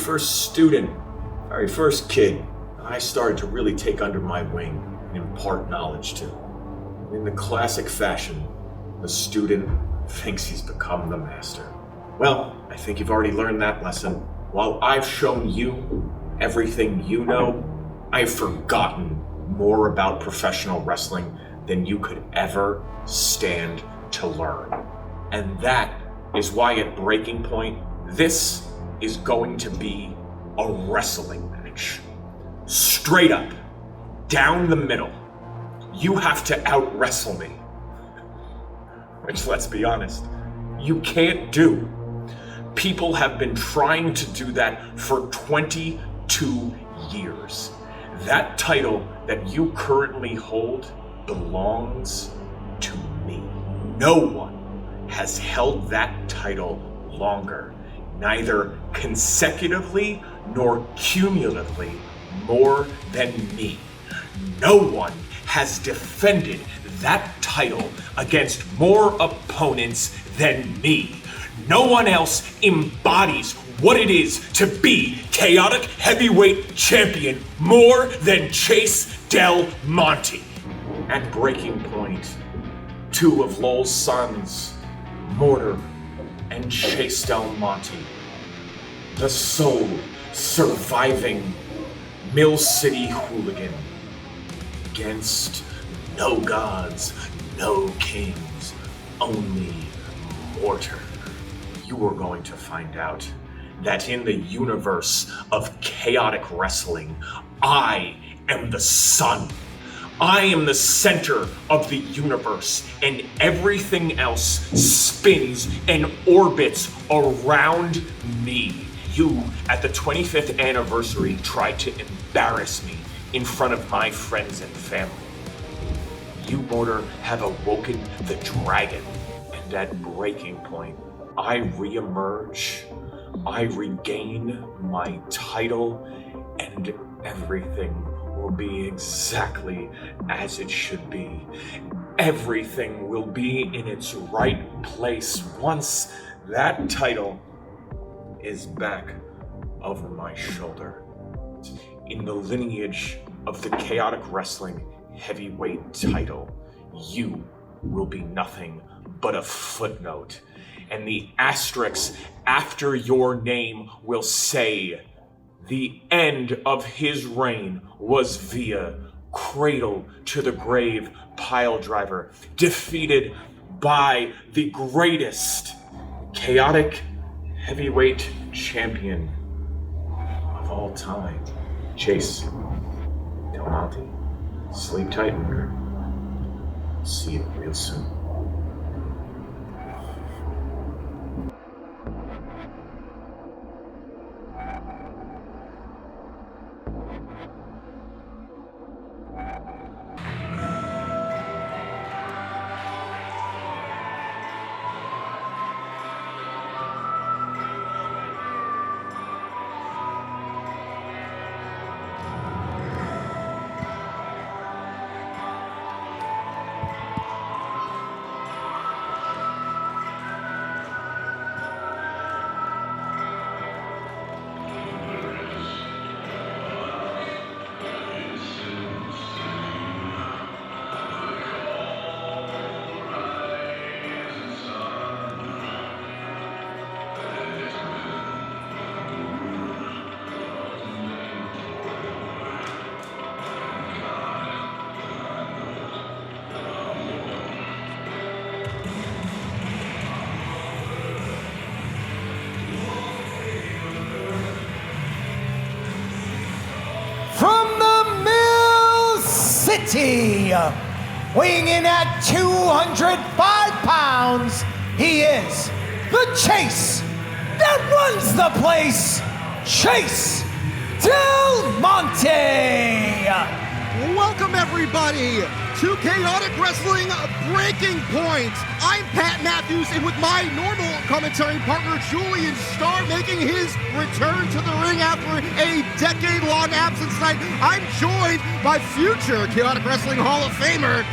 first student, very first kid, I started to really take under my wing and impart knowledge to. In the classic fashion, the student thinks he's become the master. Well, I think you've already learned that lesson. While I've shown you everything you know, I've forgotten more about professional wrestling than you could ever stand to learn. And that is why at Breaking Point, this is going to be a wrestling match. Straight up, down the middle. You have to out-wrestle me. Which, let's be honest, you can't do. People have been trying to do that for 22 years. That title that you currently hold belongs to me. No one has held that title longer, neither consecutively nor cumulatively more than me. No one has defended that title against more opponents than me. No one else embodies what it is to be chaotic heavyweight champion more than Chase Del Monte. At Breaking Point, two of Lowell's sons, Mortar and Chase Del Monte, the sole surviving Mill City hooligan, against no gods, no kings, only mortar. You are going to find out that in the universe of chaotic wrestling, I am the sun. I am the center of the universe, and everything else spins and orbits around me. You, at the 25th anniversary, tried to embarrass me in front of my friends and family. You, Mortar, have awoken the dragon, and at Breaking Point, I re-emerge, I regain my title, and everything will be exactly as it should be. Everything will be in its right place once that title is back over my shoulder. In the lineage of the chaotic wrestling heavyweight title, you will be nothing but a footnote. And the asterisk after your name will say, the end of his reign was via cradle to the grave pile driver, defeated by the greatest chaotic heavyweight champion of all time, Chase Del Monte. Sleep tight, Mortar. See you real soon. Weighing in at 205 pounds, he is the Chase that runs the place, Chase Del Monte. Welcome everybody to Chaotic Wrestling Breaking Point. I'm Pat Matthews, and with my normal commentary partner Julian Starr making his return to the ring after a decade-long absence tonight, I'm joined by future Chaotic Wrestling Hall of Famer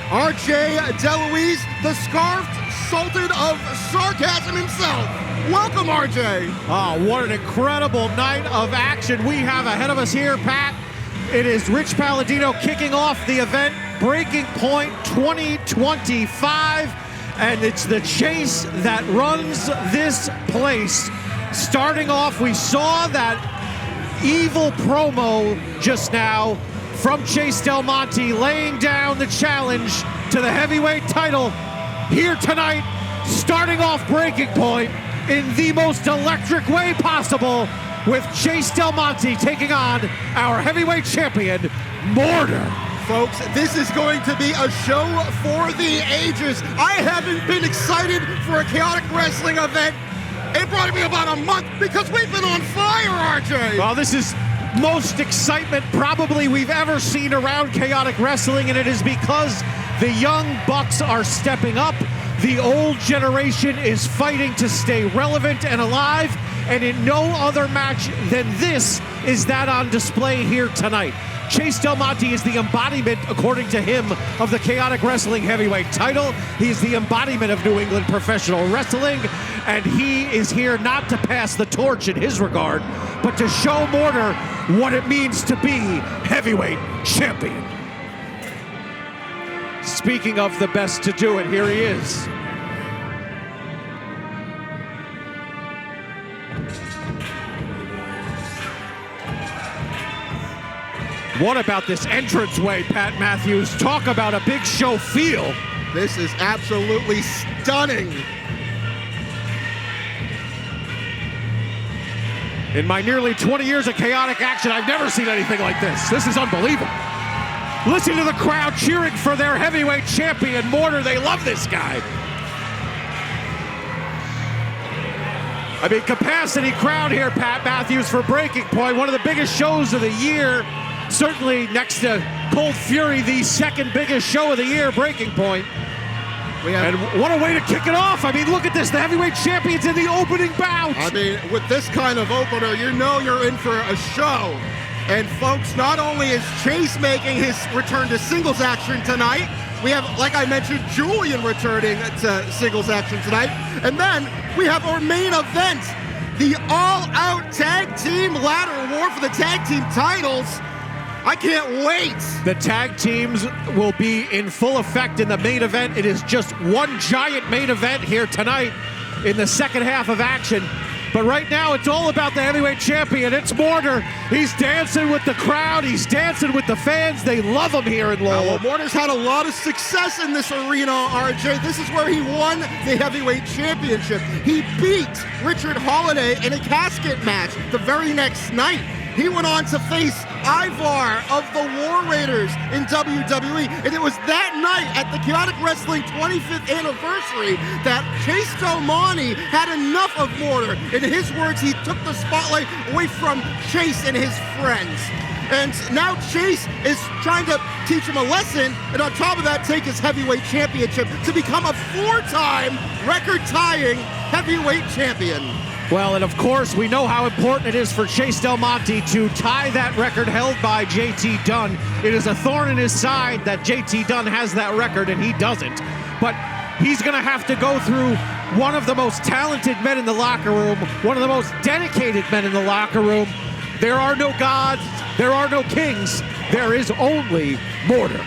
RJ DeLuise, the scarfed Sultan of Sarcasm himself. Welcome, RJ. Oh, what an incredible night of action we have ahead of us here, Pat. It is Rich Palladino kicking off the event, Breaking Point 2025, and it's the chase that runs this place. Starting off, we saw that evil promo just now from Chase Del Monte laying down the challenge to the heavyweight title here tonight, starting off Breaking Point in the most electric way possible with Chase Del Monte taking on our heavyweight champion, Mortar. Folks, this is going to be a show for the ages. I haven't been excited for a Chaotic Wrestling event. It brought me about a month because we've been on fire, RJ. Well, this is most excitement probably we've ever seen around Chaotic Wrestling, and it is because the young bucks are stepping up. The old generation is fighting to stay relevant and alive, and in no other match than this is that on display here tonight. Chase Del Monte is the embodiment, according to him, of the Chaotic Wrestling heavyweight title. He is the embodiment of New England professional wrestling, and he is here not to pass the torch in his regard, but to show Mortar what it means to be heavyweight champion. Speaking of the best to do it, here he is. What about this entranceway, Pat Matthews? Talk about a big show feel. This is absolutely stunning. In my nearly 20 years of chaotic action, I've never seen anything like this. This is unbelievable. Listen to the crowd cheering for their heavyweight champion, Mortar. They love this guy. I mean, capacity crowd here, Pat Matthews, for Breaking Point. One of the biggest shows of the year. Certainly next to Cold Fury, the second biggest show of the year, Breaking Point. And what a way to kick it off. I mean, look at this. The heavyweight champion's in the opening bout. I mean, with this kind of opener, you know you're in for a show. And folks, not only is Chase making his return to singles action tonight, we have, like I mentioned, Julian returning to singles action tonight. And then we have our main event, the all-out tag team ladder war for the tag team titles. I can't wait. The tag teams will be in full effect in the main event. It is just one giant main event here tonight in the second half of action. But right now, it's all about the heavyweight champion. It's Mortar. He's dancing with the crowd. He's dancing with the fans. They love him here in Lowell. Well, Mortar's had a lot of success in this arena, RJ. This is where he won the heavyweight championship. He beat Richard Holiday in a casket match the very next night. He went on to face Ivar of the War Raiders in WWE, and it was that night at the Chaotic Wrestling 25th anniversary that Chase Del Monte had enough of Mortar. In his words, he took the spotlight away from Chase and his friends. And now Chase is trying to teach him a lesson, and on top of that, take his heavyweight championship to become a four-time record-tying heavyweight champion. Well, and of course, we know how important it is for Chase Del Monte to tie that record held by JT Dunn. It is a thorn in his side that JT Dunn has that record and he doesn't. But he's going to have to go through one of the most talented men in the locker room, one of the most dedicated men in the locker room. There are no gods, there are no kings, there is only Mortar.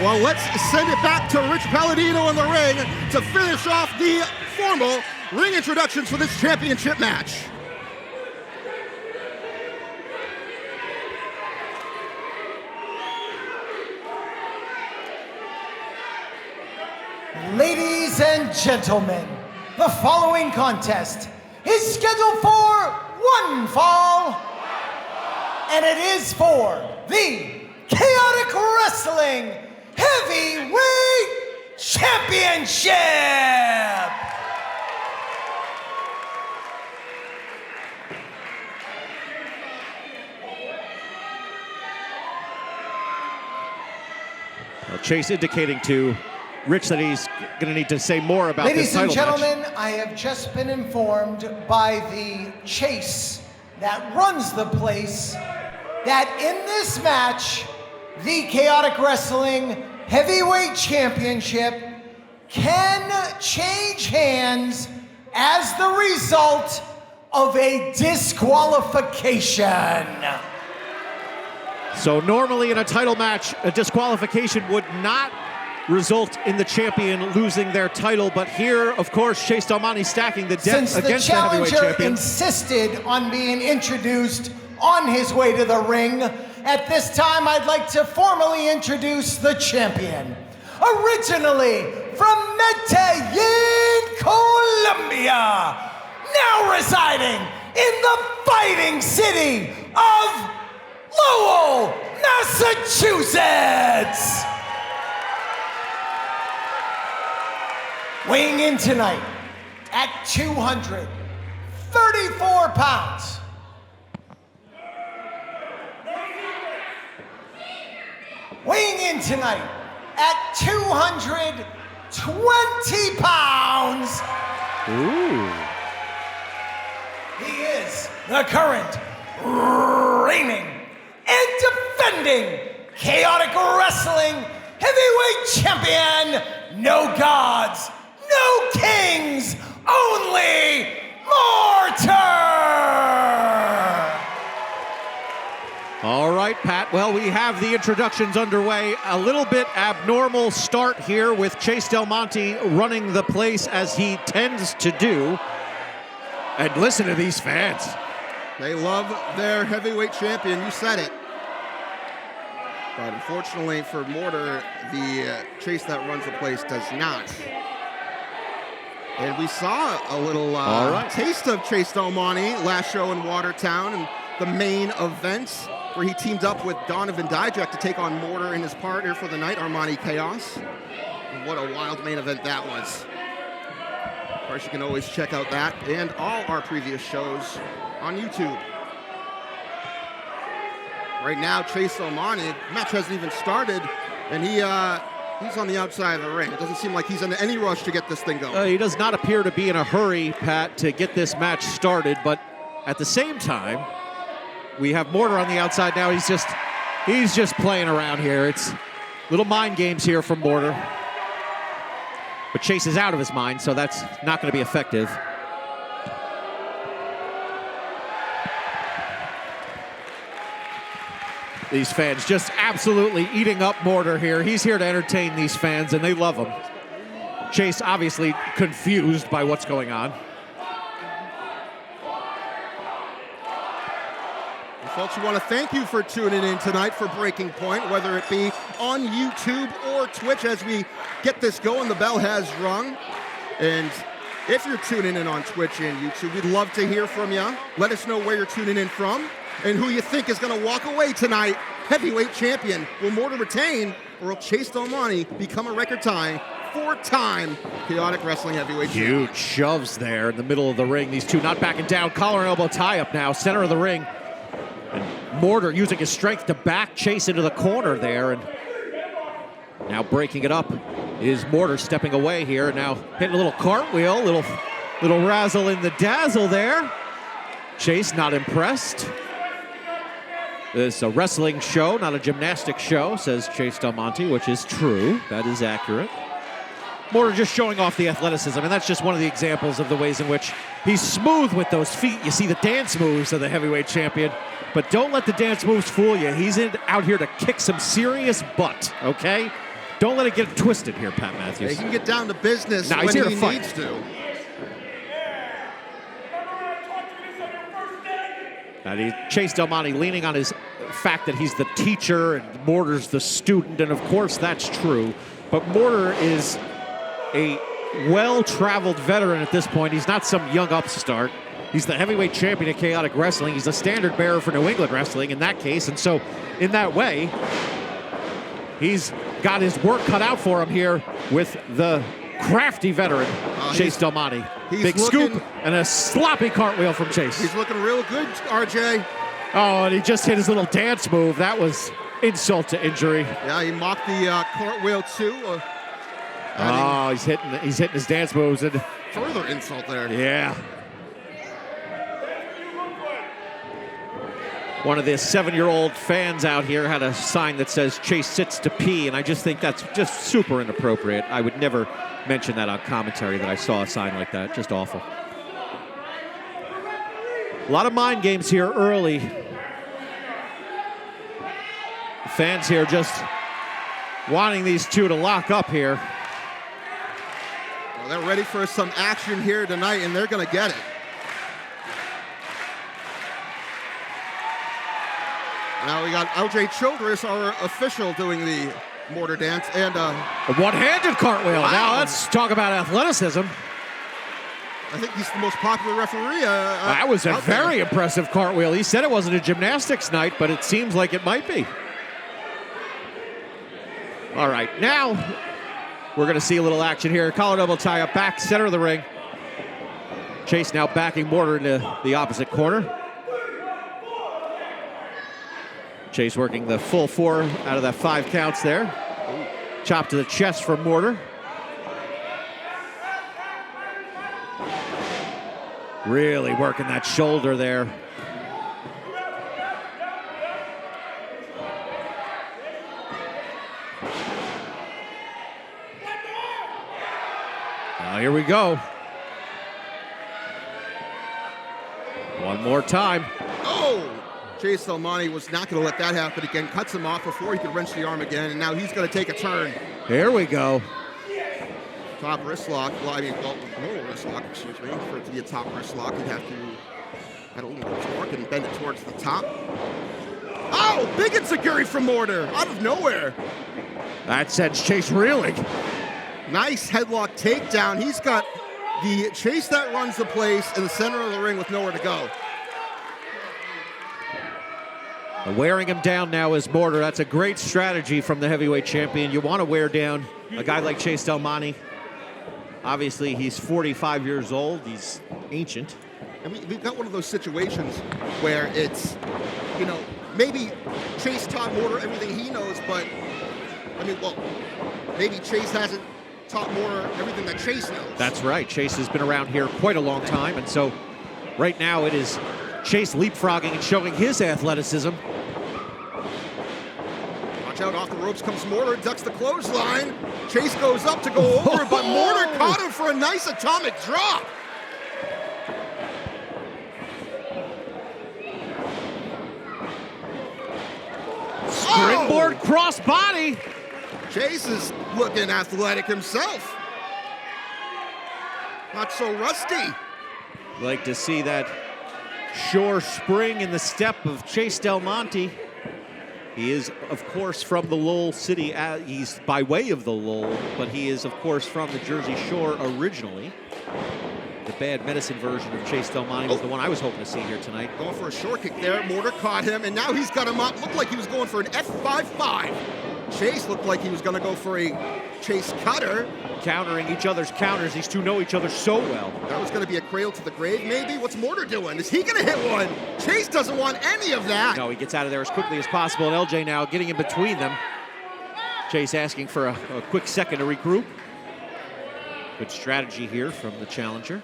Well, let's send it back to Rich Palladino in the ring to finish off the formal ring introductions for this championship match. Ladies and gentlemen, the following contest is scheduled for one fall, and it is for the Chaotic Wrestling Heavyweight Championship! Well, Chase indicating to Rich that he's going to need to say more about this title match. Ladies and gentlemen, I have just been informed by the Chase that runs the place that in this match, the Chaotic Wrestling Heavyweight Championship can change hands as the result of a disqualification. So normally in a title match, a disqualification would not result in the champion losing their title, but here, of course, Chase Del Monte stacking the deck against the heavyweight champion. Since the challenger insisted on being introduced on his way to the ring, at this time I'd like to formally introduce the champion. Originally from Medellin, Colombia, now residing in the fighting city of Lowell, Massachusetts. Weighing in tonight at 234 pounds. Weighing in tonight at 220 pounds. Ooh. He is the current reigning and defending Chaotic Wrestling Heavyweight Champion. No gods, no kings, only mortar! All right, Pat. Well, we have the introductions underway. A little bit abnormal start here with Chase Del Monte running the place as he tends to do. And listen to these fans. They love their heavyweight champion, you said it. But unfortunately for Mortar, the Chase that runs the place does not. And we saw a little taste of Chase Del Monte last show in Watertown and the main event where he teamed up with Donovan Dijak to take on Mortar and his partner for the night, Armani Chaos. And what a wild main event that was. Of course, you can always check out that and all our previous shows on YouTube. Right now, Chase Del Monte, match hasn't even started, and he's on the outside of the ring. It doesn't seem like he's in any rush to get this thing going. He does not appear to be in a hurry, Pat, to get this match started, but at the same time, we have Mortar on the outside now. He's just playing around here. It's little mind games here from Mortar. But Chase is out of his mind, so that's not going to be effective. These fans just absolutely eating up Mortar here. He's here to entertain these fans, and they love him. Chase obviously confused by what's going on. Well, folks, we want to thank you for tuning in tonight for Breaking Point, whether it be on YouTube or Twitch. As we get this going, the bell has rung. And if you're tuning in on Twitch and YouTube, we'd love to hear from you. Let us know where you're tuning in from and who you think is going to walk away tonight heavyweight champion. Will Mortar retain, or will Chase Del Monte become a record tie 4-time Chaotic Wrestling heavyweight champion? Huge shoves there in the middle of the ring. These two not backing down. Collar and elbow tie up now, center of the ring. And Mortar using his strength to back Chase into the corner there. And now breaking it up is Mortar, stepping away here. Now hitting a little cartwheel, little razzle in the dazzle there. Chase not impressed. It's a wrestling show, not a gymnastic show, says Chase Del Monte, which is true. That is accurate. Mortar just showing off the athleticism, and that's just one of the examples of the ways in which he's smooth with those feet. You see the dance moves of the heavyweight champion, but don't let the dance moves fool you. He's out here to kick some serious butt, okay? Don't let it get twisted here, Pat Matthews. He can get down to business when he needs to. Chase Del Monte leaning on his fact that he's the teacher and Mortar's the student, and of course that's true. But Mortar is a well-traveled veteran at this point. He's not some young upstart. He's the heavyweight champion of Chaotic Wrestling. He's a standard bearer for New England Wrestling in that case. And so in that way, he's got his work cut out for him here with the crafty veteran, Chase Del Monte. Big scoop and a sloppy cartwheel from Chase. He's looking real good, RJ. Oh, and he just hit his little dance move. That was insult to injury. Yeah, he mocked the cartwheel too. He's hitting his dance moves. And further insult there. Yeah. One of the 7-year-old fans out here had a sign that says Chase sits to pee, and I just think that's just super inappropriate. I would never mention that on commentary, that I saw a sign like that. Just awful. A lot of mind games here early. Fans here just wanting these two to lock up here. Well, they're ready for some action here tonight, and they're going to get it. Now we got LJ Childress, our official, doing the mortar dance, and a one-handed cartwheel. Wow. Now let's talk about athleticism. I think he's the most popular referee. That was a very impressive cartwheel. He said it wasn't a gymnastics night, but it seems like it might be. All right, now we're going to see a little action here. Collar double tie up back center of the ring. Chase now backing Mortar into the opposite corner. Chase working the full 4 out of that 5 counts there. Chop to the chest from Mortar. Really working that shoulder there. Now here we go. One more time. Oh! Chase Delmonte was not going to let that happen again. Cuts him off before he could wrench the arm again, and now he's going to take a turn. Here we go. Top wrist lock. Well, normal wrist lock, excuse me. For it to be a top wrist lock, you'd have to add a little torque and bend it towards the top. Oh! Big enziguri from Mortar out of nowhere. That sends Chase reeling. Nice headlock takedown. He's got the Chase that runs the place in the center of the ring with nowhere to go. Wearing him down now is Mortar. That's a great strategy from the heavyweight champion. You want to wear down a guy like Chase Delmonte. Obviously, he's 45 years old. He's ancient. And we've got one of those situations where it's, maybe Chase taught Mortar everything he knows, but, maybe Chase hasn't taught Mortar everything that Chase knows. That's right. Chase has been around here quite a long time, and so right now it is Chase leapfrogging and showing his athleticism. Watch out, off the ropes comes Mortar, ducks the clothesline. Chase goes up to go over, but Mortar caught him for a nice atomic drop. Springboard cross body. Chase is looking athletic himself. Not so rusty. Like to see that sure spring in the step of Chase Delmonte. He is, of course, from the Lowell City. He's by way of the Lowell, but he is, of course, from the Jersey Shore originally. The bad medicine version of Chase Delmonte was the one I was hoping to see here tonight. Going for a short kick there. Mortar caught him, and now he's got him up. Looked like he was going for an F5-5. Chase looked like he was going to go for a Chase cutter. Countering each other's counters. These two know each other so well. That was going to be a cradle to the grave, maybe? What's Mortar doing? Is he going to hit one? Chase doesn't want any of that. No, he gets out of there as quickly as possible, and LJ now getting in between them. Chase asking for a quick second to regroup. Good strategy here from the challenger.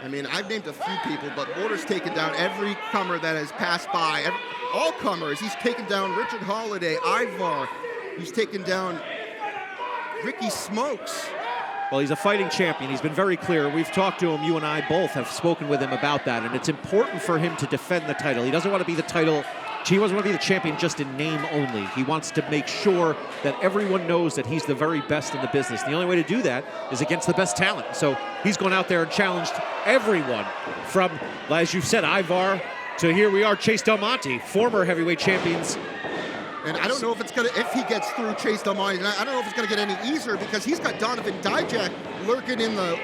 I've named a few people, but Mortar's taken down every comer that has passed by. All comers. He's taken down Richard Holiday, Ivar. He's taken down Ricky Smokes. Well, he's a fighting champion. He's been very clear. We've talked to him. You and I both have spoken with him about that, and it's important for him to defend the title. He doesn't want to be the title. He doesn't want to be the champion just in name only. He wants to make sure that everyone knows that he's the very best in the business. The only way to do that is against the best talent. So he's gone out there and challenged everyone from, as you've said, Ivar, to here we are, Chase Delmonte, former heavyweight champions. And I don't know if if he gets through Chase Delmonte, I don't know if it's gonna get any easier because he's got Donovan Dijak lurking in the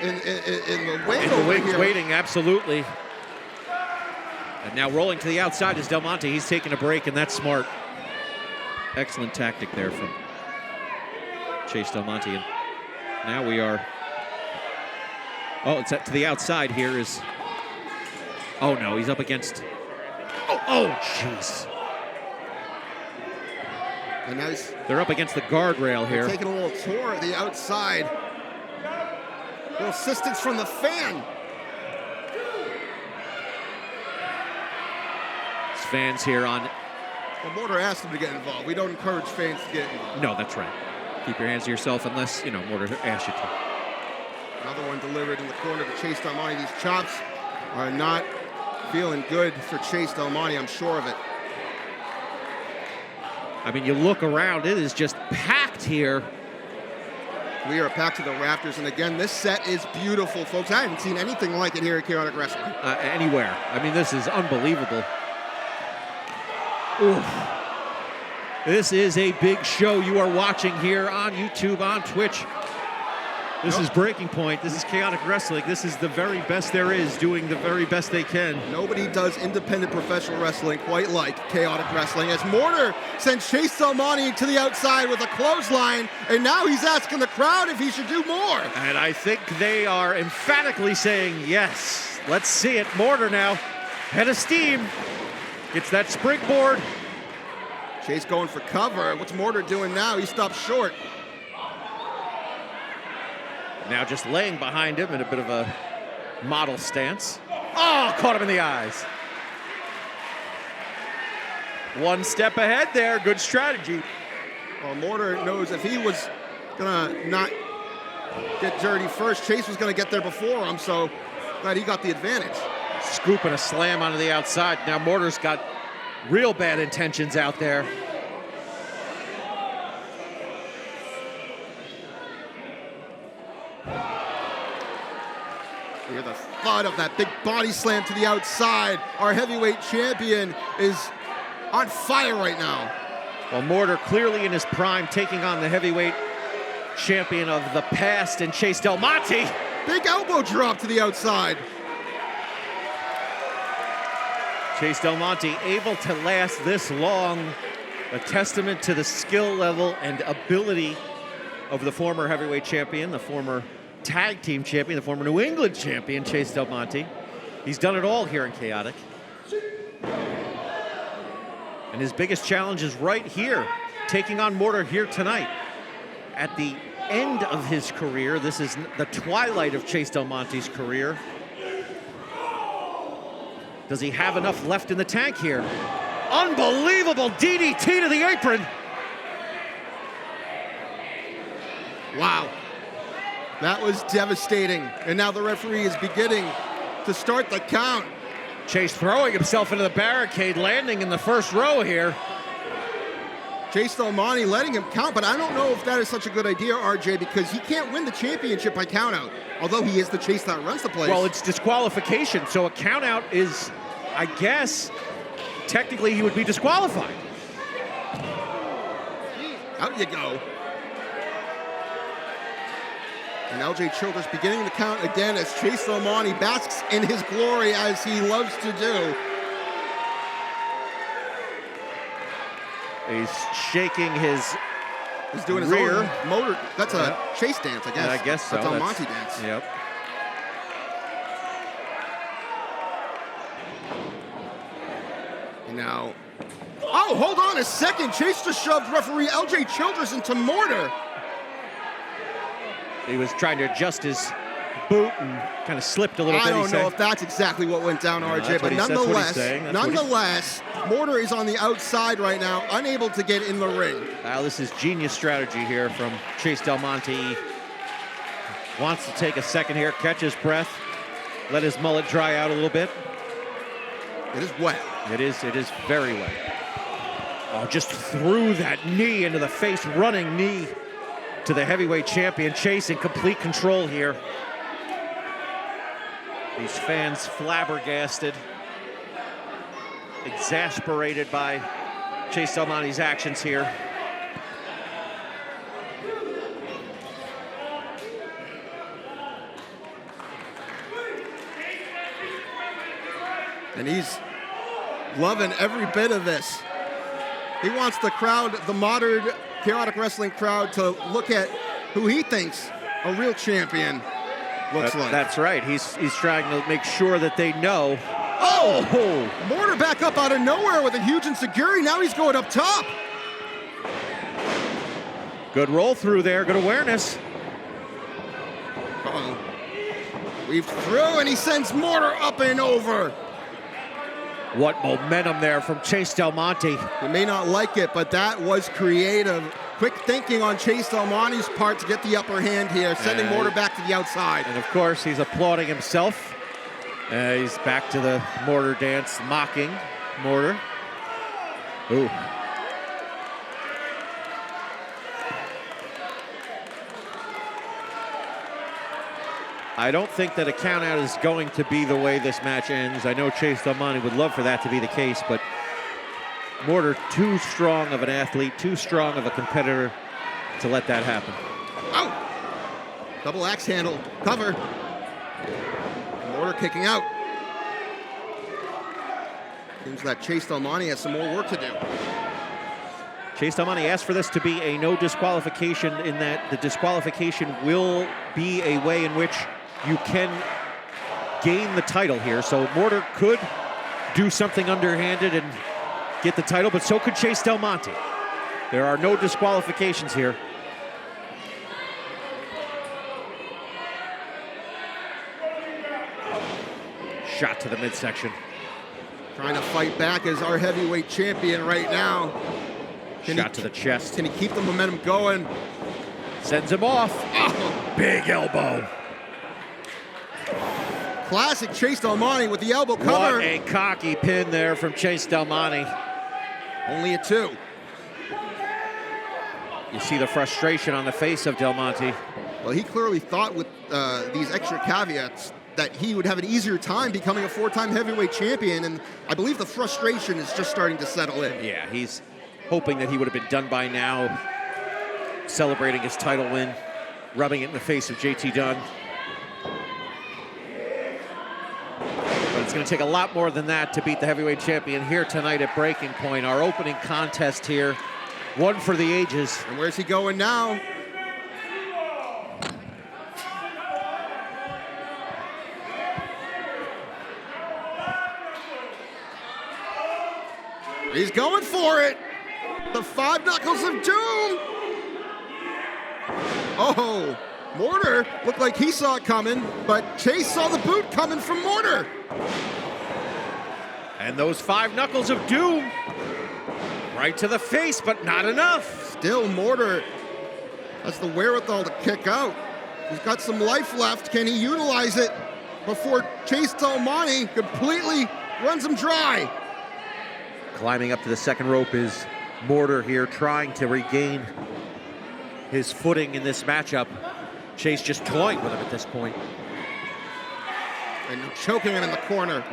wing over here. Waiting, absolutely. And now rolling to the outside is Delmonte. He's taking a break, and that's smart. Excellent tactic there from Chase Delmonte. And now we are... Oh, it's to the outside here is... Oh, no, he's up against... Oh, jeez. And now they're up against the guardrail here. Taking a little tour at the outside. A little assistance from the fan. Fans here on... Well, Mortar asked him to get involved. We don't encourage fans to get involved. No, that's right. Keep your hands to yourself unless, Mortar asks you to. Another one delivered in the corner to Chase Delmonte. These chops are not feeling good for Chase Del Monte, I'm sure of it. I mean, you look around, it is just packed here. We are packed to the rafters, and again, this set is beautiful, folks. I haven't seen anything like it here at Chaotic Wrestling. Anywhere. I mean, this is unbelievable. Oof. This is a big show you are watching here on YouTube, on Twitch. This is Breaking Point. This is Chaotic Wrestling. This is the very best there is, doing the very best they can. Nobody does independent professional wrestling quite like Chaotic Wrestling, as Mortar sends Chase Del Monte to the outside with a clothesline, and now he's asking the crowd if he should do more. And I think they are emphatically saying yes. Let's see it. Mortar now, head of steam, gets that springboard. Chase going for cover. What's Mortar doing now? He stopped short. Now just laying behind him in a bit of a model stance. Oh, caught him in the eyes. One step ahead there, good strategy. Well, Mortar knows if he was gonna not get dirty first, Chase was gonna get there before him, so glad he got the advantage. Scoop and a slam onto the outside. Now Mortar's got real bad intentions out there. You hear the thud of that big body slam to the outside. Our heavyweight champion is on fire right now. Well, Mortar clearly in his prime, taking on the heavyweight champion of the past and Chase Del Monte. Big elbow drop to the outside. Chase Del Monte able to last this long, a testament to the skill level and ability of the former heavyweight champion, the former tag team champion, the former New England champion, Chase Del Monte. He's done it all here in Chaotic. And his biggest challenge is right here, taking on Mortar here tonight. At the end of his career, this is the twilight of Chase Del Monte's career. Does he have enough left in the tank here? Unbelievable DDT to the apron. Wow. That was devastating. And now the referee is beginning to start the count. Chase throwing himself into the barricade, landing in the first row here. Chase Del Monte letting him count, but I don't know if that is such a good idea, RJ, because he can't win the championship by countout, although he is the Chase that runs the place. Well, it's disqualification, so a countout is, I guess, technically he would be disqualified. Out you go. And LJ Childress beginning the count again as Chase Del Monte basks in his glory as he loves to do. He's shaking his He's doing his rear. own motor. That's a Chase dance, I guess. I guess so. That's a Monte dance. Yep. And now, oh, hold on a second. Chase just shoved referee LJ Childress into Mortar. He was trying to adjust his boot and kind of slipped a little bit. I don't know if that's exactly what went down, RJ, but nonetheless, Mortar is on the outside right now, unable to get in the ring. Wow, this is genius strategy here from Chase Del Monte. Wants to take a second here, catch his breath, let his mullet dry out a little bit. It is wet. It is very wet. Oh, just threw that knee into the face, running knee to the heavyweight champion. Chase in complete control here. These fans flabbergasted, exasperated by Chase Del Monte's actions here. And he's loving every bit of this. He wants the crowd, the modern Chaotic Wrestling crowd, to look at who he thinks a real champion looks like. That's right. He's trying to make sure that they know. Oh! Mortar back up out of nowhere with a huge insecurity. Now he's going up top. Good roll through there. Good awareness. Uh-oh. Weaved through, and he sends Mortar up and over. What momentum there from Chase Del Monte. You may not like it, but that was creative. Quick thinking on Chase Del Monte's part to get the upper hand here, sending Mortar back to the outside. And of course, he's applauding himself. He's back to the Mortar dance, mocking Mortar. Ooh. I don't think that a countout is going to be the way this match ends. I know Chase Del Monte would love for that to be the case, but Mortar too strong of an athlete, too strong of a competitor to let that happen. Oh! Double axe handle, cover. Mortar kicking out. Seems that Chase Del Monte has some more work to do. Chase Del Monte asked for this to be a no disqualification, in that the disqualification will be a way in which you can gain the title here. So Mortar could do something underhanded and get the title, but so could Chase Del Monte. There are no disqualifications here. Shot to the midsection. Trying to fight back as our heavyweight champion right now. Shot to the chest. Can he keep the momentum going? Sends him off. Oh, big elbow. Classic Chase Del Monte with the elbow cover. What a cocky pin there from Chase Del Monte. Only a 2. You see the frustration on the face of Del Monte. Well, he clearly thought with these extra caveats that he would have an easier time becoming a 4-time heavyweight champion, and I believe the frustration is just starting to settle in. Yeah, he's hoping that he would have been done by now, celebrating his title win, rubbing it in the face of JT Dunn. But it's going to take a lot more than that to beat the heavyweight champion here tonight at Breaking Point. Our opening contest here, one for the ages. And where's he going now? He's going for it. The 5 knuckles of doom. Oh, Mortar looked like he saw it coming, but Chase saw the boot coming from Mortar. And those 5 knuckles of doom. Right to the face, but not enough. Still Mortar has the wherewithal to kick out. He's got some life left. Can he utilize it before Chase Del Monte completely runs him dry? Climbing up to the second rope is Mortar here, trying to regain his footing in this matchup. Chase just toying with him at this point. And choking him in the corner.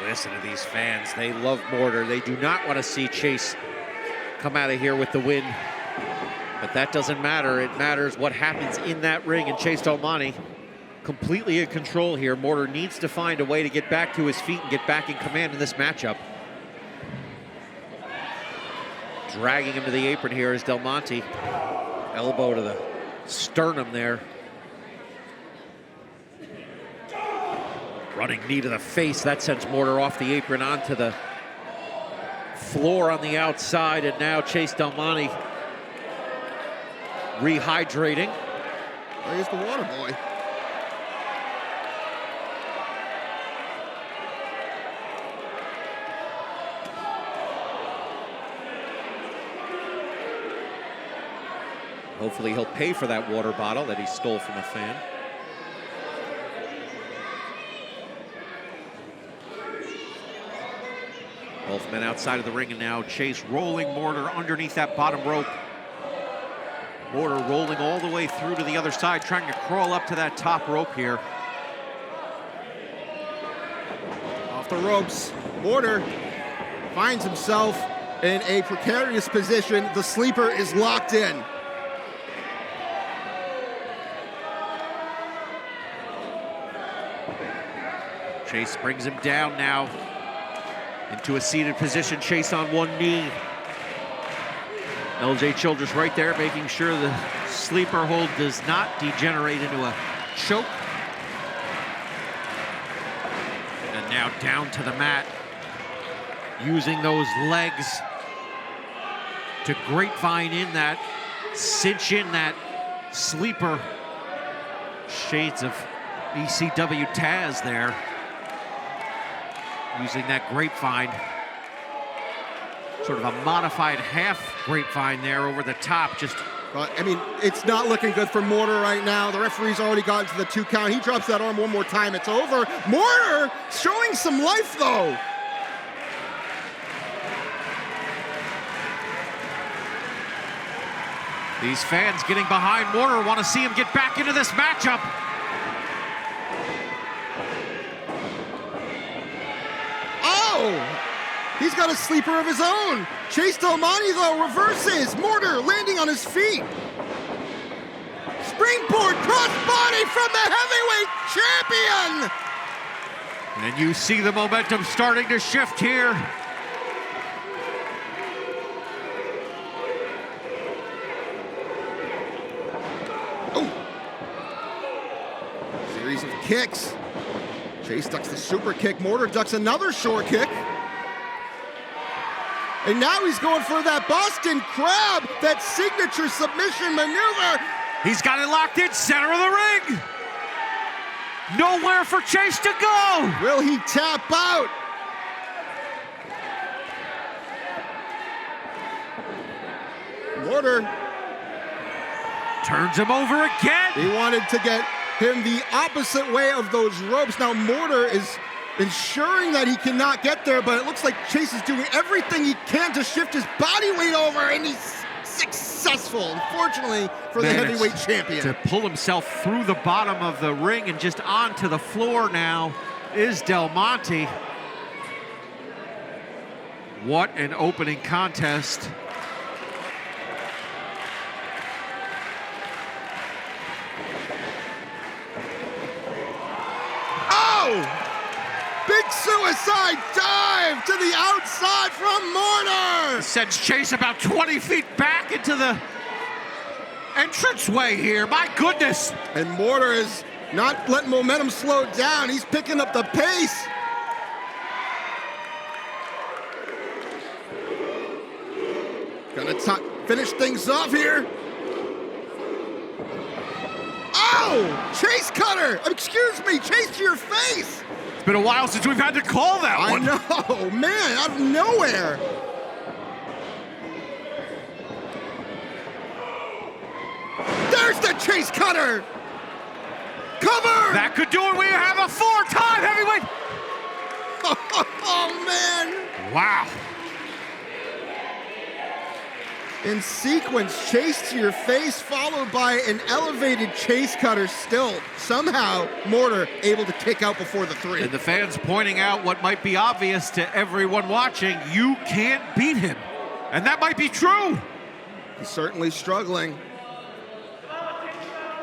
Listen to these fans. They love Mortar. They do not want to see Chase come out of here with the win. But that doesn't matter. It matters what happens in that ring. And Chase Del Monte completely in control here. Mortar needs to find a way to get back to his feet and get back in command in this matchup. Dragging him to the apron here is Del Monte. Elbow to the sternum there. Running knee to the face. That sends Mortar off the apron onto the floor on the outside. And now Chase Del Monte rehydrating. There's the water boy. Hopefully he'll pay for that water bottle that he stole from a fan. Both men outside of the ring, and now Chase rolling Mortar underneath that bottom rope. Mortar rolling all the way through to the other side, trying to crawl up to that top rope here. Off the ropes, Mortar finds himself in a precarious position. The sleeper is locked in. Chase brings him down now into a seated position. Chase on one knee. LJ Childress right there, making sure the sleeper hold does not degenerate into a choke. And now down to the mat, using those legs to grapevine in that, cinch in that sleeper. Shades of ECW Taz there, using that grapevine. Sort of a modified half grapevine there over the top. Just I mean, it's not looking good for Mortar right now. The referee's already gotten to the 2 count. He drops that arm one more time. It's over. Mortar showing some life, though. these fans getting behind Mortar want to see him get back into this matchup. Oh! He's got a sleeper of his own. Chase Del Monte, though, reverses. Mortar landing on his feet. Springboard crossbody from the heavyweight champion. And you see the momentum starting to shift here. Oh. Series of kicks. Chase ducks the super kick. Mortar ducks another short kick. And now he's going for that Boston Crab, that signature submission maneuver. He's got it locked in, center of the ring. Nowhere for Chase to go. Will he tap out? Mortar turns him over again. He wanted to get him the opposite way of those ropes. Now Mortar is ensuring that he cannot get there, but it looks like Chase is doing everything he can to shift his body weight over, and he's successful, unfortunately, for the heavyweight champion. To pull himself through the bottom of the ring and just onto the floor now is Del Monte. What an opening contest. Oh! Big suicide dive to the outside from Mortar! Sends Chase about 20 feet back into the entranceway here, my goodness! And Mortar is not letting momentum slow down, he's picking up the pace. Gonna finish things off here. Oh! Chase cutter! Excuse me, Chase to your face! It's been a while since we've had to call that one. I know, man, out of nowhere. There's the Chase cutter! Cover! That could do it. We have a 4-time heavyweight. Oh, man. Wow. In sequence, Chase to your face, followed by an elevated Chase cutter. Still, somehow, Mortar able to kick out before the 3. And the fans pointing out what might be obvious to everyone watching. You can't beat him. And that might be true. He's certainly struggling.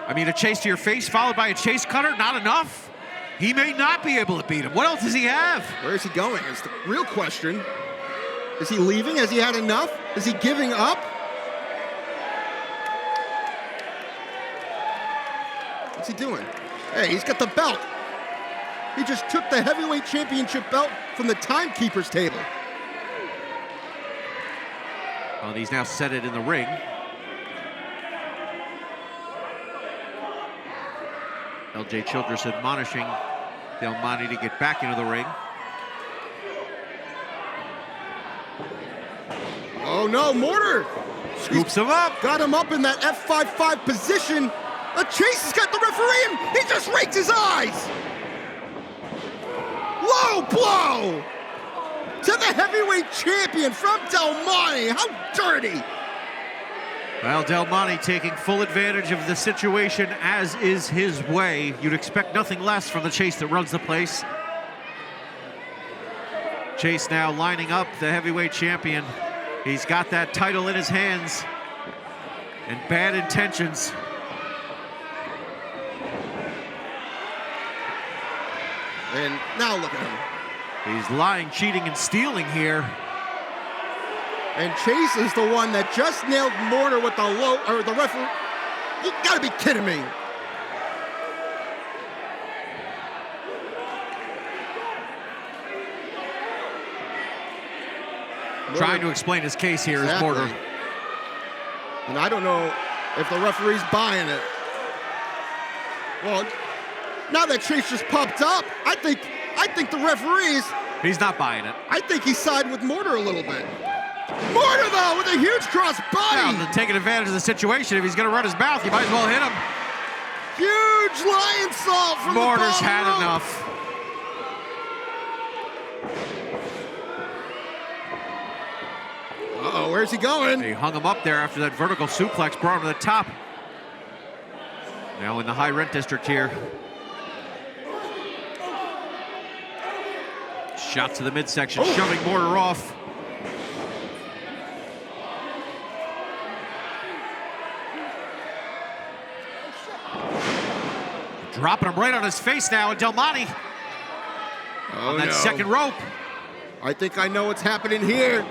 I mean, a chase to your face followed by a chase cutter, not enough. He may not be able to beat him. What else does he have? Where is he going? Is the real question. Is he leaving? Has he had enough? Is he giving up? What's he doing? Hey, he's got the belt. He just took the heavyweight championship belt from the timekeeper's table. Well, he's now set it in the ring. LJ Childress admonishing Del Monte to get back into the ring. Oh no, Mortar! Scoops him up. Got him up in that F5-5 position. Chase has got the referee and he just raked his eyes! Low blow! To the heavyweight champion from Del Monte. How dirty! Well, Del Monte taking full advantage of the situation, as is his way. You'd expect nothing less from the Chase that runs the place. Chase now lining up the heavyweight champion. He's got that title in his hands and bad intentions. And now look at him. He's lying, cheating, and stealing here. And Chase is the one that just nailed Mortar with the the referee. You gotta be kidding me. Trying to explain his case here is Mortar. And I don't know if the referee's buying it. Well, now that Chase just popped up, I think the referee's... He's not buying it. I think he sided with Mortar a little bit. Mortar, though, with a huge cross body. Now, taking advantage of the situation, if he's going to run his mouth, you might as well hit him. Huge lion salt from Mortar's the had rope. enough. Uh-oh, where's he going? He hung him up there after that vertical suplex, brought him to the top. Now in the high rent district here. Shot to the midsection, shoving Mortar off. Dropping him right on his face now, and Del Monte on that second rope. I think I know what's happening here.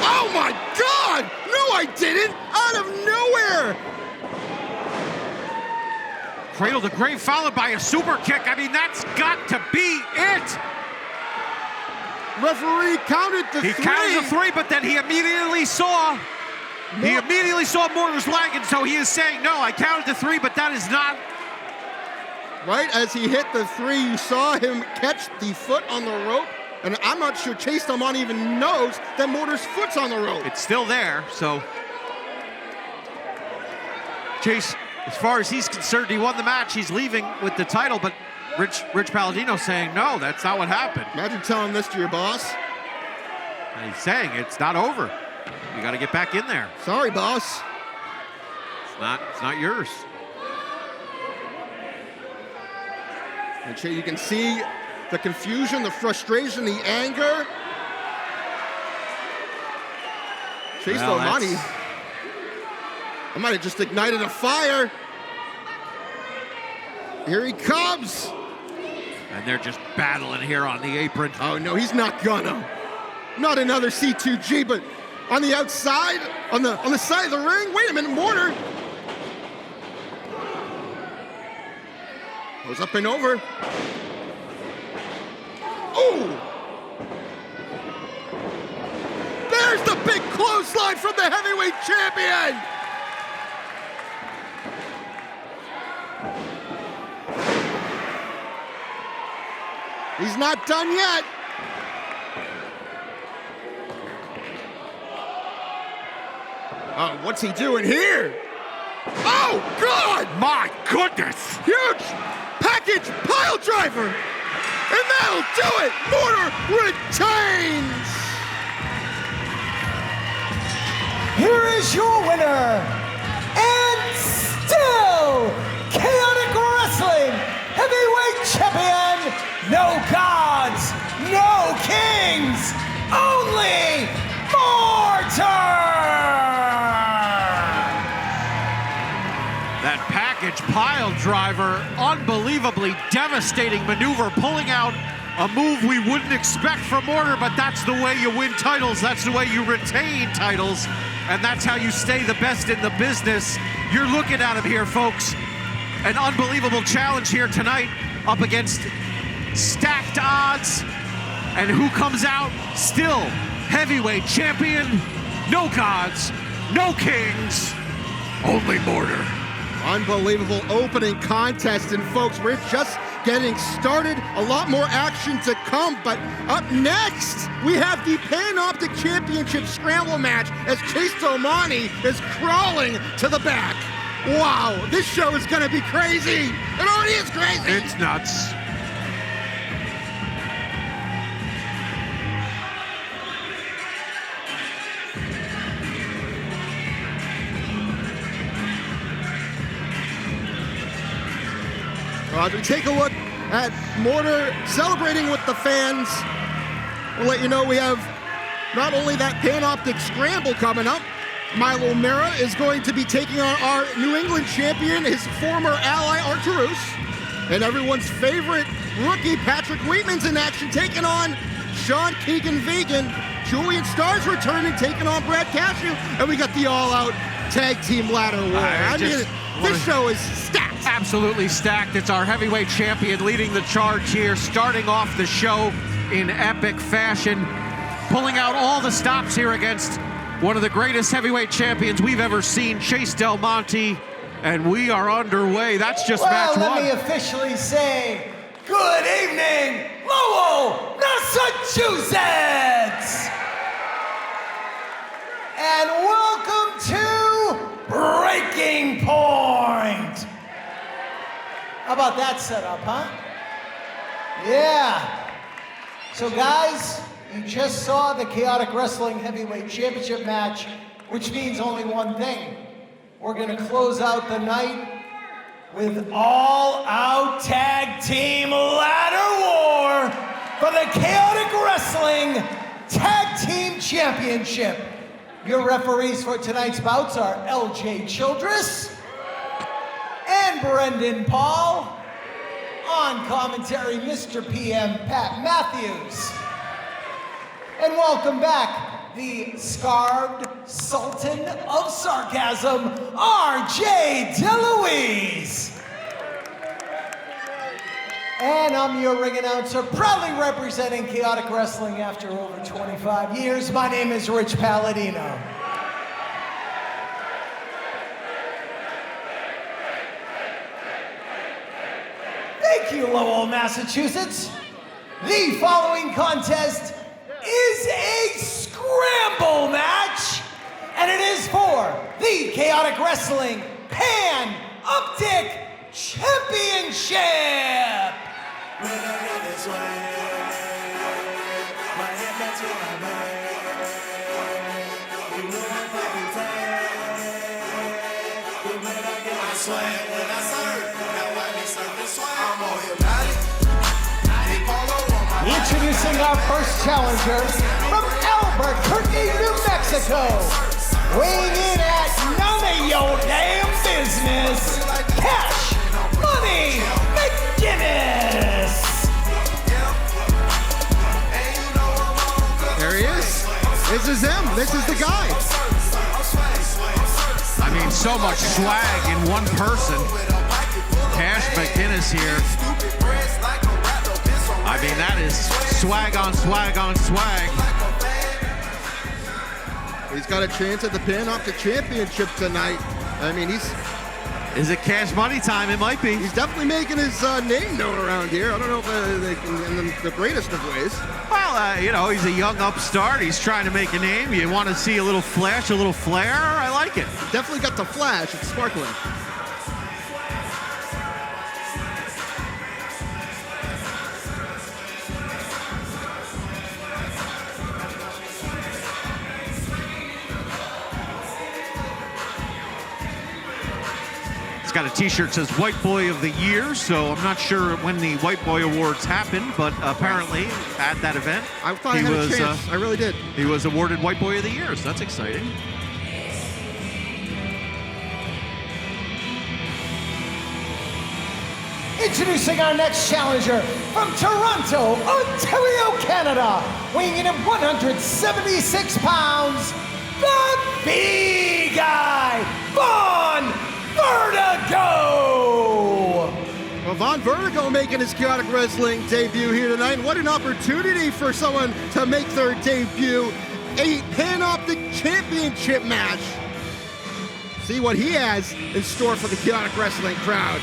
Oh my God! No, I didn't! Out of nowhere! Cradle to grave followed by a super kick. I mean, that's got to be it. Referee counted the three. He counted the three, but then he immediately saw Mortar's leg, and so he is saying, no, I counted the three, but that is not. Right as he hit the three, you saw him catch the foot on the rope. And I'm not sure Chase Del Monte even knows that Mortar's foot's on the rope. It's still there, so. Chase, as far as he's concerned, he won the match. He's leaving with the title, but Rich Palladino saying, no, that's not what happened. Imagine telling this to your boss. And he's saying it's not over. You got to get back in there. Sorry, boss. It's not yours. And you can see the confusion, the frustration, the anger. Chase Del Monte. I might have just ignited a fire. Here he comes. And they're just battling here on the apron. Oh no, he's not gonna. Not another C2G, but on the outside, on the side of the ring. Wait a minute, Mortar. Goes up and over. Oh! There's the big clothesline from the heavyweight champion! He's not done yet. Oh, what's he doing here? Oh, God! My goodness! Huge package pile driver! And that'll do it! Mortar retains! Here is your winner, and still Chaotic Wrestling Heavyweight Champion, no gods, no kings, only Mortar! That package pile driver, unbelievably devastating maneuver, pulling out a move we wouldn't expect from Mortar, but that's the way you win titles, that's the way you retain titles, and that's how you stay the best in the business. You're looking at him here, folks. An unbelievable challenge here tonight up against stacked odds, and who comes out still heavyweight champion? No gods, no kings, only Mortar. Unbelievable opening contest, and folks, we're just getting started. A lot more action to come, but up next, we have the Panoptic Championship Scramble match as Chase Del Monte is crawling to the back. Wow, this show is gonna be crazy. It already is crazy. It's nuts. As we take a look at Mortar celebrating with the fans, we'll let you know we have not only that Panoptic Scramble coming up, Milo Mera is going to be taking on our New England champion, his former ally, Arturus, and everyone's favorite rookie, Patrick Wheatman's in action, taking on Sean Keegan Vegan. Julian Starr's returning, taking on Brad Cashew, and we got the all-out tag team ladder war. I mean, this show is stacked. Absolutely stacked. It's our heavyweight champion leading the charge here, starting off the show in epic fashion, pulling out all the stops here against one of the greatest heavyweight champions we've ever seen, Chase Del Monte, and we are underway. That's just match one. Let me officially say, good evening, Lowell, Massachusetts! and welcome to Breaking Point. How about that setup, huh? Yeah. So guys, you just saw the Chaotic Wrestling Heavyweight Championship match, which means only one thing. We're gonna close out the night with all-out tag team ladder war for the Chaotic Wrestling Tag Team Championship. Your referees for tonight's bouts are LJ Childress and Brendan Paul. On commentary, Mr. PM Pat Matthews. And welcome back, the scarred Sultan of Sarcasm, RJ DeLuise. And I'm your ring announcer, proudly representing Chaotic Wrestling after over 25 years. My name is Rich Palladino. Thank you, Lowell, Massachusetts. The following contest is a scramble match, and it is for the Chaotic Wrestling Pan-Optic Championship. Introducing our first challenger from Albuquerque, New Mexico, weighing in at none of your damn business, Cash Money McGinnis. There he is. This is him. This is the guy. I mean, so much swag in one person. Cash McGinnis here. I mean, that is swag on swag on swag. He's got a chance at the Pan-Optic Championship tonight. I mean, Is it Cash Money time? It might be. he's definitely making his name known around here. I don't know if in the greatest of ways. Well, you know, he's a young upstart. He's trying to make a name. You want to see a little flash, a little flair? I like it. Definitely got the flash. It's sparkling. He's got a t-shirt that says White Boy of the Year, so I'm not sure when the White Boy Awards happened, but apparently at that event, I thought I had a chance. I really did. He was awarded White Boy of the Year, so that's exciting. Introducing our next challenger from Toronto, Ontario, Canada, weighing in at 176 pounds, the B-Guy, Von Vertigo! Well, Von Vertigo making his Chaotic Wrestling debut here tonight. What an opportunity for someone to make their debut. A Pan-Optic Championship match. See what he has in store for the Chaotic Wrestling crowd.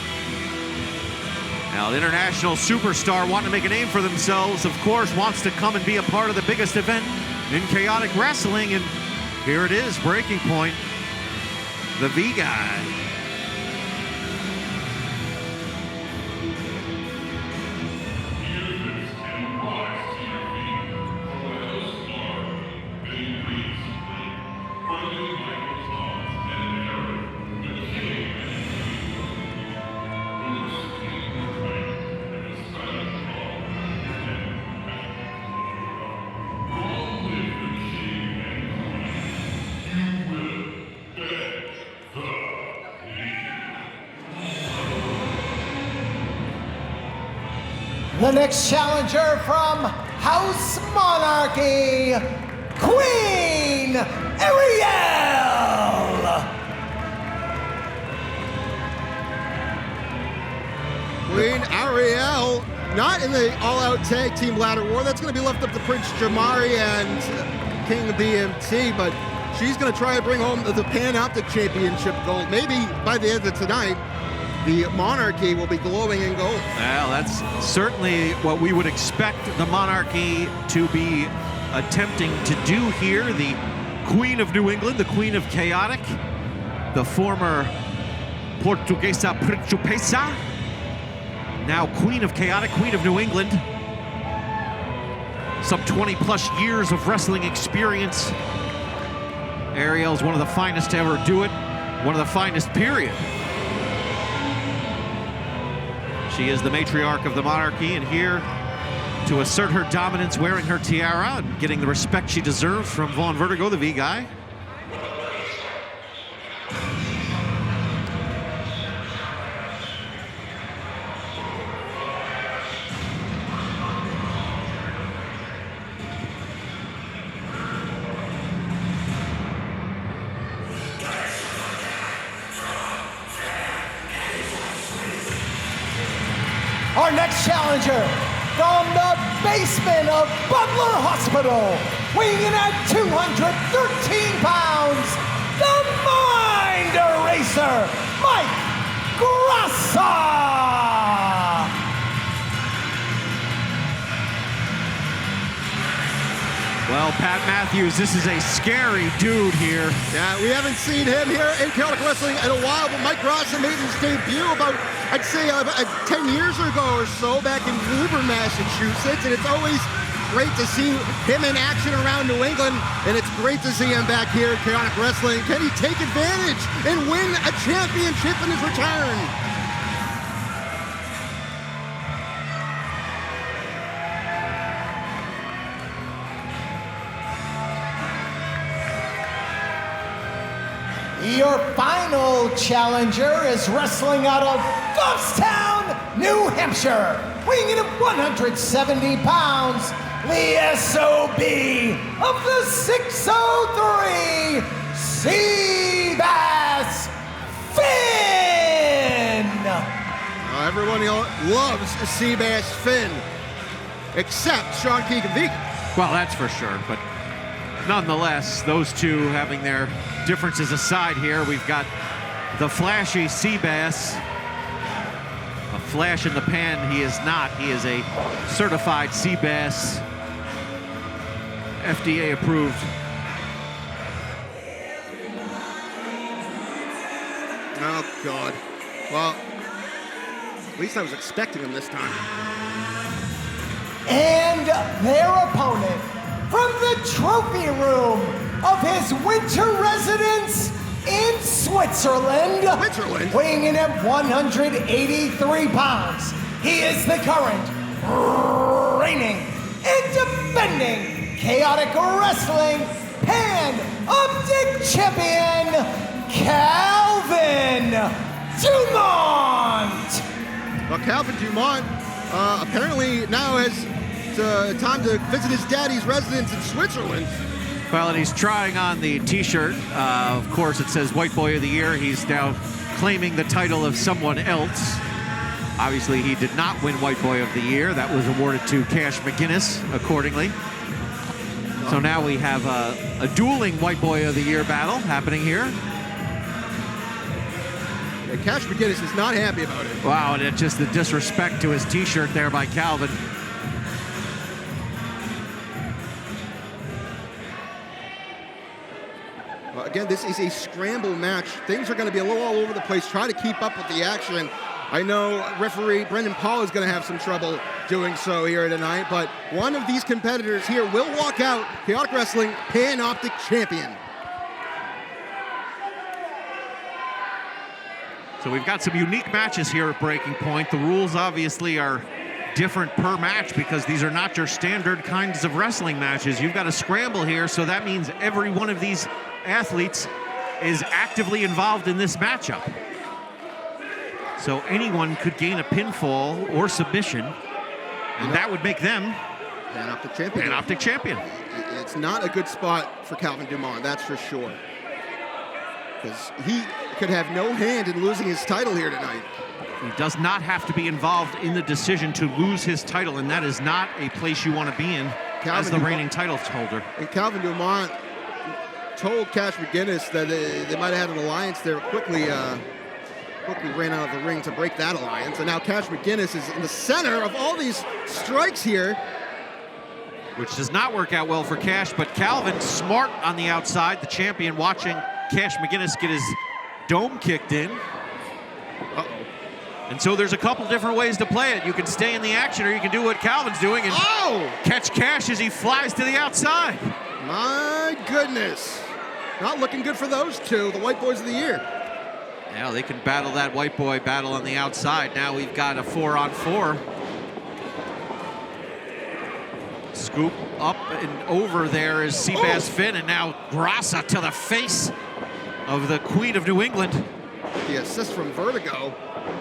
Now, the international superstar wanting to make a name for themselves, of course, wants to come and be a part of the biggest event in Chaotic Wrestling, and here it is, Breaking Point, the V-Guy. The next challenger from House Monarchy, Queen Ariel! Queen Ariel, not in the all-out tag team ladder war. That's going to be left up to Prince Jamari and King of BMT, but she's going to try to bring home the Pan-Optic Championship gold. Maybe by the end of tonight, the Monarchy will be glowing in gold. Well, that's certainly what we would expect the Monarchy to be attempting to do here. The Queen of New England, the Queen of Chaotic, the former Portuguesa Principesa, now Queen of Chaotic, Queen of New England. Some 20-plus years of wrestling experience. Ariel's one of the finest to ever do it, one of the finest, period. She is the matriarch of the monarchy, and here to assert her dominance wearing her tiara and getting the respect she deserves from Vaughn Vertigo, the V guy. Our next challenger, from the basement of Butler Hospital, weighing in at 213 pounds, the Mind Eraser, Mike Grassa! Well, Pat Matthews, this is a scary dude here. Yeah, we haven't seen him here in Chaotic Wrestling in a while, but Mike Grassa made his debut about, I'd say, 10 years ago or so, back in Woburn, Massachusetts, and it's always great to see him in action around New England, and it's great to see him back here in Chaotic Wrestling. Can he take advantage and win a championship in his return? Your final challenger is wrestling out of Goffstown, New Hampshire, weighing in at 170 pounds, the SOB of the 603, Seabass Finn! Everyone loves Seabass Finn, except Sean Keegan Vegan. Well, that's for sure, but nonetheless, those two having their differences aside here, we've got the flashy Seabass. A flash in the pan, he is not. He is a certified Seabass, FDA approved. Oh, God. Well, at least I was expecting him this time. And their opponent, from the trophy room of his winter residence in Switzerland, weighing in at 183 pounds, he is the current, reigning, and defending Chaotic Wrestling Pan-Optic Champion, Calvin Dumont! Well, Calvin Dumont apparently now has time to visit his daddy's residence in Switzerland. Well, and he's trying on the t-shirt. Of course, it says White Boy of the Year. He's now claiming the title of someone else. Obviously, he did not win White Boy of the Year. That was awarded to Cash McGinnis, accordingly. So now we have a dueling White Boy of the Year battle happening here. Yeah, Cash McGinnis is not happy about it. Wow, and it's just the disrespect to his t-shirt there by Calvin. Again, this is a scramble match. Things are going to be a little all over the place. Try to keep up with the action. I know referee Brendan Paul is going to have some trouble doing so here tonight, but one of these competitors here will walk out Chaotic Wrestling Pan-Optic Champion. So we've got some unique matches here at Breaking Point. The rules obviously are different per match because these are not your standard kinds of wrestling matches. You've got a scramble here, so that means every one of these athletes is actively involved in this matchup. So anyone could gain a pinfall or submission, and that would make them Pan-Optic Champion. Pan-Optic Champion. It's not a good spot for Calvin Dumont, that's for sure. Because he could have no hand in losing his title here tonight. He does not have to be involved in the decision to lose his title, and that is not a place you want to be in as the reigning title holder. And Calvin Dumont told Cash McGinnis that they might have had an alliance there. Quickly ran out of the ring to break that alliance. And now Cash McGinnis is in the center of all these strikes here. which does not work out well for Cash, but Calvin smart on the outside, the champion watching Cash McGinnis get his dome kicked in. And so there's a couple different ways to play it. You can stay in the action, or you can do what Calvin's doing and catch Cash as he flies to the outside. My goodness. Not looking good for those two, the white boys of the year. Now they can battle that white boy battle on the outside. Now we've got a 4-on-4. Scoop up and over there is Seabass Finn, and now Grassa to the face of the Queen of New England. The assist from Vertigo.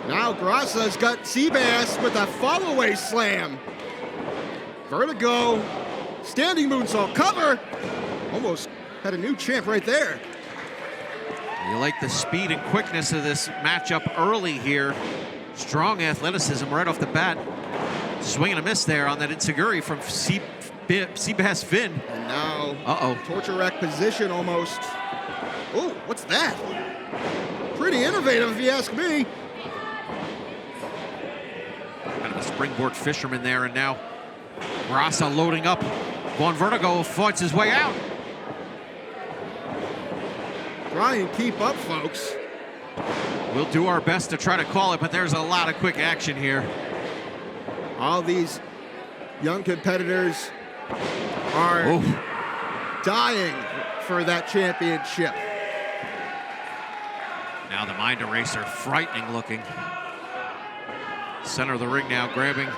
Now Grassa's got Seabass with a follow-away slam. Vertigo, standing moonsault cover. Almost had a new champ right there. You like the speed and quickness of this matchup early here. Strong athleticism right off the bat. Swing and a miss there on that Itsuguri from Seabass Finn. And now, torture rack position almost. Oh, what's that? Pretty innovative if you ask me. Kind of a springboard fisherman there, and now Grassa loading up. Von Vertigo fights his way out. Try and keep up, folks. We'll do our best to try to call it, but there's a lot of quick action here. All these young competitors are dying for that championship. Now the Mind Eraser, frightening looking. Center of the ring now, grabbing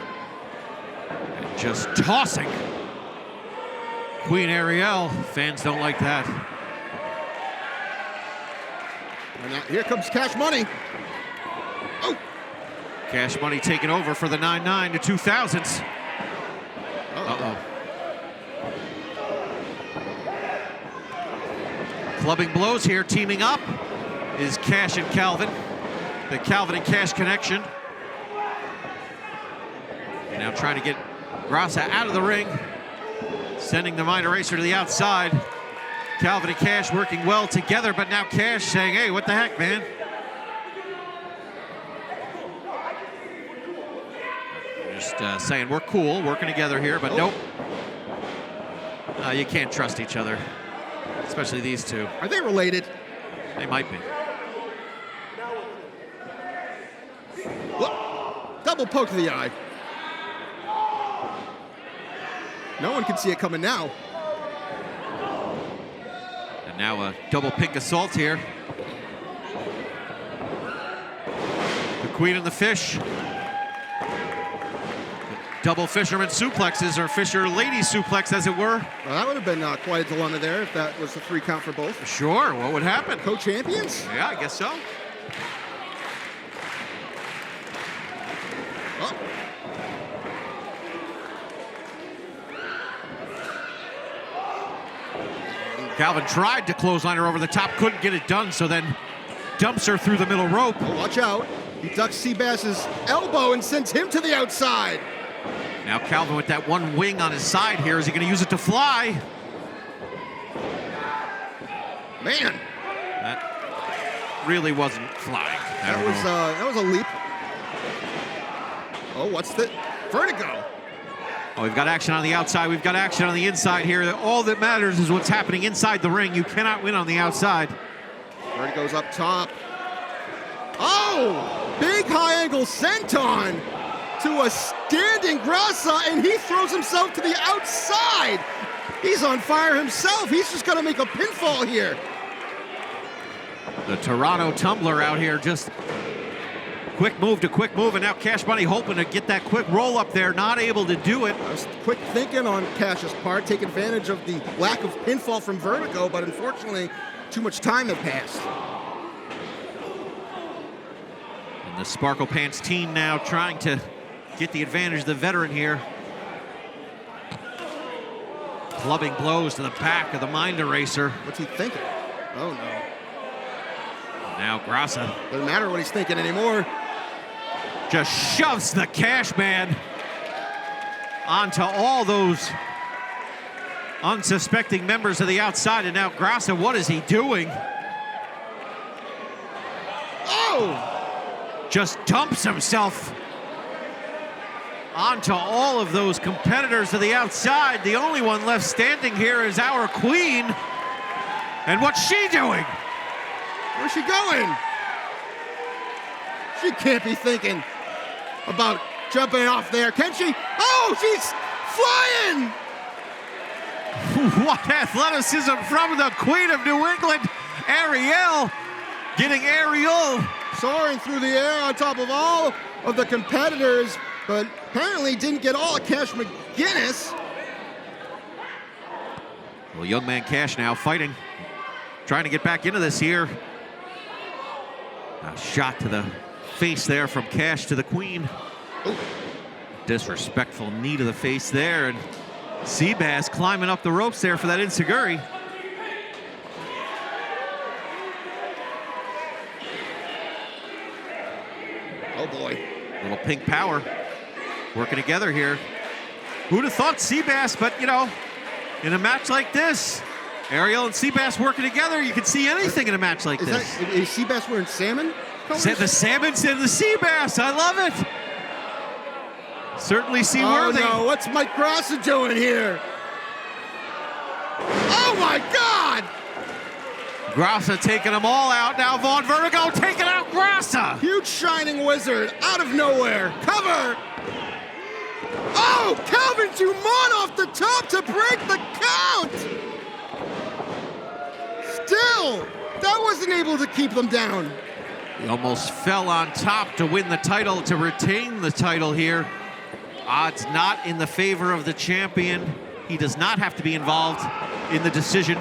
and just tossing. Queen Ariel, fans don't like that. And now here comes Cash Money. Oh! Cash Money taking over for the 9-9 to 2000s. Clubbing blows here, teaming up is Cash and Calvin. The Calvin and Cash connection. And now trying to get Grassa out of the ring. Sending the Mind Eraser to the outside. Calvin and Cash working well together, but now Cash saying, hey, what the heck, man? Just saying we're cool, working together here, but nope. You can't trust each other, especially these two. Are they related? They might be. Look, double poke to the eye. No one can see it coming now. And now a double pink assault here. The Queen and the Fish. Double fisherman suplexes, or fisher lady suplex, as it were. Well, that would have been quite a dilemma there if that was a 3 count for both. Sure, what would happen? Co-champions? Yeah, I guess so. Oh. Calvin tried to clothesline her over the top, couldn't get it done, so then dumps her through the middle rope. Oh, watch out. He ducks Seabass's elbow and sends him to the outside. Now Calvin with that one wing on his side here. Is he going to use it to fly? Man. That really wasn't flying. That was a leap. Oh, what's the Vertigo? Oh, we've got action on the outside. We've got action on the inside here. All that matters is what's happening inside the ring. You cannot win on the outside. Vertigo's up top. Oh! Big high angle senton to a standing Grassa, and he throws himself to the outside. He's on fire himself. He's just gonna make a pinfall here. The Toronto Tumbler out here, just quick move to quick move, and now Cash Money hoping to get that quick roll up there, not able to do it. Quick thinking on Cash's part, take advantage of the lack of pinfall from Vertigo, but unfortunately, too much time had passed. And the Sparkle Pants team now trying to get the advantage of the veteran here. Clubbing blows to the back of the Mind Eraser. What's he thinking? Oh no. Now Grassa. Doesn't matter what he's thinking anymore. Just shoves the Cash Man onto all those unsuspecting members of the outside. And now Grassa, what is he doing? Oh! Just dumps himself onto all of those competitors to the outside. The only one left standing here is our queen. And what's she doing? Where's she going? She can't be thinking about jumping off there, can she? Oh, she's flying! What athleticism from the Queen of New England, Ariel, getting aerial. Soaring through the air on top of all of the competitors, but apparently didn't get all of Cash McGinnis. Well, young man Cash now fighting, trying to get back into this here. A shot to the face there from Cash to the Queen. Ooh. Disrespectful knee to the face there, and Seabass climbing up the ropes there for that enziguri. Oh boy. Little pink power working together here. Who'd have thought Seabass, but you know, in a match like this, Ariel and Seabass working together, you can see anything in a match like this. Is Seabass wearing salmon colors? The salmon's in the Seabass, I love it. Certainly seaworthy. Oh no, what's Mike Grassa doing here? Oh my God! Grassa taking them all out. Now Von Vertigo taking out Grassa. Huge shining wizard out of nowhere. Cover! Oh, Calvin Dumont off the top to break the count! Still, that wasn't able to keep them down. He almost fell on top to win the title, to retain the title here. Odds not in the favor of the champion. He does not have to be involved in the decision.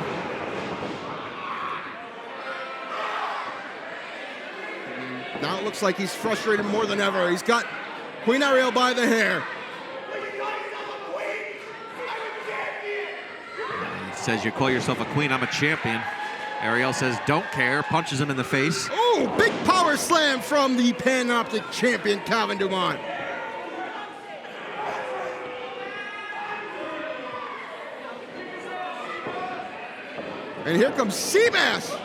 Now it looks like he's frustrated more than ever. He's got Queen Ariel by the hair. He says, you call yourself a queen, I'm a champion. Ariel says, don't care, punches him in the face. Oh, big power slam from the Panoptic champion, Calvin Dumont. And here comes Seabass.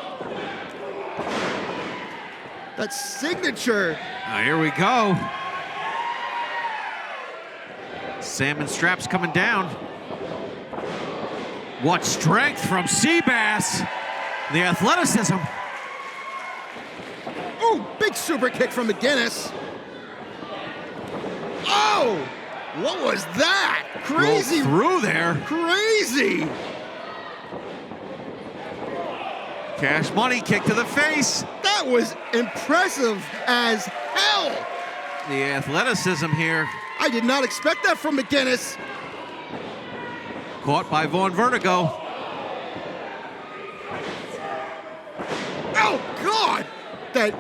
That signature. Here we go. Salmon straps coming down. What strength from Seabass. The athleticism. Oh, big super kick from McGinnis. Oh, what was that? Crazy. Rolled through there. Crazy. Cash Money kick to the face. That was impressive as hell. The athleticism here. I did not expect that from McGinnis. Caught by Von Vertigo. Oh, God! That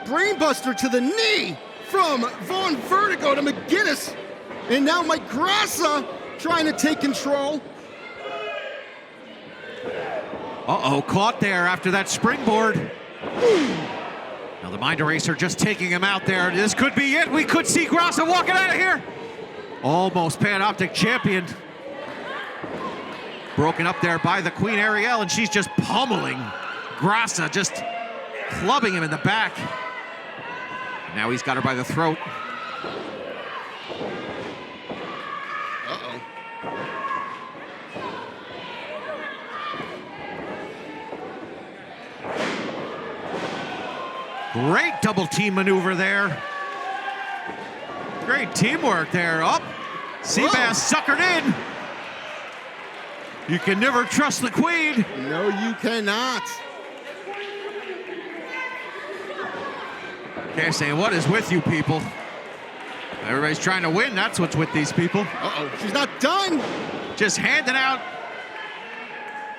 brainbuster to the knee from Von Vertigo to McGinnis. And now Mike Grassa trying to take control. Uh-oh, caught there after that springboard. Now the Mind Eraser just taking him out there. This could be it. We could see Grassa walking out of here. Almost Panoptic champion. Broken up there by the Queen Ariel, and she's just pummeling Grassa, just clubbing him in the back. Now he's got her by the throat. Uh-oh. Great double team maneuver there. Great teamwork there. Up. Seabass suckered in. You can never trust the Queen. No, you cannot. Cash saying, what is with you people? Everybody's trying to win. That's what's with these people. Uh-oh, she's not done. Just handing out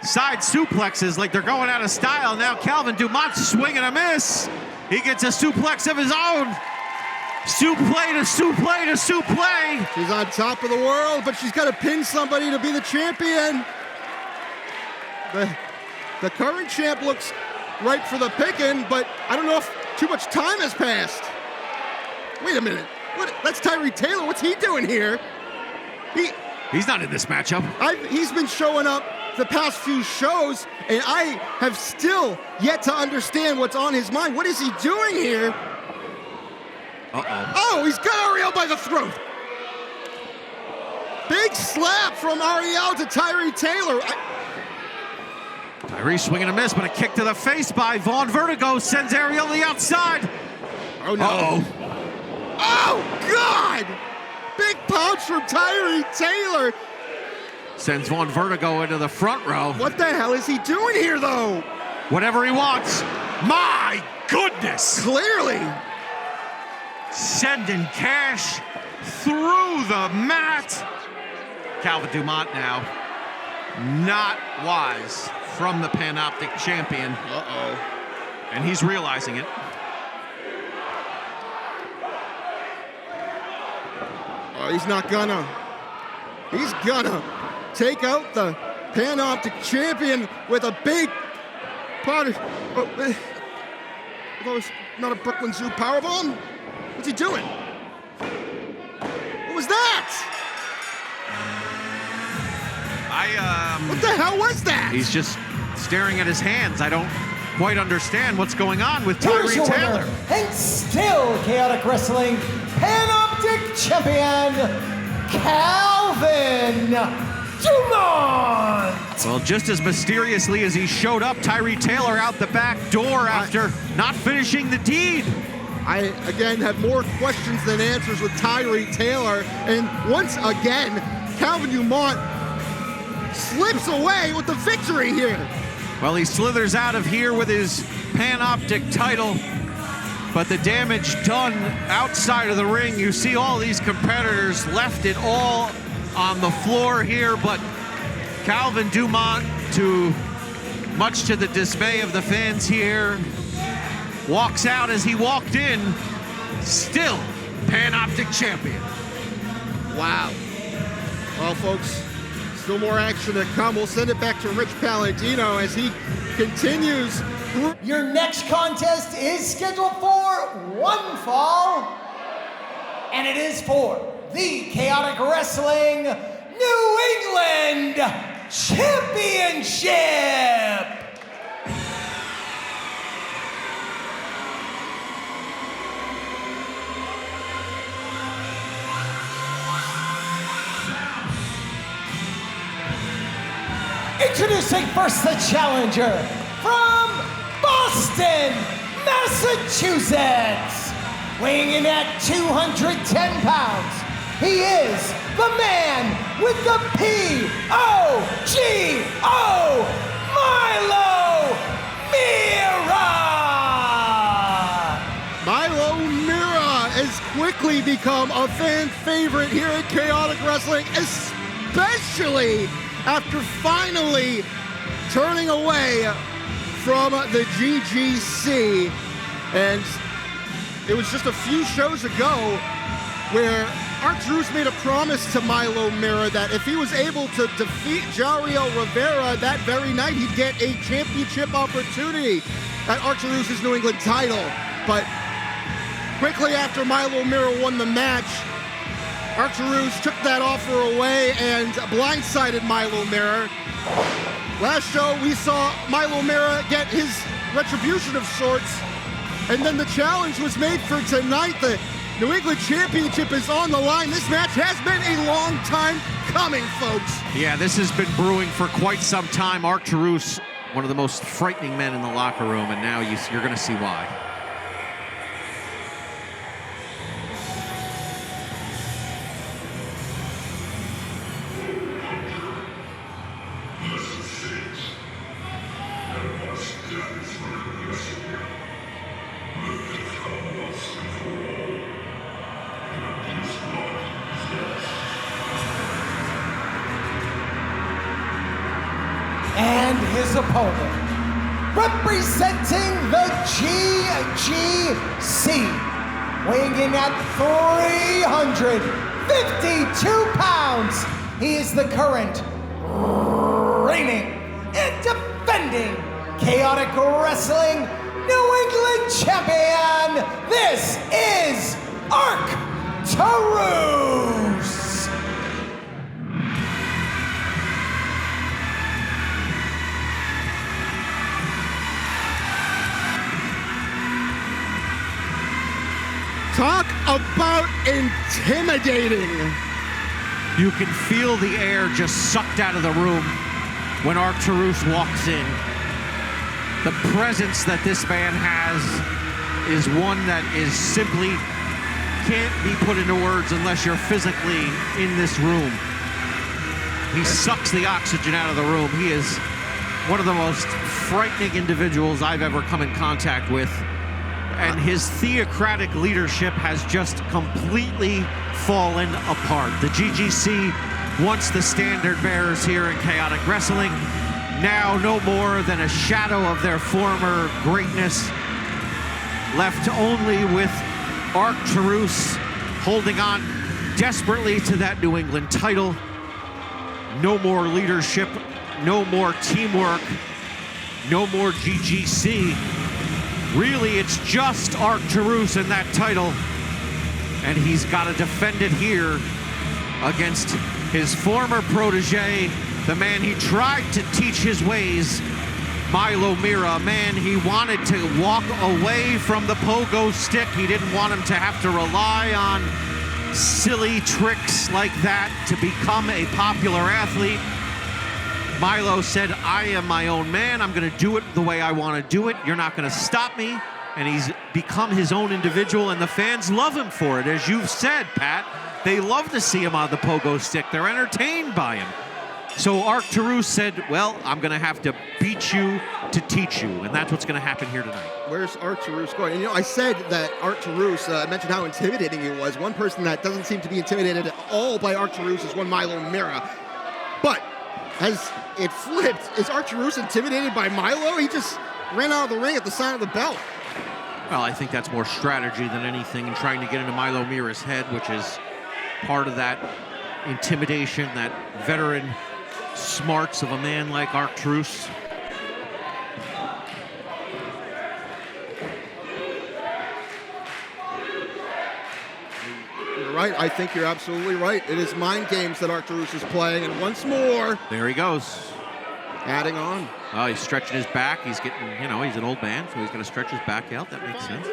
side suplexes like they're going out of style. Now Calvin Dumont's swinging a miss. He gets a suplex of his own. Suplex to suplex to suplex. She's on top of the world, but she's got to pin somebody to be the champion. The current champ looks ripe for the picking, but I don't know if too much time has passed. Wait a minute. That's Tyree Taylor. What's he doing here? He's not in this matchup. He's been showing up the past few shows, and I have still yet to understand what's on his mind. What is he doing here? Uh-oh. Oh, he's got Ariel by the throat. slap from Ariel to Tyree Taylor. Tyree swinging a miss, but a kick to the face by Vaughn Vertigo sends Ariel to the outside. Oh, no. Uh-oh. Oh, God! Big punch from Tyree Taylor. Sends Vaughn Vertigo into the front row. What the hell is he doing here, though? Whatever he wants. My goodness! Clearly. Sending Cash through the mat. Calvin Dumont now not wise from the Panoptic champion. Uh-oh. And he's realizing it. Oh, he's not gonna. He's gonna take out the Panoptic champion with a big part of. Oh, it's not a Brooklyn Zoo powerbomb. What's he doing? What was that? What the hell was that? He's just staring at his hands. I don't quite understand what's going on with Here's Tyree your Taylor. winner, and still Chaotic Wrestling Panoptic Champion, Calvin Dumont. Well, just as mysteriously as he showed up, Tyree Taylor out the back door after not finishing the deed. I, again, have more questions than answers with Tyree Taylor. And once again, Calvin Dumont slips away with the victory here. Well, he slithers out of here with his Panoptic title, but the damage done outside of the ring, you see all these competitors left it all on the floor here, but Calvin Dumont, much to the dismay of the fans here, walks out as he walked in, still Panoptic champion. Wow. Well, folks, still more action to come. We'll send it back to Rich Palladino as he continues. Your next contest is scheduled for one fall, and it is for the Chaotic Wrestling New England Championship. Introducing first the challenger from Boston, Massachusetts. Weighing in at 210 pounds, he is the man with the P-O-G-O, Milo Mira. Milo Mira has quickly become a fan favorite here at Chaotic Wrestling, especially after finally turning away from the GGC. And it was just a few shows ago where R-Truth made a promise to Milo Mira that if he was able to defeat Jariel Rivera that very night, he'd get a championship opportunity at R-Truth's New England title. But quickly after Milo Mira won the match, R-Truth took that offer away and blindsided Milo Mira. Last show, we saw Milo Mira get his retribution of sorts, and then the challenge was made for tonight. The New England Championship is on the line. This match has been a long time coming, folks. Yeah, this has been brewing for quite some time. R-Truth, one of the most frightening men in the locker room, and now you're going to see why. And his opponent, representing the GGC, weighing in at 352 pounds, he is the current reigning and defending Chaotic Wrestling New England Champion. This is R-Truth. Talk about intimidating. You can feel the air just sucked out of the room when Arturus walks in. The presence that this man has is one that is simply can't be put into words unless you're physically in this room. He sucks the oxygen out of the room. He is one of the most frightening individuals I've ever come in contact with. And his theocratic leadership has just completely fallen apart. The GGC, once the standard bearers here in Chaotic Wrestling, now no more than a shadow of their former greatness, left only with Arturus holding on desperately to that New England title. No more leadership, no more teamwork, no more GGC. Really, it's just Arturus and that title, and he's got to defend it here against his former protege, the man he tried to teach his ways, Milo Mira, a man he wanted to walk away from the pogo stick. He didn't want him to have to rely on silly tricks like that to become a popular athlete. Milo said, I am my own man. I'm going to do it the way I want to do it. You're not going to stop me. And he's become his own individual, and the fans love him for it. As you've said, Pat, they love to see him on the pogo stick. They're entertained by him. So Arturus said, well, I'm going to have to beat you to teach you, and that's what's going to happen here tonight. Where's Arturus going? And, you know, I said that Arturus, I mentioned how intimidating he was. One person that doesn't seem to be intimidated at all by Arturus is one Milo Mira. But as it flipped, is Arturus intimidated by Milo? He just ran out of the ring at the sign of the bell. Well, I think that's more strategy than anything, and trying to get into Milo Mira's head, which is part of that intimidation, that veteran smarts of a man like Arturus. You're right. I think you're absolutely right. It is mind games that Arturus is playing, and once more, there he goes. Adding on. Oh, he's stretching his back. He's getting, you know, he's an old man, so he's going to stretch his back out. That makes sense.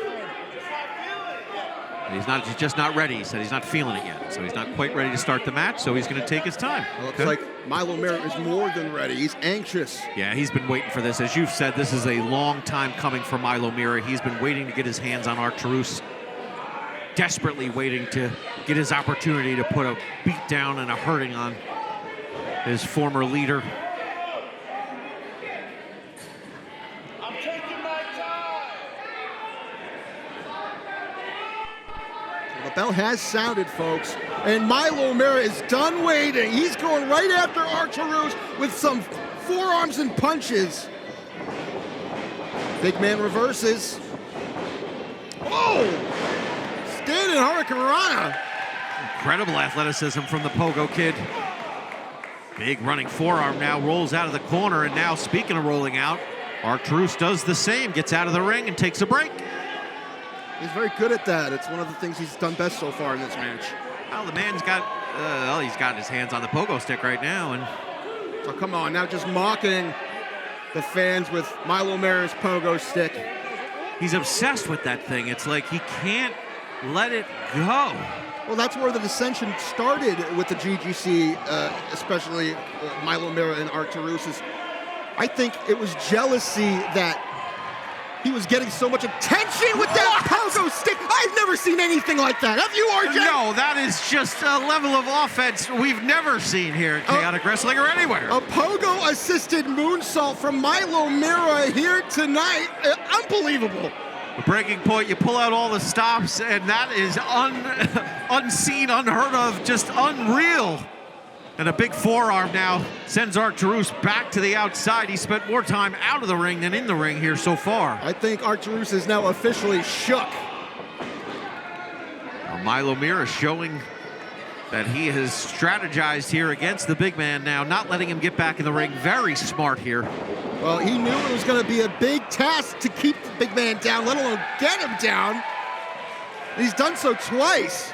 And he's just not ready. He said he's not feeling it yet. So he's not quite ready to start the match, so he's going to take his time. Well, looks like Milo Mira is more than ready. He's anxious. Yeah, he's been waiting for this. As you've said, this is a long time coming for Milo Mira. He's been waiting to get his hands on Arturus, desperately waiting to get his opportunity to put a beat down and a hurting on his former leader. The bell has sounded, folks, and Milo Mira is done waiting. He's going right after Arturus with some forearms and punches. Big man reverses. Oh! Standing Hurricane Rana. Incredible athleticism from the Pogo Kid. Big running forearm now, rolls out of the corner, and now, speaking of rolling out, Arturus does the same, gets out of the ring and takes a break. He's very good at that. It's one of the things he's done best so far in this match. Well, the man's got, he's got his hands on the pogo stick right now. And so come on, now just mocking the fans with Milo Mira's pogo stick. He's obsessed with that thing. It's like he can't let it go. Well, that's where the dissension started with the GGC, especially Milo Mira and Arturus. I think it was jealousy that he was getting so much attention with that pogo stick. I've never seen anything like that. Have you, RJ? No, that is just a level of offense we've never seen here at Chaotic Wrestling or anywhere. A pogo-assisted moonsault from Milo Mira here tonight. Unbelievable. The breaking point, you pull out all the stops, and that is unseen, unheard of, just unreal. And a big forearm now sends Arturus back to the outside. He spent more time out of the ring than in the ring here so far. I think Arturus is now officially shook. Now Milo Mira showing that he has strategized here against the big man now, not letting him get back in the ring. Very smart here. Well, he knew it was going to be a big task to keep the big man down, let alone get him down. He's done so twice.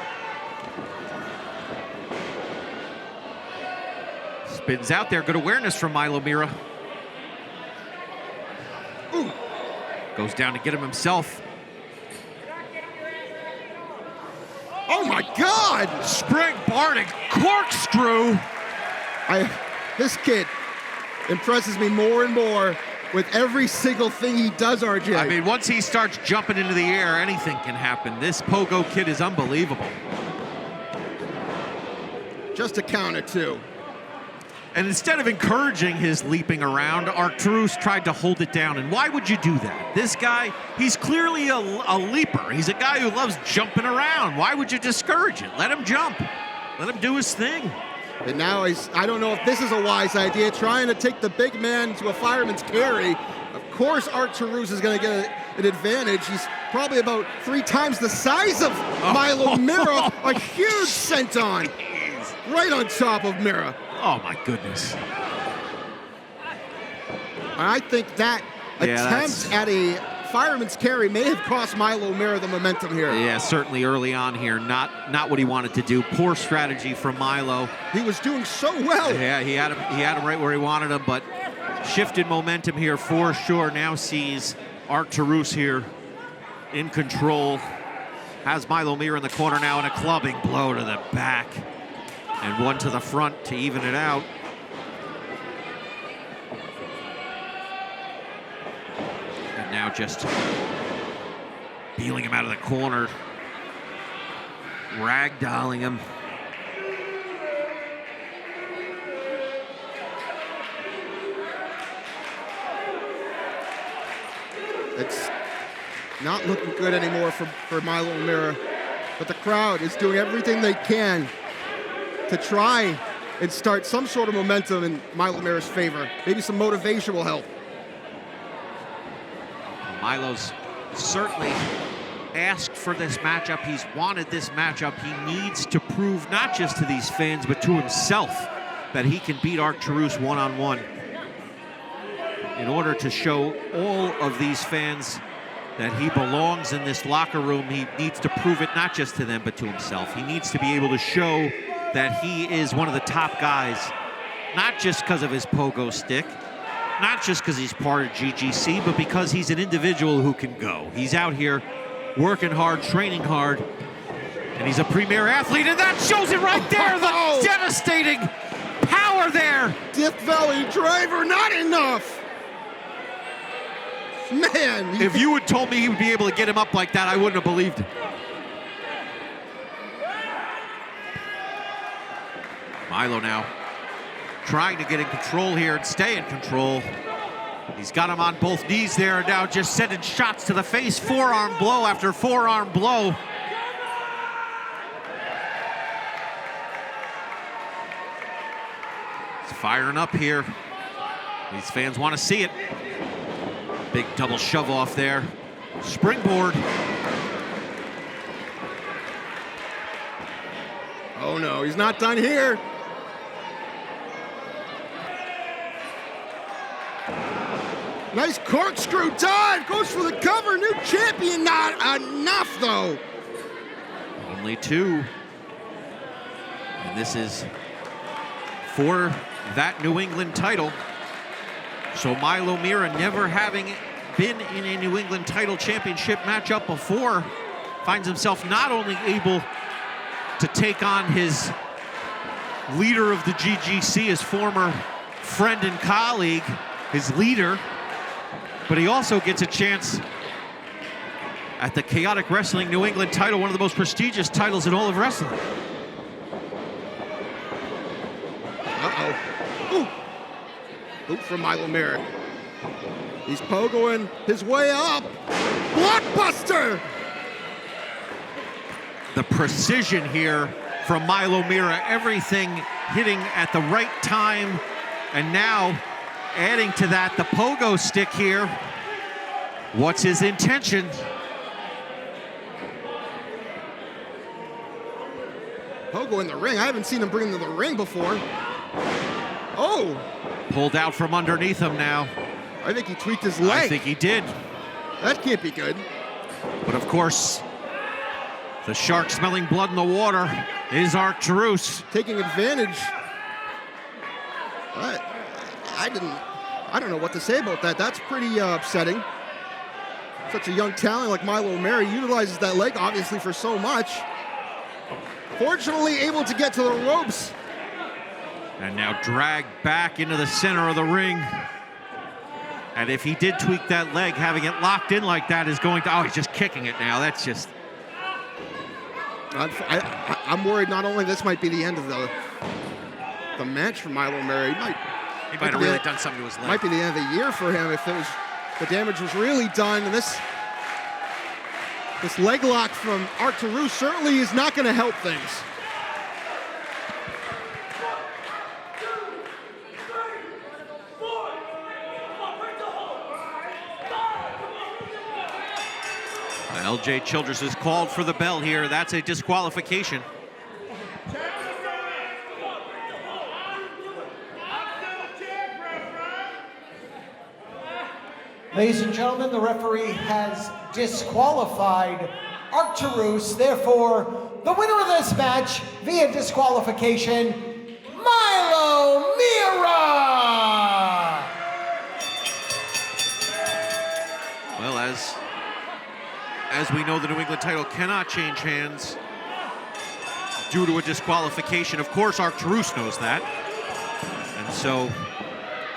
Spins out there, good awareness from Milo Mira. Ooh. Goes down to get him himself. Oh my God! God. Springboarding corkscrew. This kid impresses me more and more with every single thing he does, RJ. I mean, once he starts jumping into the air, anything can happen. This Pogo kid is unbelievable. Just a counter, too. And instead of encouraging his leaping around, Arturus tried to hold it down. And why would you do that? This guy, he's clearly a leaper. He's a guy who loves jumping around. Why would you discourage it? Let him jump. Let him do his thing. And now I don't know if this is a wise idea, trying to take the big man to a fireman's carry. Of course, Arturus is going to get an advantage. He's probably about 3 times the size of Milo Mira. A huge senton right on top of Mira. Oh, my goodness. I think that attempt at a fireman's carry may have cost Milo Mira the momentum here. Yeah, certainly early on here. Not what he wanted to do. Poor strategy from Milo. He was doing so well. Yeah, he had him right where he wanted him, but shifted momentum here for sure. Now sees Arturus here in control. Has Milo Mira in the corner now, and a clubbing blow to the back. And one to the front to even it out. And now just peeling him out of the corner. Ragdolling him. It's not looking good anymore for Milo Mira. But the crowd is doing everything they can to try and start some sort of momentum in Milo Mira's favor. Maybe some motivation will help. Milo's certainly asked for this matchup. He's wanted this matchup. He needs to prove not just to these fans, but to himself that he can beat Arturus one-on-one. In order to show all of these fans that he belongs in this locker room, he needs to prove it not just to them, but to himself. He needs to be able to show that he is one of the top guys, not just because of his pogo stick, not just because he's part of GGC, but because he's an individual who can go. He's out here working hard, training hard, and he's a premier athlete, and that shows it right there, the devastating power there. Death Valley driver, not enough. Man. If you had told me he would be able to get him up like that, I wouldn't have believed it. Milo now trying to get in control here and stay in control. He's got him on both knees there, now just sending shots to the face. Forearm blow after forearm blow. He's firing up here. These fans want to see it. Big double shove off there. Springboard. Oh no, he's not done here. Nice corkscrew dive, goes for the cover, new champion, not enough though. Only 2. And this is for that New England title. So Milo Mira, never having been in a New England title championship matchup before, finds himself not only able to take on his leader of the GGC, his former friend and colleague, his leader, but he also gets a chance at the Chaotic Wrestling New England title, one of the most prestigious titles in all of wrestling. Uh-oh. Ooh. Boot from Milo Mira. He's pogoing his way up. Blockbuster! The precision here from Milo Mira, everything hitting at the right time, and now adding to that the pogo stick here. What's his intention? Pogo in the ring. I haven't seen him bring him to the ring before. Oh! Pulled out from underneath him now. I think he tweaked his leg. I think he did. That can't be good. But of course, the shark smelling blood in the water is Arturus. Taking advantage. I don't know what to say about that. That's pretty upsetting. Such a young talent like Milo Mira utilizes that leg obviously for so much. fortunately able to get to the ropes. And now dragged back into the center of the ring. And if he did tweak that leg, having it locked in like that is going to, oh, he's just kicking it now. That's just. I'm worried not only this might be the end of the match for Milo Murray. He might have really done something to his leg. Might be the end of the year for him if the damage was really done. And this leg lock from Arturu certainly is not going to help things. LJ Childress is called for the bell here. That's a disqualification. Ladies and gentlemen, the referee has disqualified Arcturus. Therefore, the winner of this match via disqualification, Milo Mira! Well, as we know, the New England title cannot change hands due to a disqualification. Of course, Arcturus knows that. And so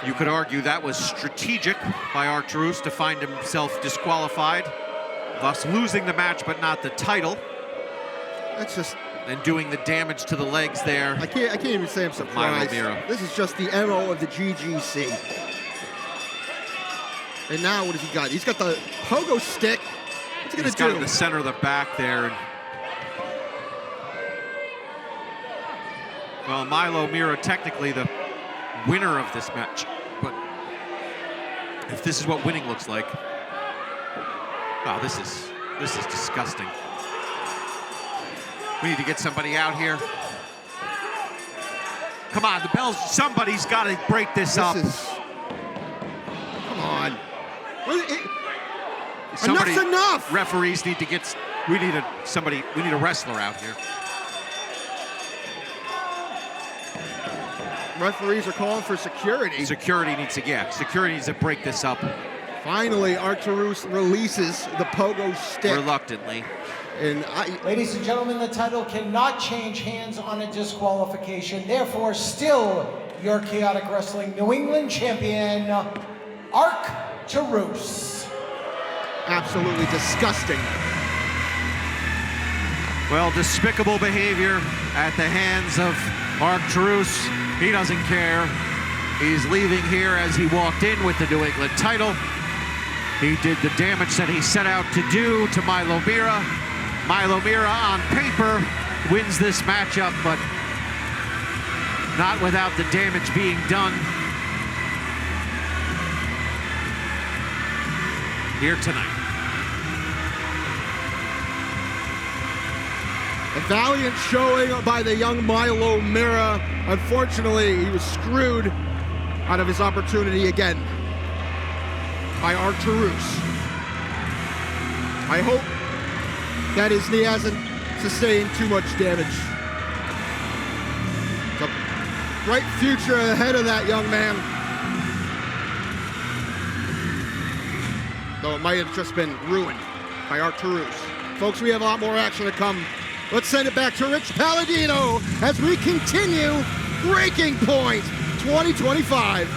you could argue that was strategic by Arcturus to find himself disqualified, thus losing the match but not the title. That's just... And doing the damage to the legs there. I can't even say I'm surprised. This is just the MO of the GGC. And now what has he got? He's got the pogo stick. What's he gonna do? He's got it in the center of the back there. Well, Milo Mira technically the winner of this match, but if this is what winning looks like, oh, this is disgusting. We need to get somebody out here. Come on, the bell's, somebody's got to break this up. Come on. Somebody, enough's enough. Referees need to get, we need a wrestler out here. Referees are calling for security. Security needs to break this up. Finally, Arcturus releases the pogo stick. Reluctantly. And ladies and gentlemen, the title cannot change hands on a disqualification. Therefore, still your Chaotic Wrestling New England champion, Arcturus. Absolutely disgusting. Well, despicable behavior at the hands of Arcturus. He doesn't care. He's leaving here as he walked in with the New England title. He did the damage that he set out to do to Milo Mira. Milo Mira on paper wins this matchup, but not without the damage being done here tonight. A valiant showing by the young Milo Mira. Unfortunately, he was screwed out of his opportunity again by Arcturus. I hope that his knee hasn't sustained too much damage. It's a bright future ahead of that young man. Though it might have just been ruined by Arcturus. Folks, we have a lot more action to come. Let's send it back to Rich Palladino as we continue Breaking Point 2025.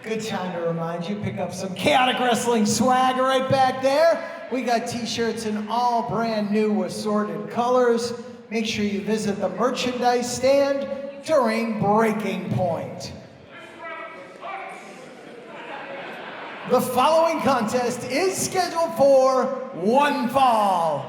Good time to remind you, pick up some Chaotic Wrestling swag right back there. We got t-shirts in all brand new assorted colors. Make sure you visit the merchandise stand during Breaking Point. The following contest is scheduled for one fall.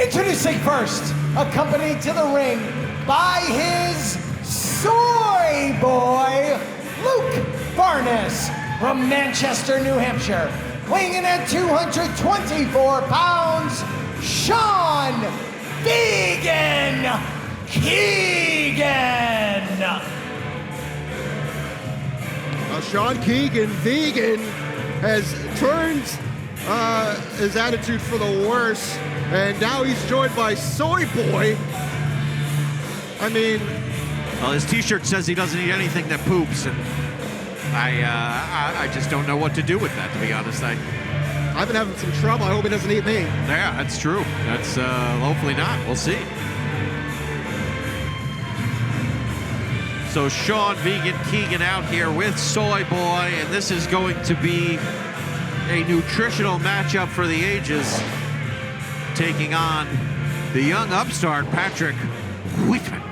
Introducing first, accompanied to the ring by his soy boy, Luke Barnes from Manchester, New Hampshire. Weighing in at 224 pounds, Sean Vegan Keegan. Now Sean Keegan, Vegan, has turned his attitude for the worse. And now he's joined by Soy Boy. I mean, Well, his t-shirt says he doesn't eat anything that poops, and I just don't know what to do with that, to be honest. I've been having some trouble. I hope he doesn't eat me. Yeah, that's true. That's hopefully not. We'll see. So Sean Vegan Keegan out here with Soy Boy, and this is going to be a nutritional matchup for the ages, taking on the young upstart Patrick Whitman.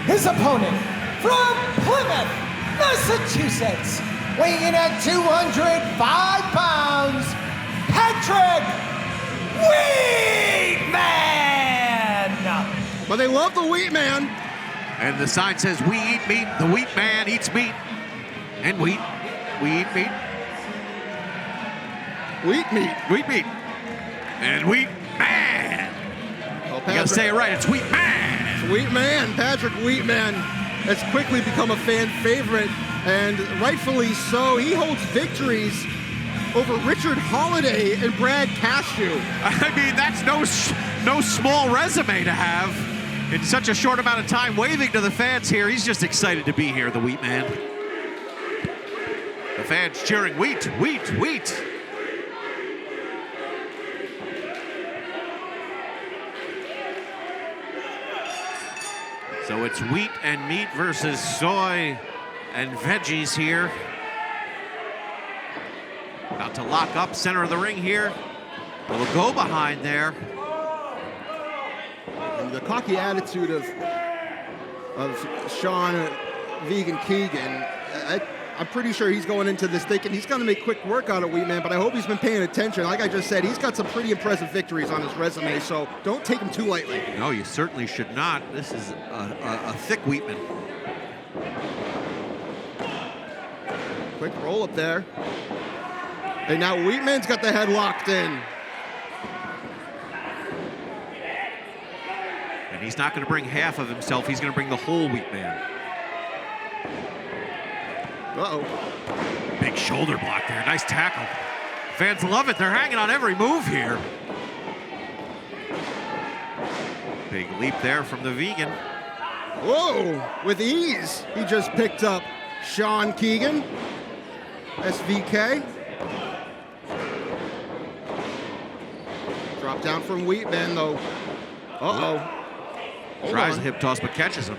His opponent from Plymouth, Massachusetts, weighing in at 205 pounds, Patrick Wheatman! But they love the Wheat Man. And the sign says, "We eat meat, the Wheat Man eats meat, and wheat. We eat meat. Wheat meat. Wheat meat. And Wheat Man." Well, You gotta say it right, it's Wheat Man. Wheat Man, Patrick Wheatman, has quickly become a fan favorite, and rightfully so. He holds victories over Richard Holiday and Brad Cashew. I mean, that's no small resume to have in such a short amount of time. Waving to the fans here. He's just excited to be here, the Wheat Man. The fans cheering, "Wheat, wheat, wheat." So it's wheat and meat versus soy and veggies here. About to lock up center of the ring here. Little go behind there. And the cocky attitude of Sean Vegan Keegan, I'm pretty sure he's going into this thinking he's going to make quick work out of Wheatman, but I hope he's been paying attention. Like I just said, he's got some pretty impressive victories on his resume, so don't take him too lightly. No, you certainly should not. This is a thick Wheatman. Quick roll up there. And now Wheatman's got the head locked in. And he's not going to bring half of himself. He's going to bring the whole Wheatman. Uh-oh. Big shoulder block there. Nice tackle. Fans love it. They're hanging on every move here. Big leap there from the Vegan. Whoa, with ease. He just picked up Sean Keegan, SVK. Drop down from Wheatman, though. Uh-oh. Tries a hip toss, but catches him.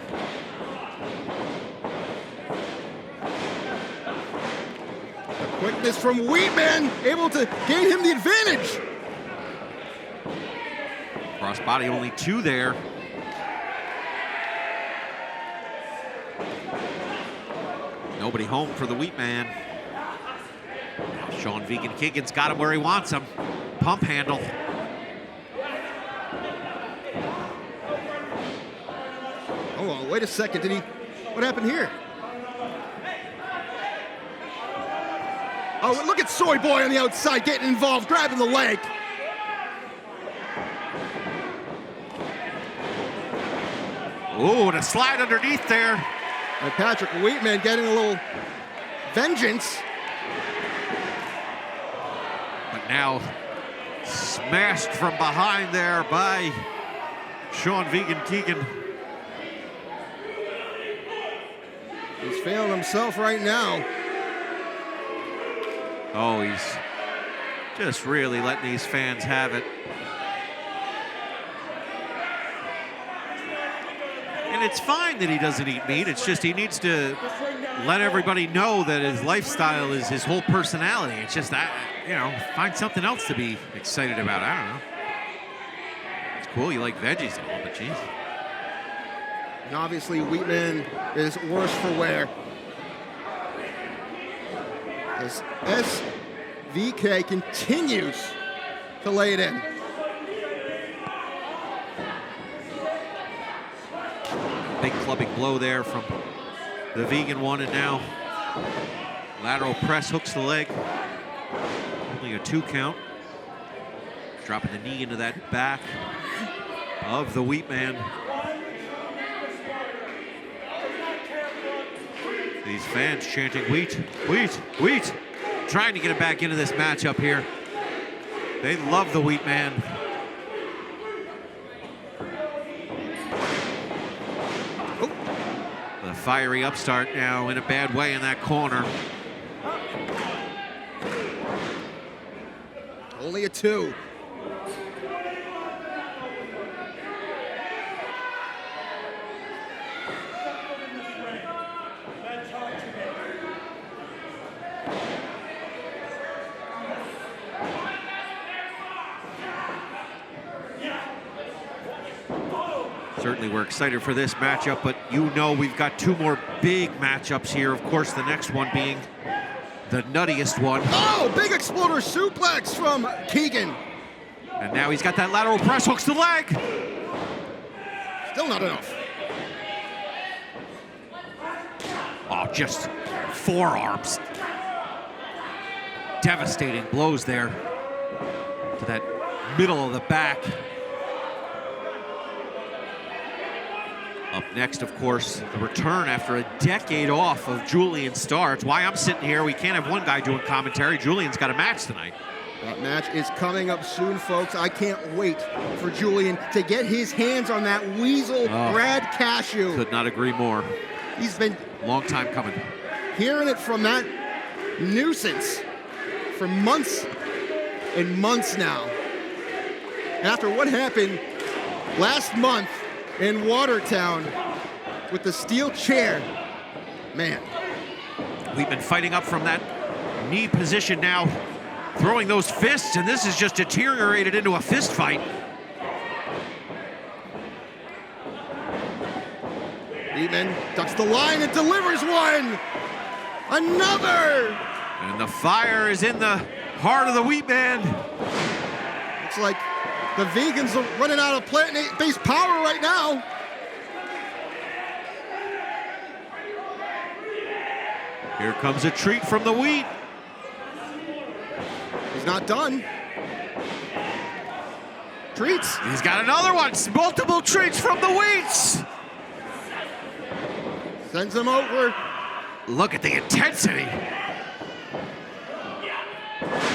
Quickness from Wheatman, able to gain him the advantage. Cross body, only two there. Nobody home for the Wheatman. Sean Vegan Keegan's got him where he wants him. Pump handle. Oh, wait a second. What happened here? Oh, look at Soy Boy on the outside getting involved, grabbing the leg. Oh, and a slide underneath there. And Patrick Wheatman getting a little vengeance. But now smashed from behind there by Sean Vegan Keegan. He's failing himself right now. Oh, he's just really letting these fans have it. And it's fine that he doesn't eat meat. It's just he needs to let everybody know that his lifestyle is his whole personality. It's just that, find something else to be excited about. I don't know. It's cool you like veggies and all, but geez. And obviously, Wheatman is worse for wear. As SVK continues to lay it in. Big clubbing blow there from the Vegan one, and now lateral press hooks the leg. Only a 2 count. Dropping the knee into that back of the Wheatman. These fans chanting wheat, wheat, wheat, trying to get him back into this matchup here. They love the Wheat Man. Oh. The fiery upstart now in a bad way in that corner. Only a 2. Certainly we're excited for this matchup, but you know we've got 2 more big matchups here. Of course, the next one being the nuttiest one. Oh, big exploder suplex from Keegan. And now he's got that lateral press, hooks the leg. Still not enough. Oh, just forearms. Devastating blows there to that middle of the back. Up next, of course, the return after a decade off of Julian Starr. It's why I'm sitting here. We can't have one guy doing commentary. Julian's got a match tonight. That match is coming up soon, folks. I can't wait for Julian to get his hands on that weasel Brad Cashew. Could not agree more. He's been long time coming. Hearing it from that nuisance for months and months now. After what happened last month in Watertown with the steel chair, man. We've been fighting up from that knee position now, throwing those fists, and this has just deteriorated into a fist fight. Beatman ducks the line and delivers one. Another. And the fire is in the heart of the Wheat Man. Looks like the Vegans are running out of plant-based power right now. Here comes a treat from the Wheat. He's not done. Treats. He's got another one. Multiple treats from the Wheats. Sends him over. Look at the intensity.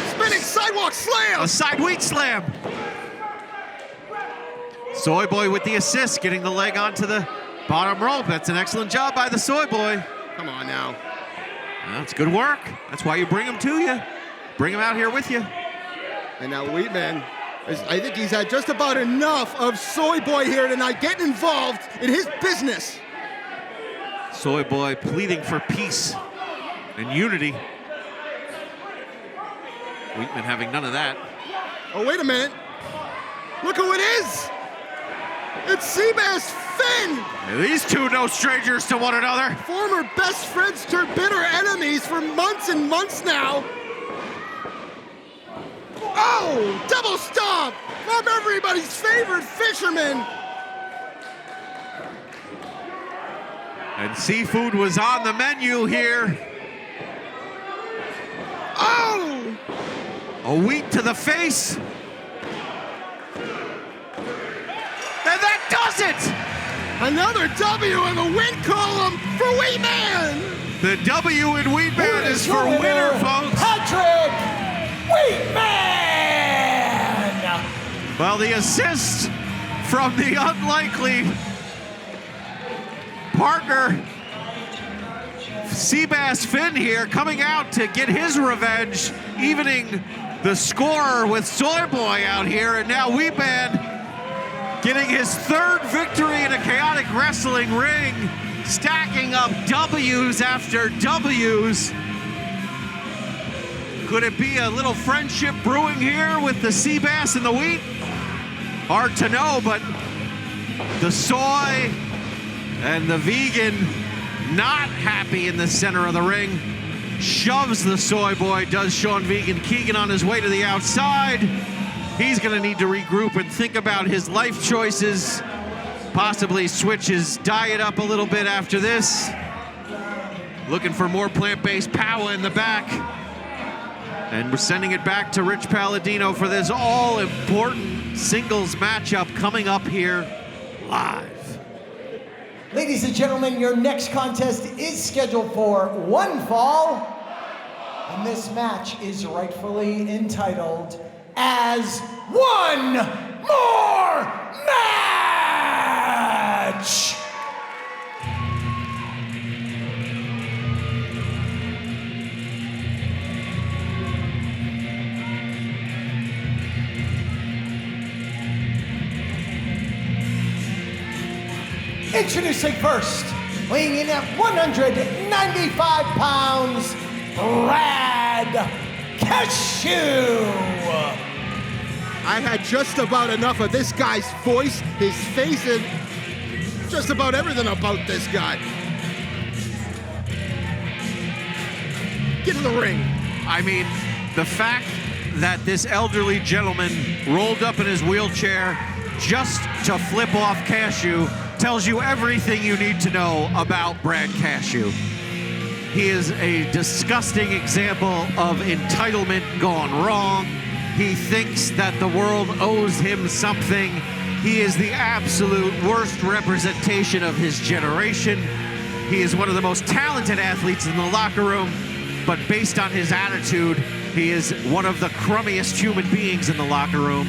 Spinning sidewalk slam. A side Wheat slam. Soy Boy with the assist, getting the leg onto the bottom rope. That's an excellent job by the Soy Boy. Come on now. That's good work. That's why you bring him to you. Bring him out here with you. And now Wheatman, I think he's had just about enough of Soy Boy here tonight, getting involved in his business. Soy Boy pleading for peace and unity. Wheatman having none of that. Oh, wait a minute. Look who it is. It's Seabass Finn. These two no strangers to one another. Former best friends turned bitter enemies for months and months now. Oh, double stomp from everybody's favorite fisherman. And seafood was on the menu here. Oh! A Wheat to the face. And that does it! Another W in the win column for Wheatman! The W in Wheatman is for winner, folks. Patrick Wheatman! Well, the assist from the unlikely partner, Seabass Finn here, coming out to get his revenge, evening the score with Soy Boy out here, and now Wheatman getting his third victory in a chaotic wrestling ring, stacking up W's after W's. Could it be a little friendship brewing here with the Seabass and the Wheat? Hard to know, but the Soy and the Vegan not happy in the center of the ring. Shoves the Soy Boy, does Sean Vegan Keegan on his way to the outside. He's gonna need to regroup and think about his life choices, possibly switch his diet up a little bit after this. Looking for more plant-based power in the back. And we're sending it back to Rich Palladino for this all-important singles matchup coming up here live. Ladies and gentlemen, your next contest is scheduled for one fall. And this match is rightfully entitled as One More Match! Introducing first, weighing in at 195 pounds, Brad Cashew. I had just about enough of this guy's voice, his face, and just about everything about this guy. Get in the ring. I mean, the fact that this elderly gentleman rolled up in his wheelchair just to flip off Cashew tells you everything you need to know about Brad Cashew. He is a disgusting example of entitlement gone wrong. He thinks that the world owes him something. He is the absolute worst representation of his generation. He is one of the most talented athletes in the locker room, but based on his attitude, he is one of the crummiest human beings in the locker room.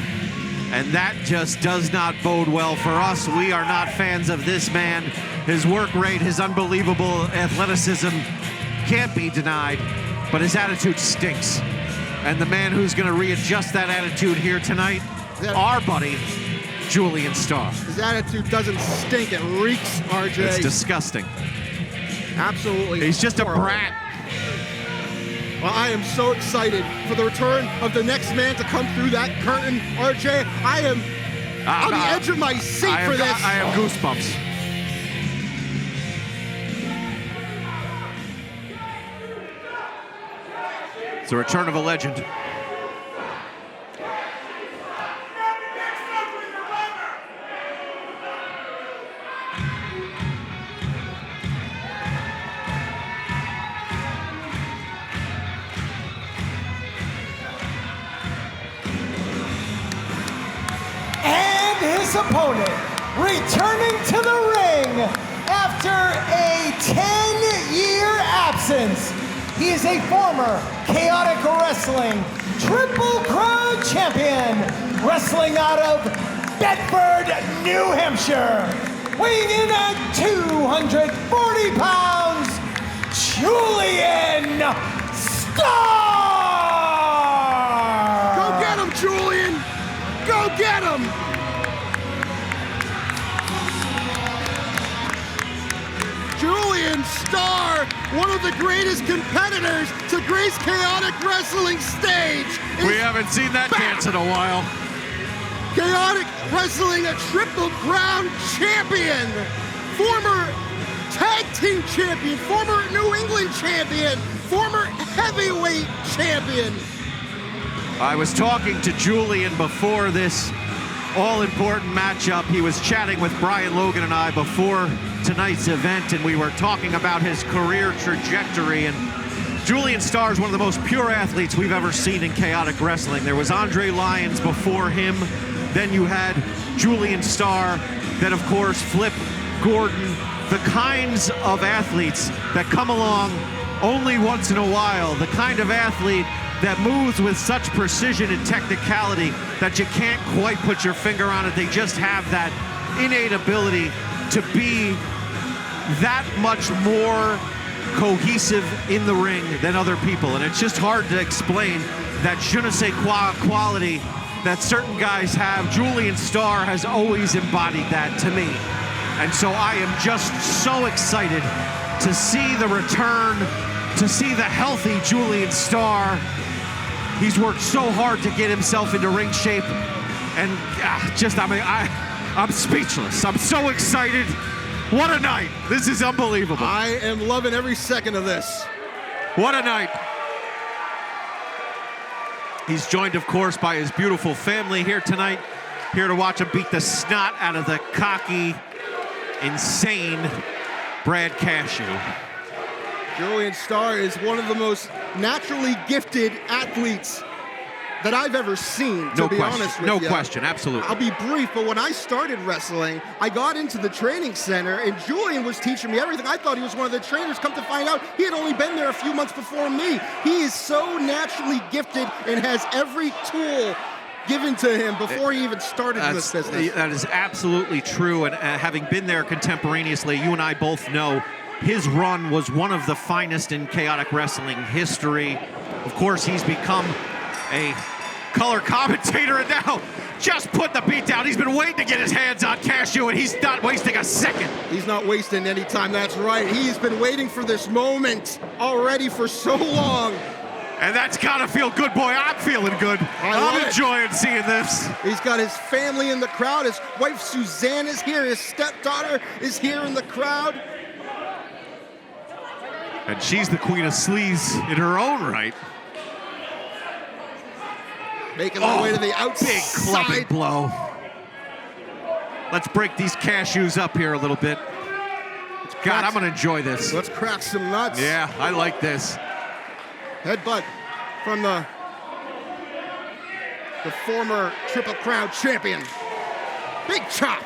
And that just does not bode well for us. We are not fans of this man. His work rate, his unbelievable athleticism can't be denied, but his attitude stinks. And the man who's gonna readjust that attitude here tonight, our buddy, Julian Starr. His attitude doesn't stink, it reeks, RJ. It's disgusting. Absolutely. He's just horrible. a brat. Well, I am so excited for the return of the next man to come through that curtain, RJ. I am on the edge of my seat for this. I have goosebumps. It's the return of a legend. His opponent returning to the ring after a 10-year absence. He is a former Chaotic Wrestling Triple Crown champion, wrestling out of Bedford, New Hampshire. Weighing in at 240 pounds, Julian Starr! Go get him, Julian! Go get him! Julian Starr, one of the greatest competitors to grace Chaotic Wrestling stage. We haven't seen that dance in a while. Chaotic Wrestling, a Triple Crown champion, former tag team champion, former New England champion, former heavyweight champion. I was talking to Julian before this all-important matchup. He was chatting with Brian Logan and I before tonight's event, and we were talking about his career trajectory. And Julian Starr is one of the most pure athletes we've ever seen in Chaotic Wrestling. There was Andre Lyons before him, then you had Julian Starr, then of course Flip Gordon, the kinds of athletes that come along only once in a while, the kind of athlete that moves with such precision and technicality that you can't quite put your finger on it. They just have that innate ability to be that much more cohesive in the ring than other people. And it's just hard to explain that je ne sais quoi quality that certain guys have. Julian Starr has always embodied that to me. And so I am just so excited to see the return, to see the healthy Julian Starr. He's worked so hard to get himself into ring shape, and I'm speechless. I'm so excited. What a night. This is unbelievable. I am loving every second of this. What a night. He's joined, of course, by his beautiful family here tonight, here to watch him beat the snot out of the cocky, insane Brad Cashew. Julian Starr is one of the most naturally gifted athletes that I've ever seen, to be honest with you. No question, absolutely. I'll be brief, but when I started wrestling, I got into the training center, and Julian was teaching me everything. I thought he was one of the trainers. Come to find out, he had only been there a few months before me. He is so naturally gifted and has every tool given to him before he even started in this business. That is absolutely true, and having been there contemporaneously, you and I both know his run was one of the finest in chaotic wrestling history. Of course, he's become a color commentator, and now just put the beat down. He's been waiting to get his hands on Cashew, and he's not wasting a second. He's not wasting any time, that's right. He's been waiting for this moment already for so long. And that's gotta feel good, boy. I'm feeling good. I'm enjoying seeing this. He's got his family in the crowd. His wife Suzanne is here. His stepdaughter is here in the crowd. And she's the queen of sleaze in her own right. Making their way to the outside. Big clubbing blow. Let's break these cashews up here a little bit. God, I'm gonna enjoy this. Let's crack some nuts. Yeah, I like this. Headbutt from the former Triple Crown champion. Big chop.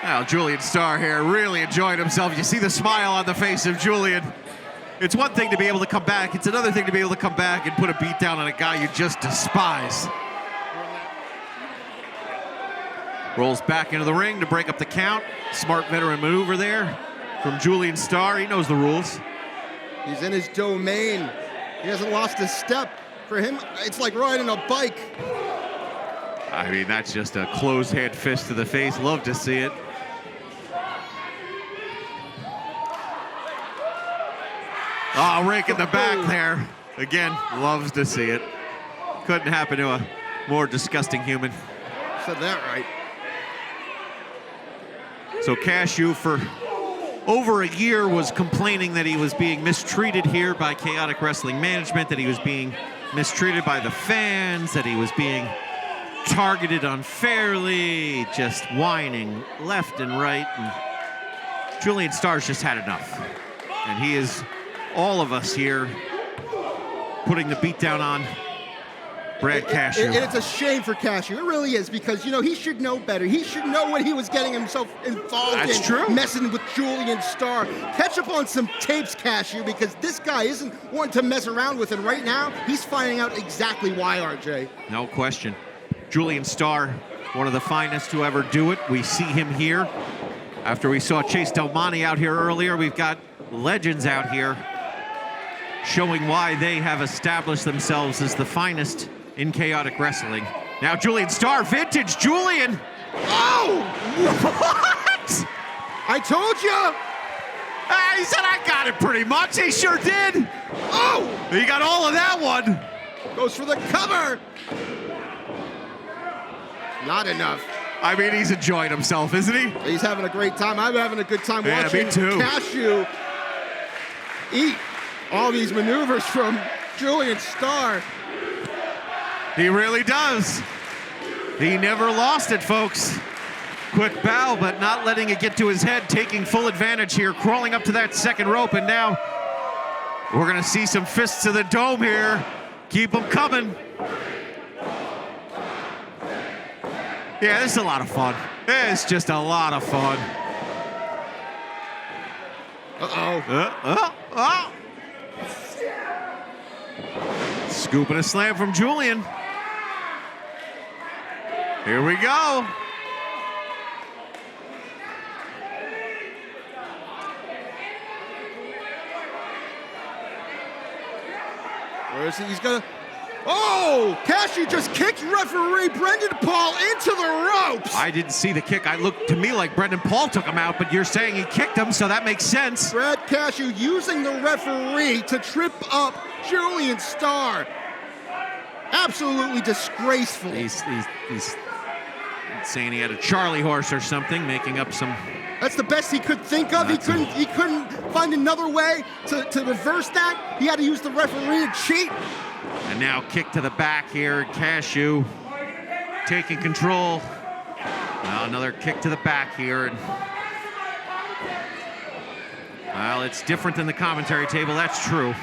Well, Julian Starr here really enjoying himself. You see the smile on the face of Julian. It's one thing to be able to come back. It's another thing to be able to come back and put a beat down on a guy you just despise. Rolls back into the ring to break up the count. Smart veteran maneuver there from Julian Starr. He knows the rules. He's in his domain. He hasn't lost a step. For him, it's like riding a bike. I mean, that's just a closed hand fist to the face. Love to see it. Oh, rake in the back there. Again, loves to see it. Couldn't happen to a more disgusting human. Said that right. So Cashew, for over a year, was complaining that he was being mistreated here by Chaotic Wrestling Management, that he was being mistreated by the fans, that he was being targeted unfairly, just whining left and right. And Julian Starr's just had enough. And he is all of us here putting the beat down on Brad Cashew. And it's a shame for Cashew. It really is, because, you know, he should know better. He should know what he was getting himself involved in. That's true. Messing with Julian Starr. Catch up on some tapes, Cashew, because this guy isn't one to mess around with. And right now, he's finding out exactly why, RJ. No question. Julian Starr, one of the finest to ever do it. We see him here. After we saw Chase Del Monte out here earlier, we've got legends out here showing why they have established themselves as the finest in chaotic wrestling. Now Julian Starr, vintage Julian. Oh! What? I told you! He said, I got it pretty much. He sure did. Oh! He got all of that one. Goes for the cover. Not enough. I mean, he's enjoying himself, isn't he? He's having a great time. I'm having a good time watching me too. Cashew eat all these maneuvers from Julian Starr. He really does. He never lost it, folks. Quick bow, but not letting it get to his head, taking full advantage here, crawling up to that second rope, and now we're gonna see some fists to the dome here. Keep them coming. Yeah, this is a lot of fun. It's just a lot of fun. Uh-oh. Scoop and a slam from Julian. Here we go. Where is he? He's gonna... Oh! Cashew just kicked referee Brendan Paul into the ropes! I didn't see the kick. I looked to me like Brendan Paul took him out, but you're saying he kicked him, so that makes sense. Brad Cashew using the referee to trip up Julian Starr. Absolutely disgraceful. He's saying he had a Charlie horse or something, making up some... That's the best he could think of. He couldn't find another way to reverse that. He had to use the referee to cheat. And now kick to the back here. Cashew taking control. Now another kick to the back here. And well, it's different than the commentary table. That's true.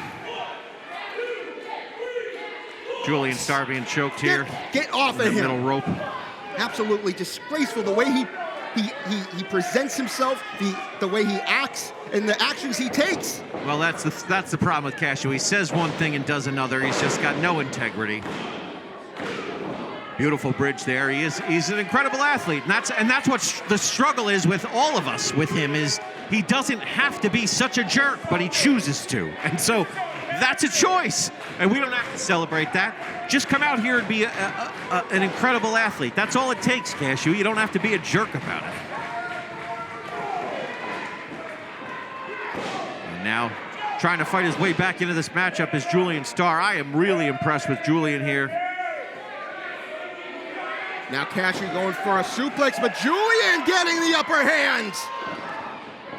Julian Starr being choked here. Get off of him. Middle rope. Absolutely disgraceful the way he presents himself, the way he acts, and the actions he takes. Well, that's the problem with Cashew. He says one thing and does another. He's just got no integrity. Beautiful bridge there. He's an incredible athlete, and that's what the struggle is with all of us with him, is he doesn't have to be such a jerk, but he chooses to. And so that's a choice, and we don't have to celebrate that. Just come out here and be an incredible athlete. That's all it takes, Cashew. You don't have to be a jerk about it. And now trying to fight his way back into this matchup is Julian Starr. I am really impressed with Julian here. Now Cashew going for a suplex, but Julian getting the upper hand.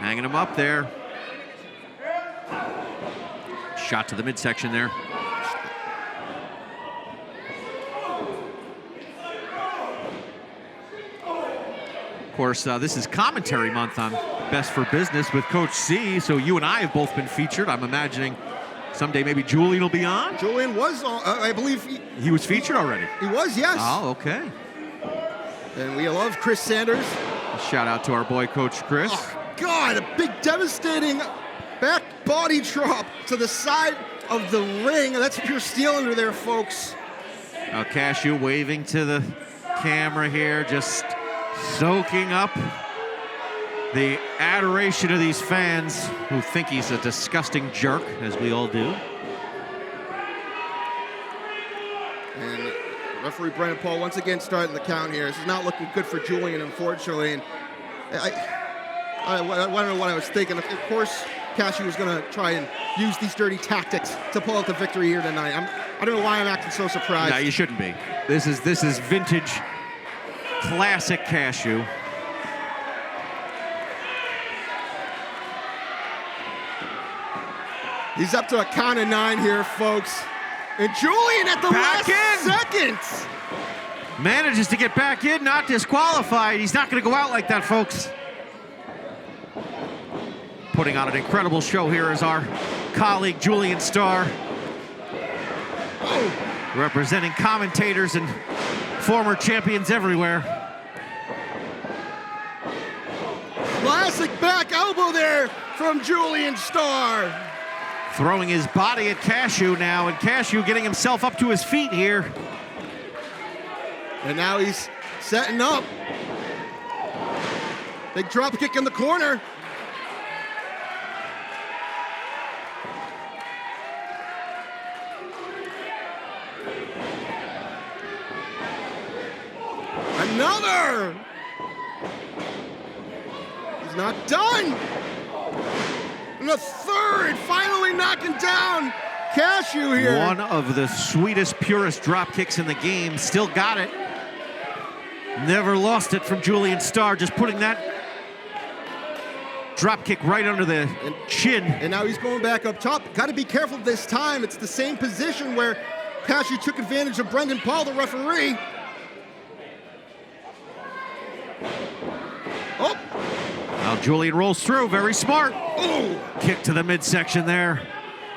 Hanging him up there. Shot to the midsection there. Of course, this is commentary month on Best for Business with Coach C, so you and I have both been featured. I'm imagining someday maybe Julian will be on. Julian was on, I believe. He was featured already. He was, yes. Oh, okay. And we love Chris Sanders. A shout out to our boy, Coach Chris. Oh, God, a big devastating back body drop to the side of the ring. That's pure steel under there, folks. Now Cashew waving to the camera here, just soaking up the adoration of these fans who think he's a disgusting jerk, as we all do. And referee Brandon Paul once again starting the count here. This is not looking good for Julian, unfortunately. And I don't know what I was thinking. Of course, Cashew was going to try and use these dirty tactics to pull out the victory here tonight. I don't know why I'm acting so surprised. No, you shouldn't be. This is vintage, classic Cashew. He's up to a count of 9 here, folks. And Julian at the last second manages to get back in, not disqualified. He's not going to go out like that, folks. Putting on an incredible show here is our colleague Julian Starr. Oh. Representing commentators and former champions everywhere. Classic back elbow there from Julian Starr. Throwing his body at Cashew now, and Cashew getting himself up to his feet here. And now he's setting up. Big drop kick in the corner. Another! He's not done! And a third, finally knocking down Cashew here. One of the sweetest, purest drop kicks in the game. Still got it. Never lost it from Julian Starr. Just putting that drop kick right under the chin. And now he's going back up top. Got to be careful this time. It's the same position where Cashew took advantage of Brendan Paul, the referee. Oh! Now Julian rolls through, very smart. Ooh. Kick to the midsection there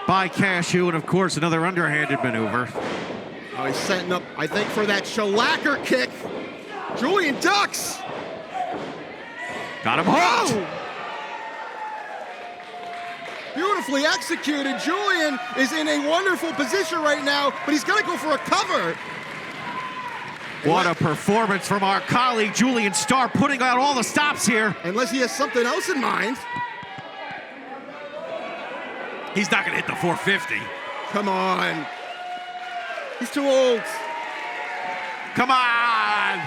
by Cashew, and of course another underhanded maneuver. Oh, he's setting up, I think, for that shellacker kick. Julian ducks. Got him hooked. Oh. Beautifully executed. Julian is in a wonderful position right now, but he's got to go for a cover. What a performance from our colleague Julian Starr, putting out all the stops here. Unless he has something else in mind. He's not gonna hit the 450. Come on. He's too old. Come on.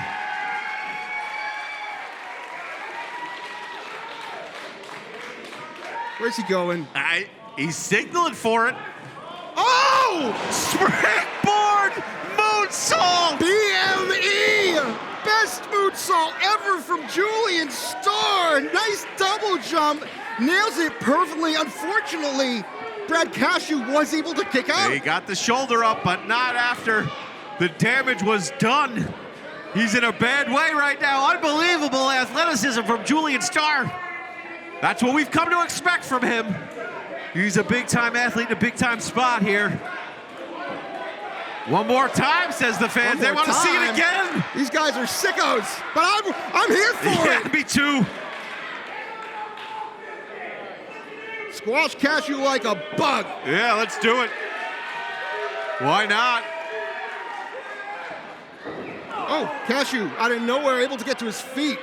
Where's he going? He's signaling for it. Oh! Springboard moonsault! BME! Best moonsault ever from Julian Starr. Nice double jump. Nails it perfectly. Unfortunately, Brad Cashew was able to kick out. He got the shoulder up, but not after the damage was done. He's in a bad way right now. Unbelievable athleticism from Julian Starr. That's what we've come to expect from him. He's a big-time athlete in a big-time spot here. One more time, says the fans. They want to see it again. These guys are sickos, but I'm here for it. Me too. Squash Cashew like a bug. Yeah, let's do it. Why not? Oh, Cashew out of nowhere, able to get to his feet.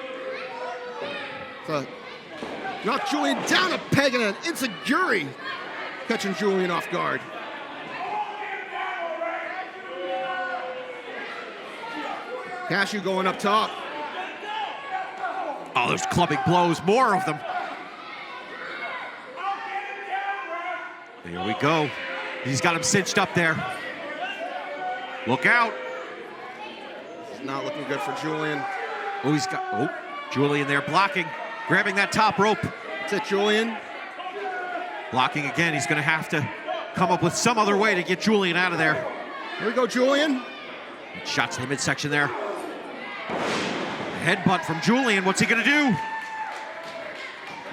Knock Julian down a peg and an enziguri, catching Julian off guard. Cashew going up top. Oh, there's clubbing blows, more of them. Here we go. He's got him cinched up there. Look out. It's not looking good for Julian. Oh, Julian there blocking, grabbing that top rope. That's it, Julian. Blocking again. He's going to have to come up with some other way to get Julian out of there. Here we go, Julian. Shots to the midsection there. Headbutt from Julian. What's he going to do?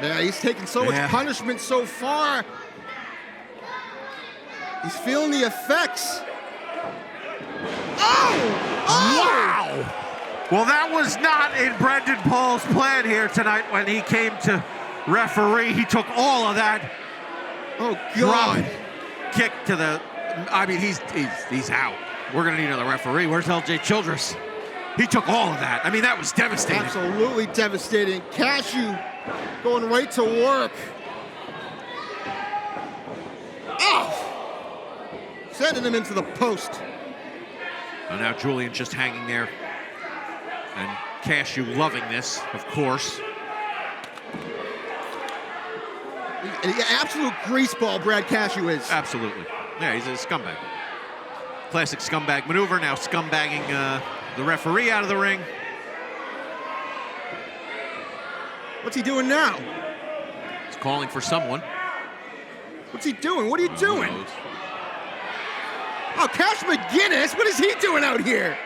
Yeah, he's taken so much punishment so far. He's feeling the effects. Oh! Wow! Well, that was not in Brendan Paul's plan here tonight when he came to referee. He took all of that. Oh, God. Kick to the... I mean, he's out. We're going to need another referee. Where's LJ Childress? He took all of that. I mean, that was devastating. Absolutely devastating. Cashew going right to work. Oh! Sending him into the post. And now Julian just hanging there. And Cashew loving this, of course. An absolute greaseball, Brad Cashew is. Absolutely. Yeah, he's a scumbag. Classic scumbag maneuver. Now scumbagging the referee out of the ring. What's he doing now? He's calling for someone. What's he doing? What are you doing? Oh, Cash McGinnis, what is he doing out here?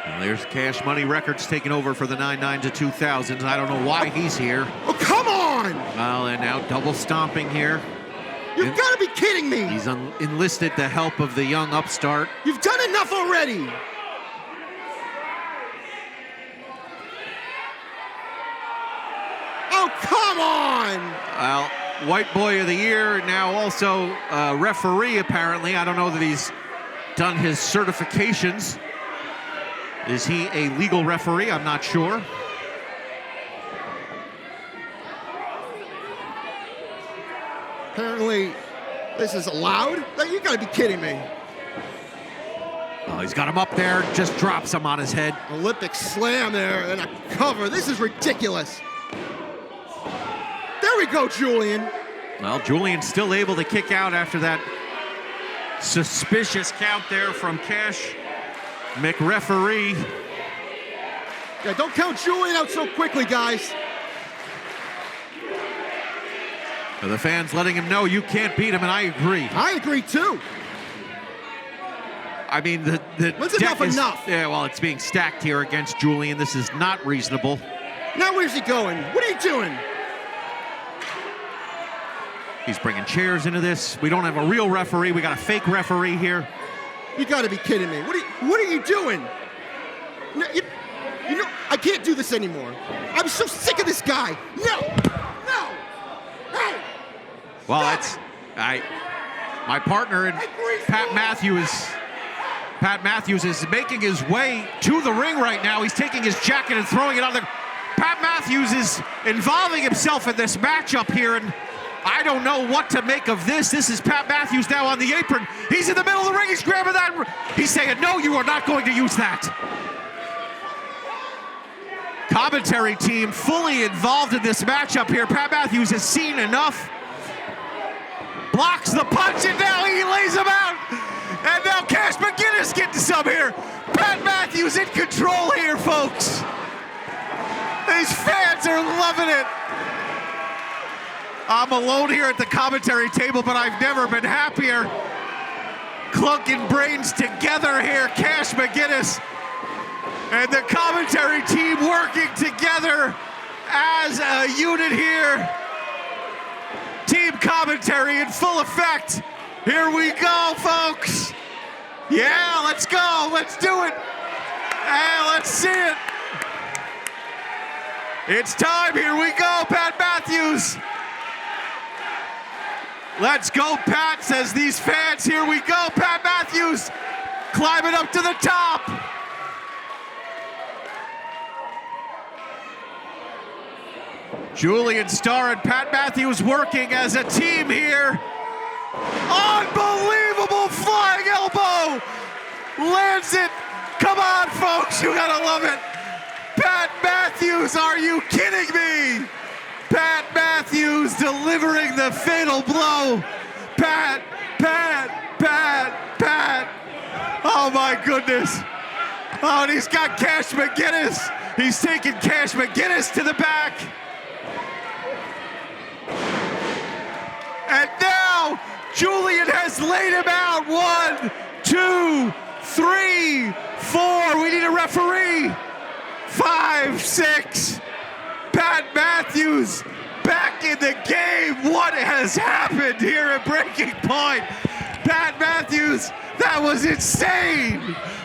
Well, there's Cash Money Records taking over for the 99 to 2000s. I don't know why he's here. Oh, come on! Well, and now double stomping here. You've got to be kidding me! He's enlisted the help of the young upstart. You've done enough already! Oh, come on! Well, White Boy of the Year, now also referee, apparently. I don't know that he's done his certifications. Is he a legal referee? I'm not sure. Apparently, this is allowed? You gotta be kidding me. Oh, he's got him up there, just drops him on his head. Olympic slam there and a cover. This is ridiculous. There we go, Julian. Well, Julian's still able to kick out after that suspicious count there from Cash McReferee. Yeah, don't count Julian out so quickly, guys. The fans letting him know you can't beat him, and I agree. I agree, too. I mean, the When's enough enough? Yeah, well, it's being stacked here against Julian. This is not reasonable. Now where's he going? What are you doing? He's bringing chairs into this. We don't have a real referee. We got a fake referee here. You got to be kidding me. What are you doing? No, you know, I can't do this anymore. I'm so sick of this guy. No. Hey. Well, my partner and Pat Matthews is making his way to the ring right now. He's taking his jacket and throwing it on the... Pat Matthews is involving himself in this matchup here, and I don't know what to make of this. This is Pat Matthews now on the apron. He's in the middle of the ring. He's grabbing that. He's saying, no, you are not going to use that. Commentary team fully involved in this matchup here. Pat Matthews has seen enough. Blocks the punch, and now he lays him out. And now Cash McGinnis getting some here. Pat Matthews in control here, folks. These fans are loving it. I'm alone here at the commentary table, but I've never been happier. Clunking brains together here. Cash McGinnis and the commentary team working together as a unit here. Team commentary in full effect. Here we go, folks. Yeah, let's go. Let's do it. Hey, let's see it. It's time. Here we go, Pat Matthews. Let's go, Pat, says these fans. Here we go, Pat Matthews. Climbing up to the top. Julian Starr and Pat Matthews working as a team here. Unbelievable flying elbow. Lands it. Come on, folks, you gotta love it. Pat Matthews, are you kidding me? Pat Matthews delivering the fatal blow. Pat. Oh my goodness. Oh, and he's got Cash McGinnis. He's taking Cash McGinnis to the back. And now Julian has laid him out. 1, 2, 3, 4. We need a referee. 5, 6. Pat Matthews back in the game. What has happened here at Breaking Point? Pat Matthews, that was insane.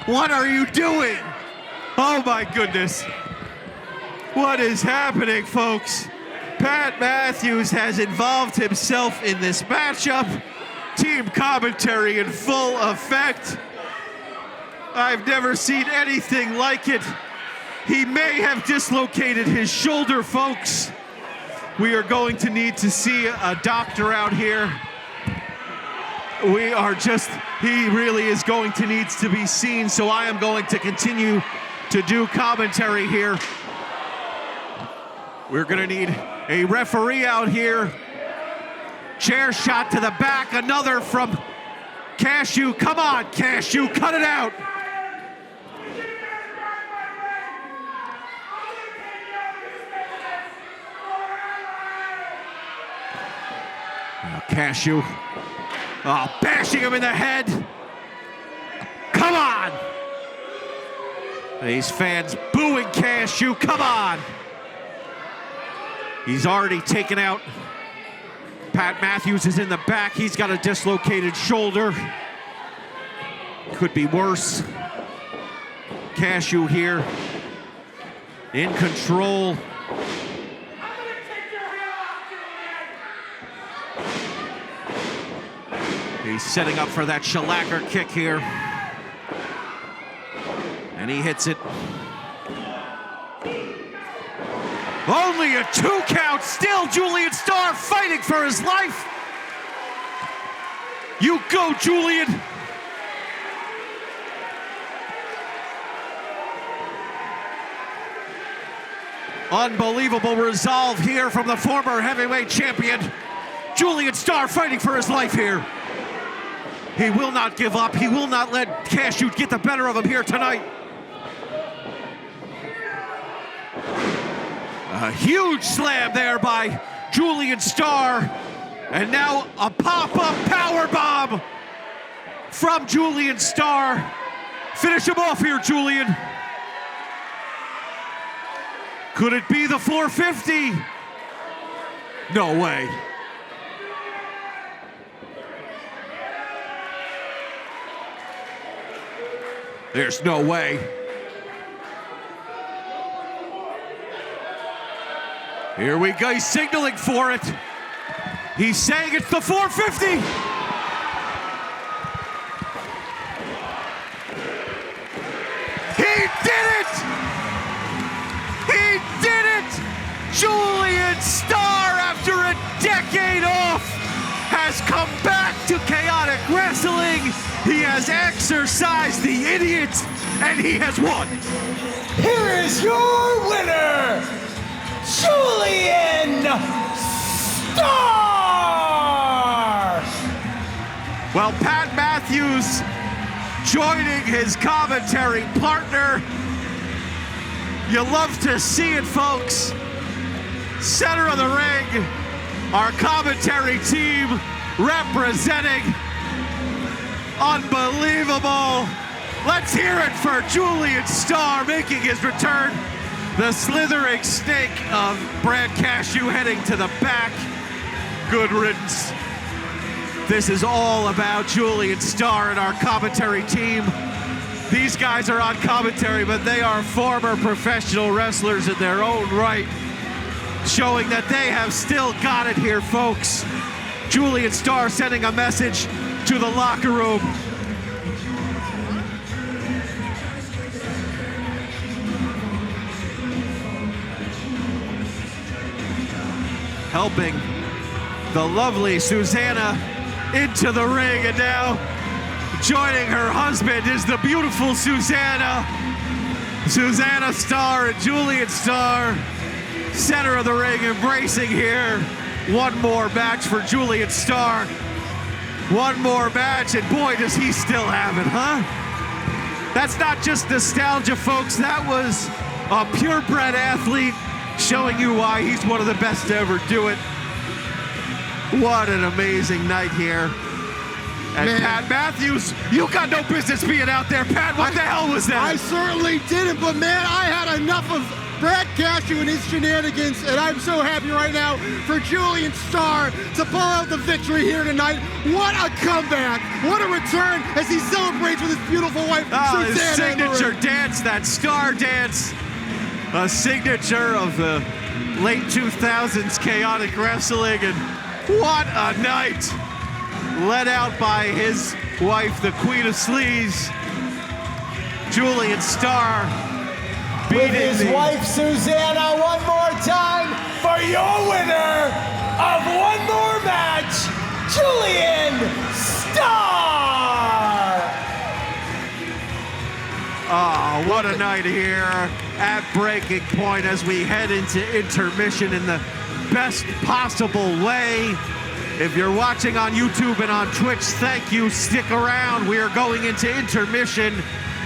What are you doing? Oh my goodness. What is happening, folks? Pat Matthews has involved himself in this matchup. Team commentary in full effect. I've never seen anything like it. He may have dislocated his shoulder, folks. We are going to need to see a doctor out here. He really is going to need to be seen, so I am going to continue to do commentary here. We're gonna need a referee out here. Chair shot to the back, another from Cashew. Come on, Cashew, cut it out. Cashew. Oh, bashing him in the head. Come on. These fans booing Cashew. Come on. He's already taken out. Pat Matthews is in the back. He's got a dislocated shoulder. Could be worse. Cashew here in control. He's setting up for that shellacker kick here. And he hits it. Only a 2 count. Still Julian Starr fighting for his life. You go, Julian. Unbelievable resolve here from the former heavyweight champion. Julian Starr fighting for his life here. He will not give up. He will not let Cashew get the better of him here tonight. A huge slam there by Julian Starr. And now a pop-up powerbomb from Julian Starr. Finish him off here, Julian. Could it be the 450? No way. There's no way. Here we go, he's signaling for it. He's saying it's the 450. He did it! He did it! Julian Starr, after a decade off, has come back to chaotic wrestling. He has exercised the idiot, and he has won. Here is your winner, Julian Starr! Well, Pat Matthews joining his commentary partner. You love to see it, folks. Center of the ring, our commentary team representing. Unbelievable. Let's hear it for Julian Starr making his return. The slithering snake of Brad Cashew heading to the back. Good riddance. This is all about Julian Starr and our commentary team. These guys are on commentary, but they are former professional wrestlers in their own right, showing that they have still got it here, folks. Julian Starr sending a message to the locker room. Helping the lovely Susanna into the ring, and now joining her husband is the beautiful Susanna Starr and Julian Starr, center of the ring, embracing here. One more match for Julian Starr. One more match, and boy, does he still have it, huh? That's not just nostalgia, folks. That was a purebred athlete showing you why he's one of the best to ever do it. What an amazing night here. And man, Pat Matthews, you got no business being out there, Pat. What the hell was that? I certainly didn't, but man, I had enough of Brad Cashew and his shenanigans, and I'm so happy right now for Julian Starr to pull out the victory here tonight. What a comeback. What a return as he celebrates with his beautiful wife, Susanna. His signature dance, that Star dance, a signature of the late 2000s chaotic wrestling, and what a night. Led out by his wife, the Queen of Sleaze, Julian Starr, with his wife Susanna one more time for your winner of one more match, Julian Starr! Oh, what a night here at Breaking Point as we head into intermission in the best possible way. If you're watching on YouTube and on Twitch, thank you. Stick around. We are going into intermission,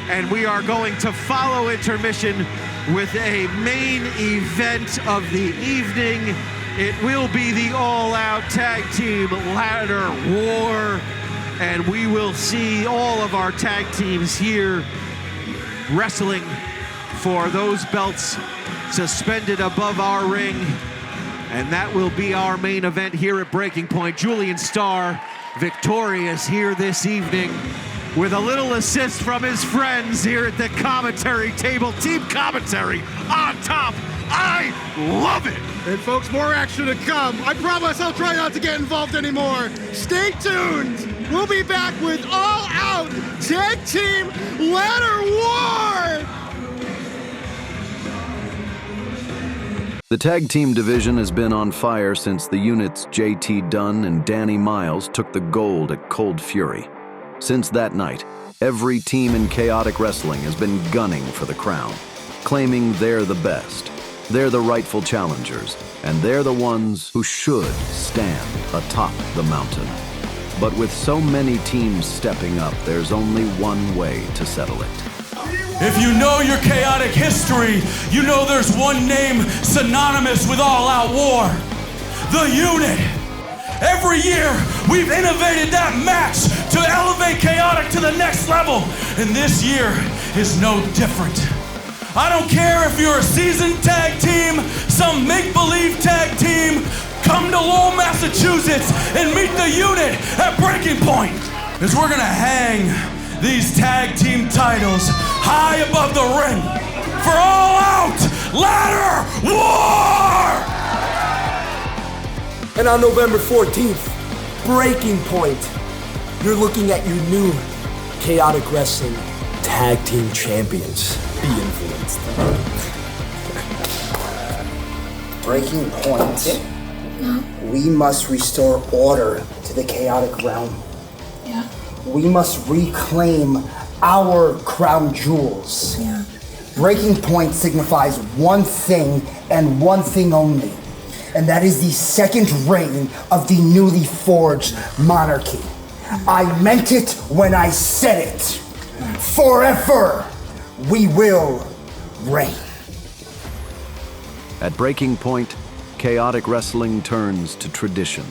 and we are going to follow intermission with a main event of the evening. It will be the all-out tag team ladder war, and we will see all of our tag teams here wrestling for those belts suspended above our ring. And that will be our main event here at Breaking Point. Julian Starr victorious here this evening with a little assist from his friends here at the commentary table. Team commentary on top. I love it. And folks, more action to come. I promise I'll try not to get involved anymore. Stay tuned. We'll be back with All Out Tag Team Ladder War. The tag team division has been on fire since the units JT Dunn and Danny Miles took the gold at Cold Fury. Since that night, every team in chaotic wrestling has been gunning for the crown, claiming they're the best, they're the rightful challengers, and they're the ones who should stand atop the mountain. But with so many teams stepping up, there's only one way to settle it. If you know your chaotic history, you know there's one name synonymous with all-out war. The Unit. Every year, we've innovated that match to elevate chaotic to the next level, and this year is no different. I don't care if you're a seasoned tag team, some make-believe tag team, come to Lowell, Massachusetts, and meet the Unit at Breaking Point, because we're gonna hang these tag team titles high above the ring for all-out ladder war! And on November 14th, Breaking Point, you're looking at your new Chaotic Wrestling Tag Team Champions. Be influenced. Breaking Point, we must restore order to the chaotic realm. Yeah. We must reclaim our crown jewels. Yeah. Breaking Point signifies one thing and one thing only, and that is the second reign of the newly forged monarchy. I meant it when I said it. Forever, we will reign. At Breaking Point, chaotic wrestling turns to tradition.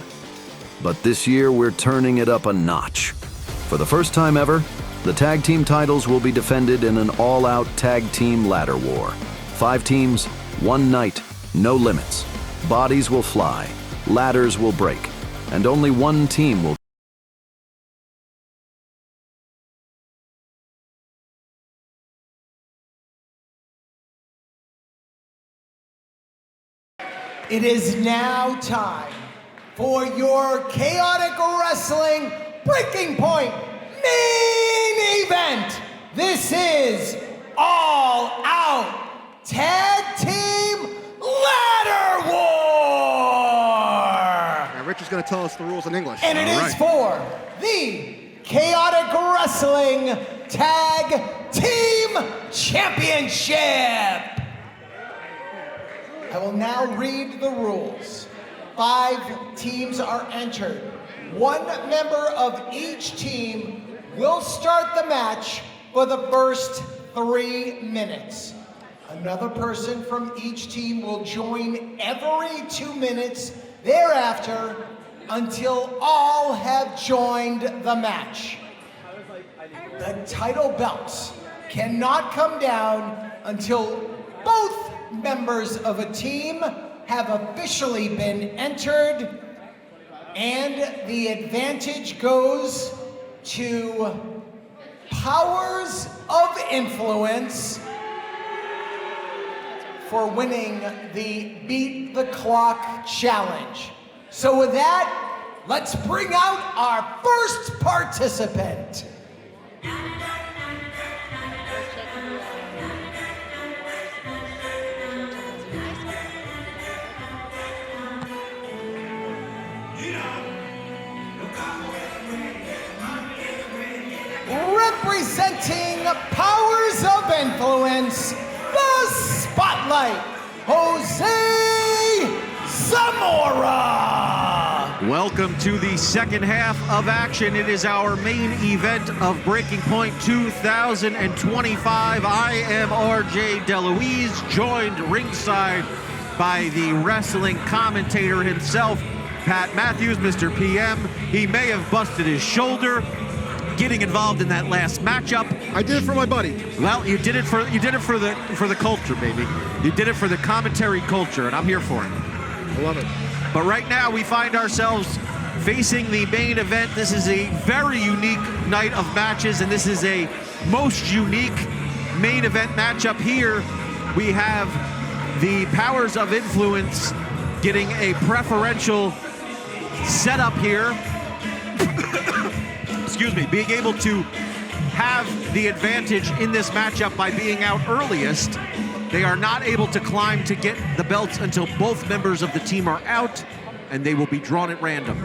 But this year, we're turning it up a notch. For the first time ever, the tag team titles will be defended in an all-out tag team ladder war. 5 teams, 1 night, no limits. Bodies will fly, ladders will break, and only one team will It is now time for your Chaotic Wrestling Breaking Point main event. This is All Out Tag Team Ladder War! Now, Rich is going to tell us the rules in English. And it is for the Chaotic Wrestling Tag Team Championship. I will now read the rules. 5 teams are entered. 1 member of each team will start the match for the first 3 minutes. Another person from each team will join every 2 minutes thereafter until all have joined the match. The title belts cannot come down until both members of a team have officially been entered, and the advantage goes to Powers of Influence for winning the Beat the Clock challenge. So with that, let's bring out our first participant. Representing Powers of Influence, the Spotlight, Jose Zamora. Welcome to the second half of action. It is our main event of Breaking Point 2025. I am RJ DeLuise, joined ringside by the wrestling commentator himself, Pat Matthews, Mr. PM. He may have busted his shoulder getting involved in that last matchup. I did it for my buddy. Well, you did it for the culture, baby. You did it for the commentary culture, and I'm here for it. I love it. But right now, we find ourselves facing the main event. This is a very unique night of matches, and this is a most unique main event matchup here. We have the Powers of Influence getting a preferential setup here. Excuse me, being able to have the advantage in this matchup by being out earliest. They are not able to climb to get the belts until both members of the team are out, and they will be drawn at random.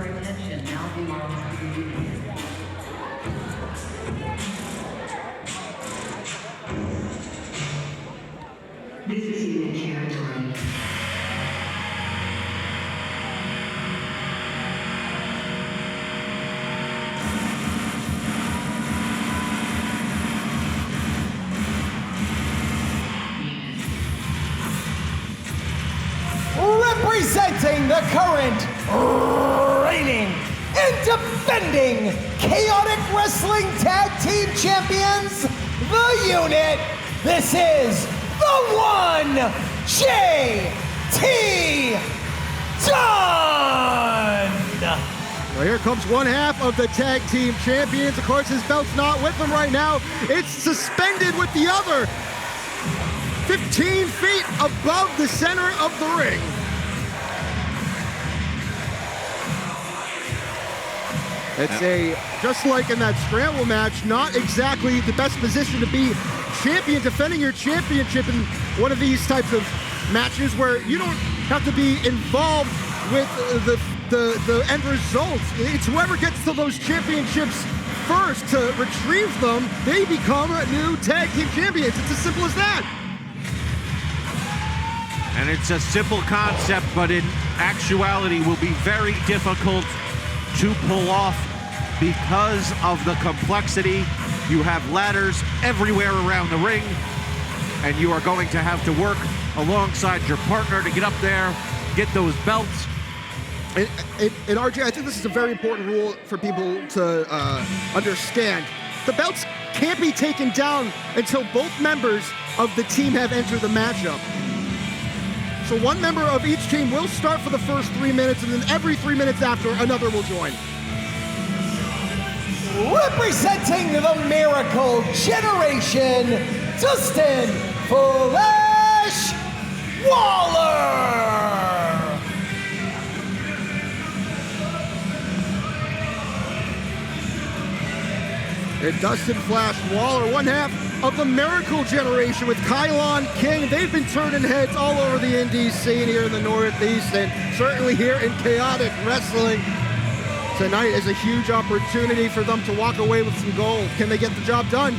This is unit territory. Representing the current, reigning, and defending Chaotic Wrestling Tag Team Champions, the Unit, this is the one, JT Dunn! Well, here comes one half of the tag team champions. Of course, his belt's not with him right now. It's suspended with the other 15 feet above the center of the ring. It's just like in that scramble match, not exactly the best position to be champion, defending your championship in one of these types of matches where you don't have to be involved with the end results. It's whoever gets to those championships first to retrieve them, they become new tag team champions. It's as simple as that. And it's a simple concept, but in actuality will be very difficult to pull off because of the complexity. You have ladders everywhere around the ring, and you are going to have to work alongside your partner to get up there, get those belts. And RJ, I think this is a very important rule for people to understand. The belts can't be taken down until both members of the team have entered the matchup. So one member of each team will start for the first 3 minutes, and then every 3 minutes after, another will join. Representing the Miracle Generation, Dustin Flash Waller! and Dustin Flash Waller, one half of the Miracle Generation with Kylon King. They've been turning heads all over the indie scene here in the Northeast, and certainly here in Chaotic Wrestling. Tonight is a huge opportunity for them to walk away with some gold. Can they get the job done?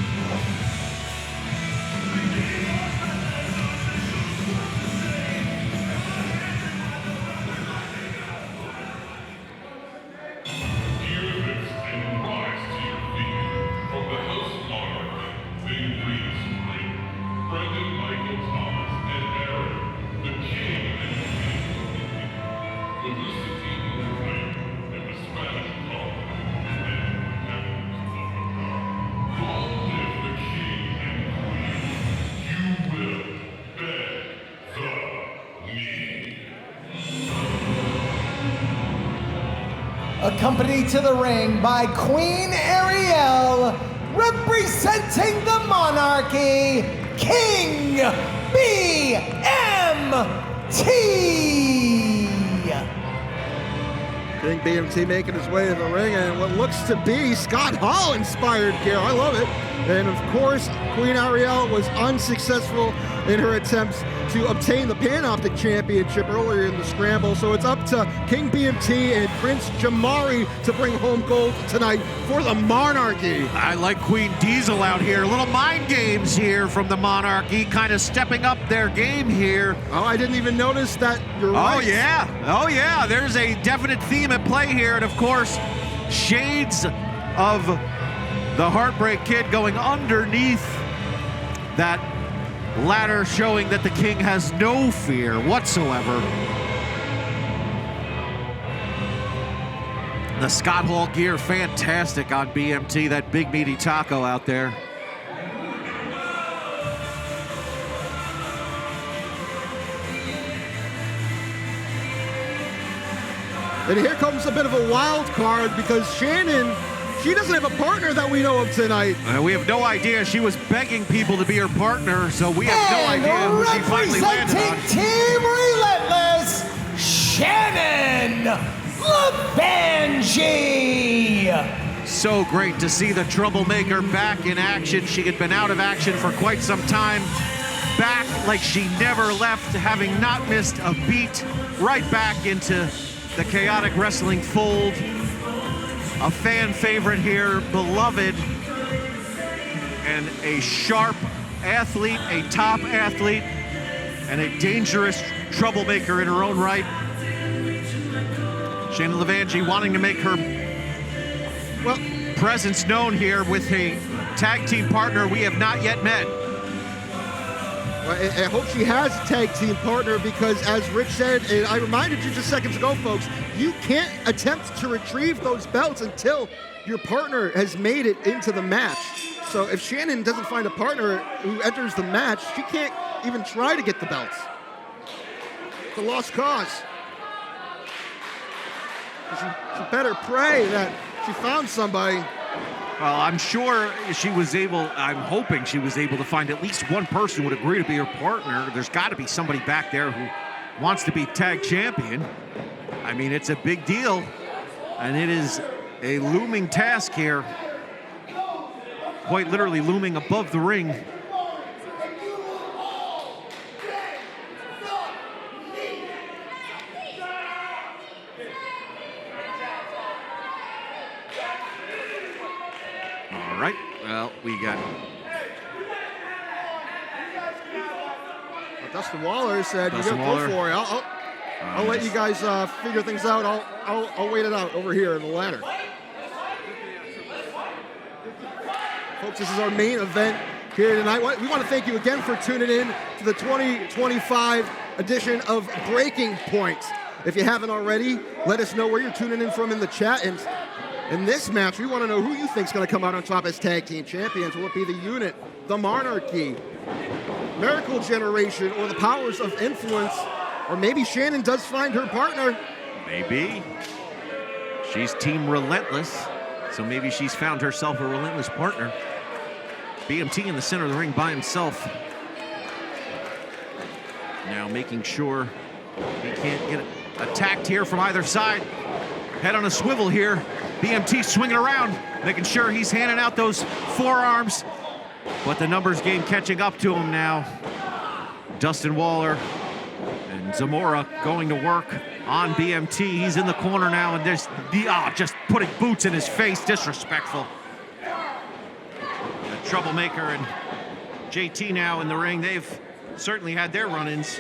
Accompanied to the ring by Queen Ariel, representing the monarchy, King BMT. King BMT making his way to the ring, and what looks to be Scott Hall inspired gear. I love it. And of course, Queen Ariel was unsuccessful in her attempts to obtain the Panoptic Championship earlier in the scramble. So it's up to King BMT and Prince Jamari to bring home gold tonight for the Monarchy. I like Queen Diesel out here. Little mind games here from the Monarchy, kind of stepping up their game here. Oh, I didn't even notice that. You're right. Oh yeah, there's a definite theme at play here, and of course, shades of the Heartbreak Kid going underneath that ladder, showing that the King has no fear whatsoever. The Scott Hall gear, fantastic on BMT, that big meaty taco out there. And here comes a bit of a wild card because Shannon, she doesn't have a partner that we know of tonight. We have no idea. She was begging people to be her partner, so we have no idea who she finally landed on. Representing Team Relentless, Shannon LaVangie. So great to see the Troublemaker back in action. She had been out of action for quite some time. Back like she never left, having not missed a beat. Right back into the Chaotic Wrestling fold. A fan favorite here, beloved, and a sharp athlete, a top athlete, and a dangerous troublemaker in her own right. Shannon LaVangie wanting to make her presence known here with a tag team partner we have not yet met. I hope she has a tag team partner because, as Rich said, and I reminded you just seconds ago, folks, you can't attempt to retrieve those belts until your partner has made it into the match. So if Shannon doesn't find a partner who enters the match, she can't even try to get the belts. It's a lost cause. She better pray that she found somebody. Well, I'm sure I'm hoping she was able to find at least one person who would agree to be her partner. There's got to be somebody back there who wants to be tag champion. I mean, it's a big deal, and it is a looming task here, quite literally looming above the ring. All right, well, we got... Dustin Waller said, Dustin "You Waller. go for it. I'll let you guys figure things out. I'll wait it out over here in the ladder." Folks, this is our main event here tonight. We want to thank you again for tuning in to the 2025 edition of Breaking Point. If you haven't already, let us know where you're tuning in from in the chat. And in this match, we want to know who you think is going to come out on top as tag team champions. Will it be the Unit, the Monarchy, Miracle Generation, or the Powers of Influence? Or maybe Shannon does find her partner. Maybe. She's Team Relentless, so maybe she's found herself a relentless partner. BMT in the center of the ring by himself. Now making sure he can't get attacked here from either side. Head on a swivel here. BMT swinging around, making sure he's handing out those forearms. But the numbers game catching up to him now. Dustin Waller and Zamora going to work on BMT. He's in the corner now, and there's just putting boots in his face, disrespectful. The troublemaker and JT now in the ring. They've certainly had their run-ins.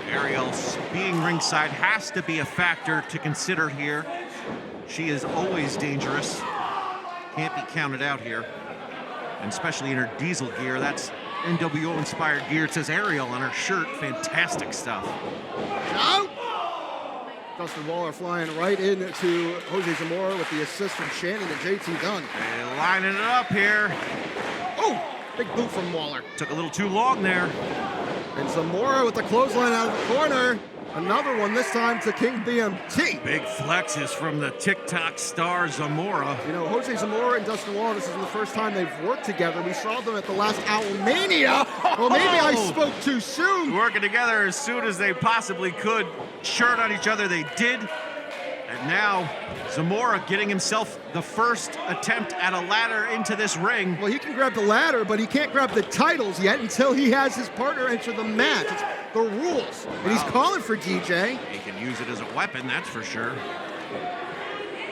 Ariel being ringside has to be a factor to consider here. She is always dangerous. Can't be counted out here. And especially in her diesel gear. That's NWO-inspired gear. It says Ariel on her shirt. Fantastic stuff. Out! Dustin Waller flying right into Jose Zamora with the assist from Shannon and JT Dunn. And lining it up here. Oh! Big boot from Waller. Took a little too long there. And Zamora with the clothesline out of the corner. Another one, this time to King BMT. Big flexes from the TikTok star Zamora. You know, Jose Zamora and Dustin Waller, this isn't the first time they've worked together. We saw them at the last Owlmania. Well, maybe I spoke too soon. Working together as soon as they possibly could. Shirt on each other, they did. And now Zamora getting himself the first attempt at a ladder into this ring. Well, he can grab the ladder, but he can't grab the titles yet until he has his partner enter the match. It's the rules. Wow. And he's calling for DJ. He can use it as a weapon, that's for sure.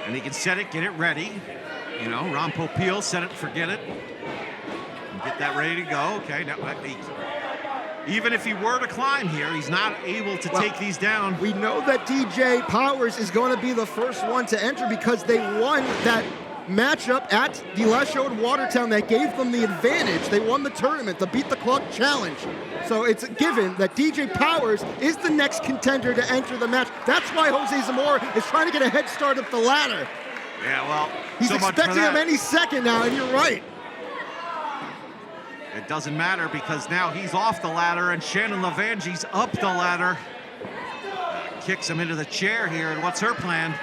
And he can set it, get it ready. You know, Ron Popeil, set it, forget it. And get that ready to go. Okay, now even if he were to climb here, he's not able to take these down. We know that DJ Powers is going to be the first one to enter because they won that matchup at the last show in Watertown that gave them the advantage. They won the tournament, the Beat the Clock Challenge. So it's a given that DJ Powers is the next contender to enter the match. That's why Jose Zamora is trying to get a head start up the ladder. Yeah, well, he's expecting him any second now, and you're right. It doesn't matter because now he's off the ladder and Shannon Levangi's up the ladder. Kicks him into the chair here, and what's her plan?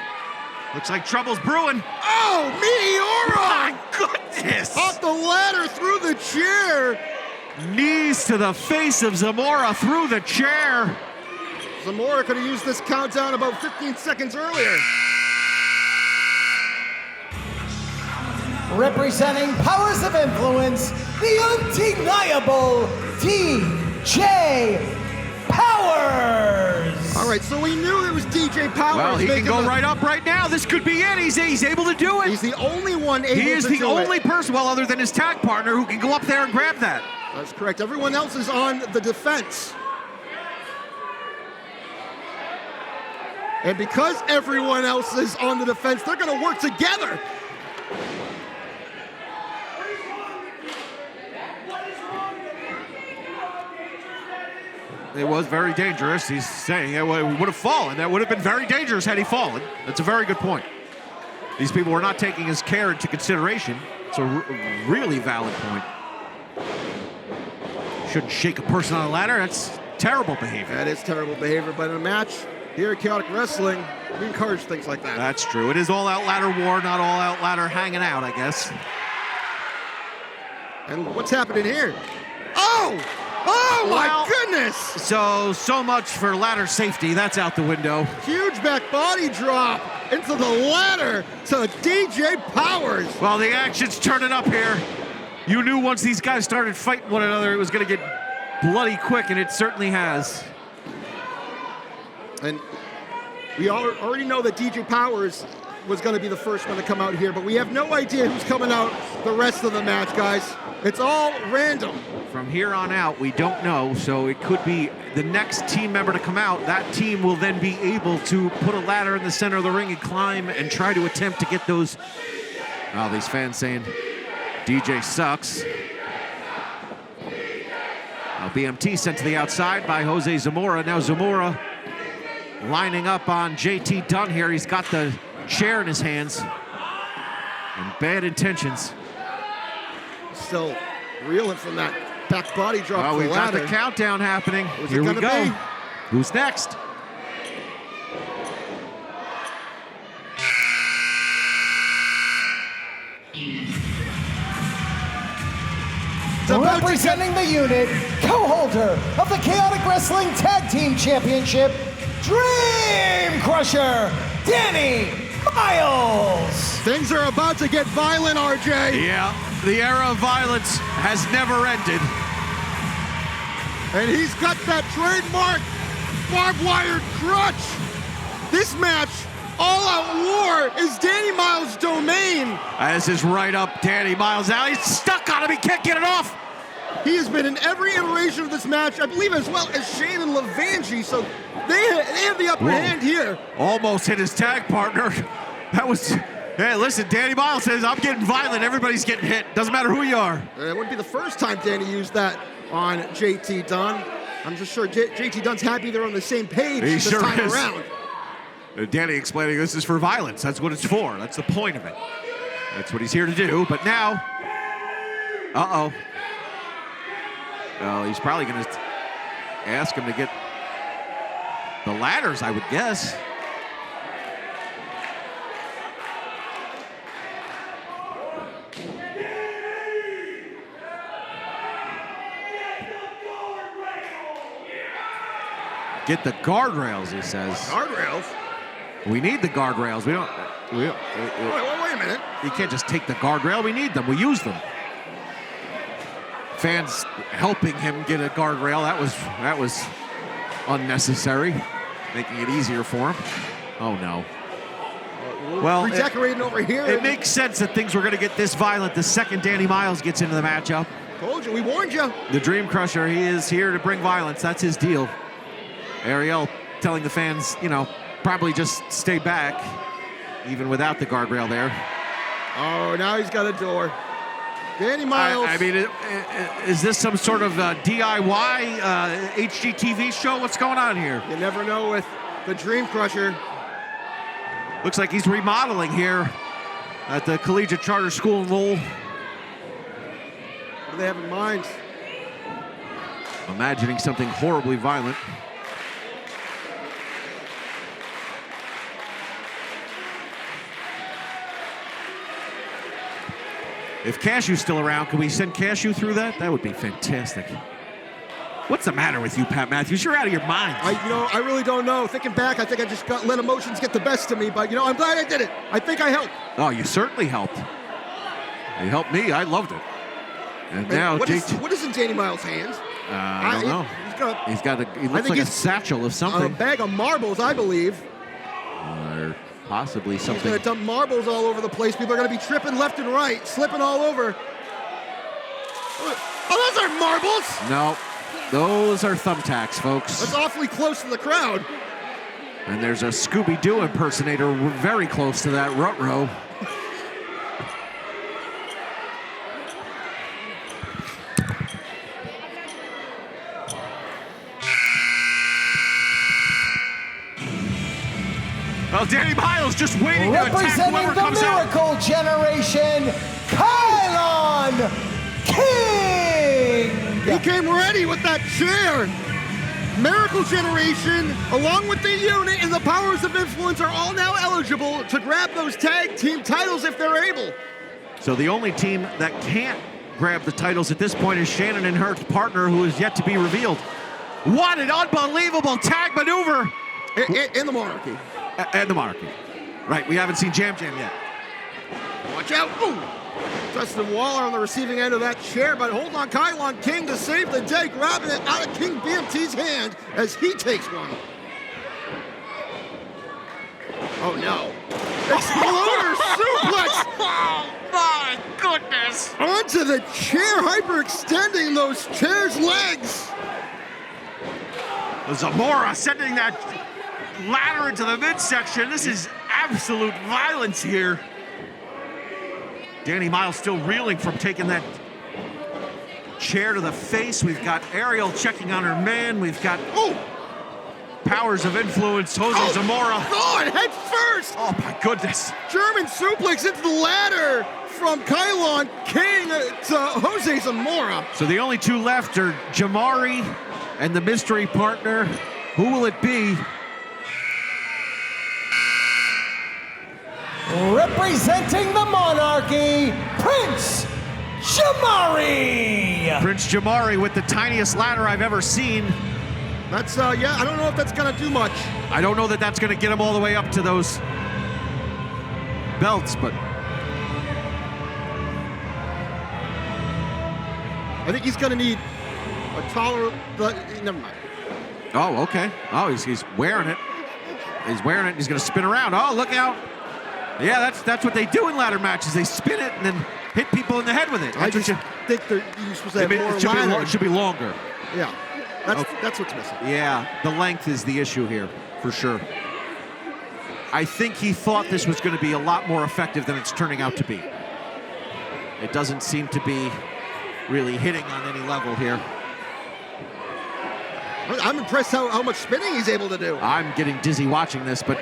Looks like trouble's brewing. Oh, Meteora! My goodness! Off the ladder through the chair. Knees to the face of Zamora through the chair. Zamora could have used this countdown about 15 seconds earlier. Representing Powers of Influence, the undeniable DJ Powers! All right, so we knew it was DJ Powers. Well, he can go right up right now. This could be it. He's able to do it. He's the only one able to do it. He is the only person, well, other than his tag partner, who can go up there and grab that. That's correct. Everyone else is on the defense. And because everyone else is on the defense, they're going to work together. It was very dangerous. He's saying it would have fallen. That would have been very dangerous had he fallen. That's a very good point. These people were not taking his care into consideration. It's a really valid point. Shouldn't shake a person on a ladder. That's terrible behavior. That is terrible behavior, but in a match here at Chaotic Wrestling, we encourage things like that. That's true. It is all-out ladder war, not all-out ladder hanging out, I guess. And what's happening here? Oh! Oh, my goodness! So much for ladder safety. That's out the window. Huge back body drop into the ladder to DJ Powers. Well, the action's turning up here. You knew once these guys started fighting one another, it was going to get bloody quick, and it certainly has. And we already know that DJ Powers was going to be the first one to come out here, but we have no idea who's coming out the rest of the match, guys. It's all random. From here on out, we don't know, so it could be the next team member to come out. That team will then be able to put a ladder in the center of the ring and climb and try to attempt to get those. Oh, these fans saying DJ sucks. Now BMT sent to the outside by Jose Zamora. Now Zamora lining up on JT Dunn here. He's got the chair in his hands. And bad intentions. Still reeling from that back body drop. Well, we've got the countdown happening. Here we go. Who's next? Representing the unit, co-host holder of the Chaotic Wrestling Tag Team Championship, Dream Crusher, Danny Miles. Things are about to get violent, RJ. Yeah, the era of violence has never ended. And he's got that trademark barbed wire crutch. This match, All Out War, is Danny Miles' domain. This is right up Danny Miles' alley. He's stuck on him. He can't get it off. He has been in every iteration of this match, I believe, as well as Shane and Levangie, so they have the upper hand here. Almost hit his tag partner. That was... Hey, listen, Danny Miles says, I'm getting violent. Everybody's getting hit. Doesn't matter who you are. It wouldn't be the first time Danny used that on JT Dunn. I'm just sure JT Dunn's happy they're on the same page this time around. Danny explaining this is for violence. That's what it's for. That's the point of it. That's what he's here to do. But now, uh-oh. Well, he's probably going to ask him to get the ladders, I would guess. Get the guardrails, he says. Guardrails? We need the guardrails. Wait a minute. You can't just take the guardrail. We need them. We use them. Fans helping him get a guardrail. That was unnecessary. Making it easier for him. Oh, no. Well, redecorating over here. It makes sense that things were going to get this violent the second Danny Miles gets into the matchup. Told you. We warned you. The Dream Crusher, he is here to bring violence. That's his deal. Ariel telling the fans, probably just stay back, even without the guardrail there. Oh, now he's got a door. Danny Miles. I mean, is this some sort of DIY HGTV show? What's going on here? You never know with the Dream Crusher. Looks like he's remodeling here at the Collegiate Charter School in Lowell. What do they have in mind? Imagining something horribly violent. If Cashew's still around, can we send Cashew through that? That would be fantastic. What's the matter with you, Pat Matthews? You're out of your mind. I really don't know. Thinking back, I think I just let emotions get the best of me. But, I'm glad I did it. I think I helped. Oh, you certainly helped. You helped me. I loved it. And now, what is in Danny Miles' hands? I don't know. He looks like a satchel of something. A bag of marbles, I believe. Or possibly something. He's going to dump marbles all over the place. People are going to be tripping left and right, slipping all over. Oh, those aren't marbles. No, those are thumbtacks, folks. That's awfully close to the crowd. And there's a Scooby-Doo impersonator very close to that rut row. Well, Danny Miles just waiting to attack whoever comes out. Representing the Miracle Generation, Kylon King! He came ready with that chair. Miracle Generation, along with the unit and the Powers of Influence, are all now eligible to grab those tag team titles if they're able. So the only team that can't grab the titles at this point is Shannon and her partner, who is yet to be revealed. What an unbelievable tag maneuver! In the Monarchy. And the Monarchy. Right, we haven't seen Jam Jam yet. Watch out. Ooh. Dustin Waller on the receiving end of that chair, but hold on, Kylon King to save the day, grabbing it out of King BMT's hand as he takes one. Oh no. Exploder suplex! Oh my goodness! Onto the chair, hyperextending those chair's legs. Zamora sending that ladder into the midsection. This is absolute violence here. Danny Miles still reeling from taking that chair to the face. We've got Ariel checking on her man. We've got Powers of Influence, Jose Zamora. God, head first! Oh my goodness. German suplex into the ladder from Kylon King to Jose Zamora. So the only two left are Jamari and the mystery partner. Who will it be? Representing the Monarchy, Prince Jamari! Prince Jamari with the tiniest ladder I've ever seen. That's, yeah, I don't know if that's going to do much. I don't know that that's going to get him all the way up to those belts, but I think he's going to need a taller, never mind. oh, okay. Oh, he's wearing it. He's wearing it. He's going to spin around. Oh, look out. Yeah, that's what they do in ladder matches. They spin it and then hit people in the head with it. I just think you're supposed to have more it should be longer. Yeah, that's what's missing. Yeah, the length is the issue here, for sure. I think he thought this was going to be a lot more effective than it's turning out to be. It doesn't seem to be really hitting on any level here. I'm impressed how much spinning he's able to do. I'm getting dizzy watching this, but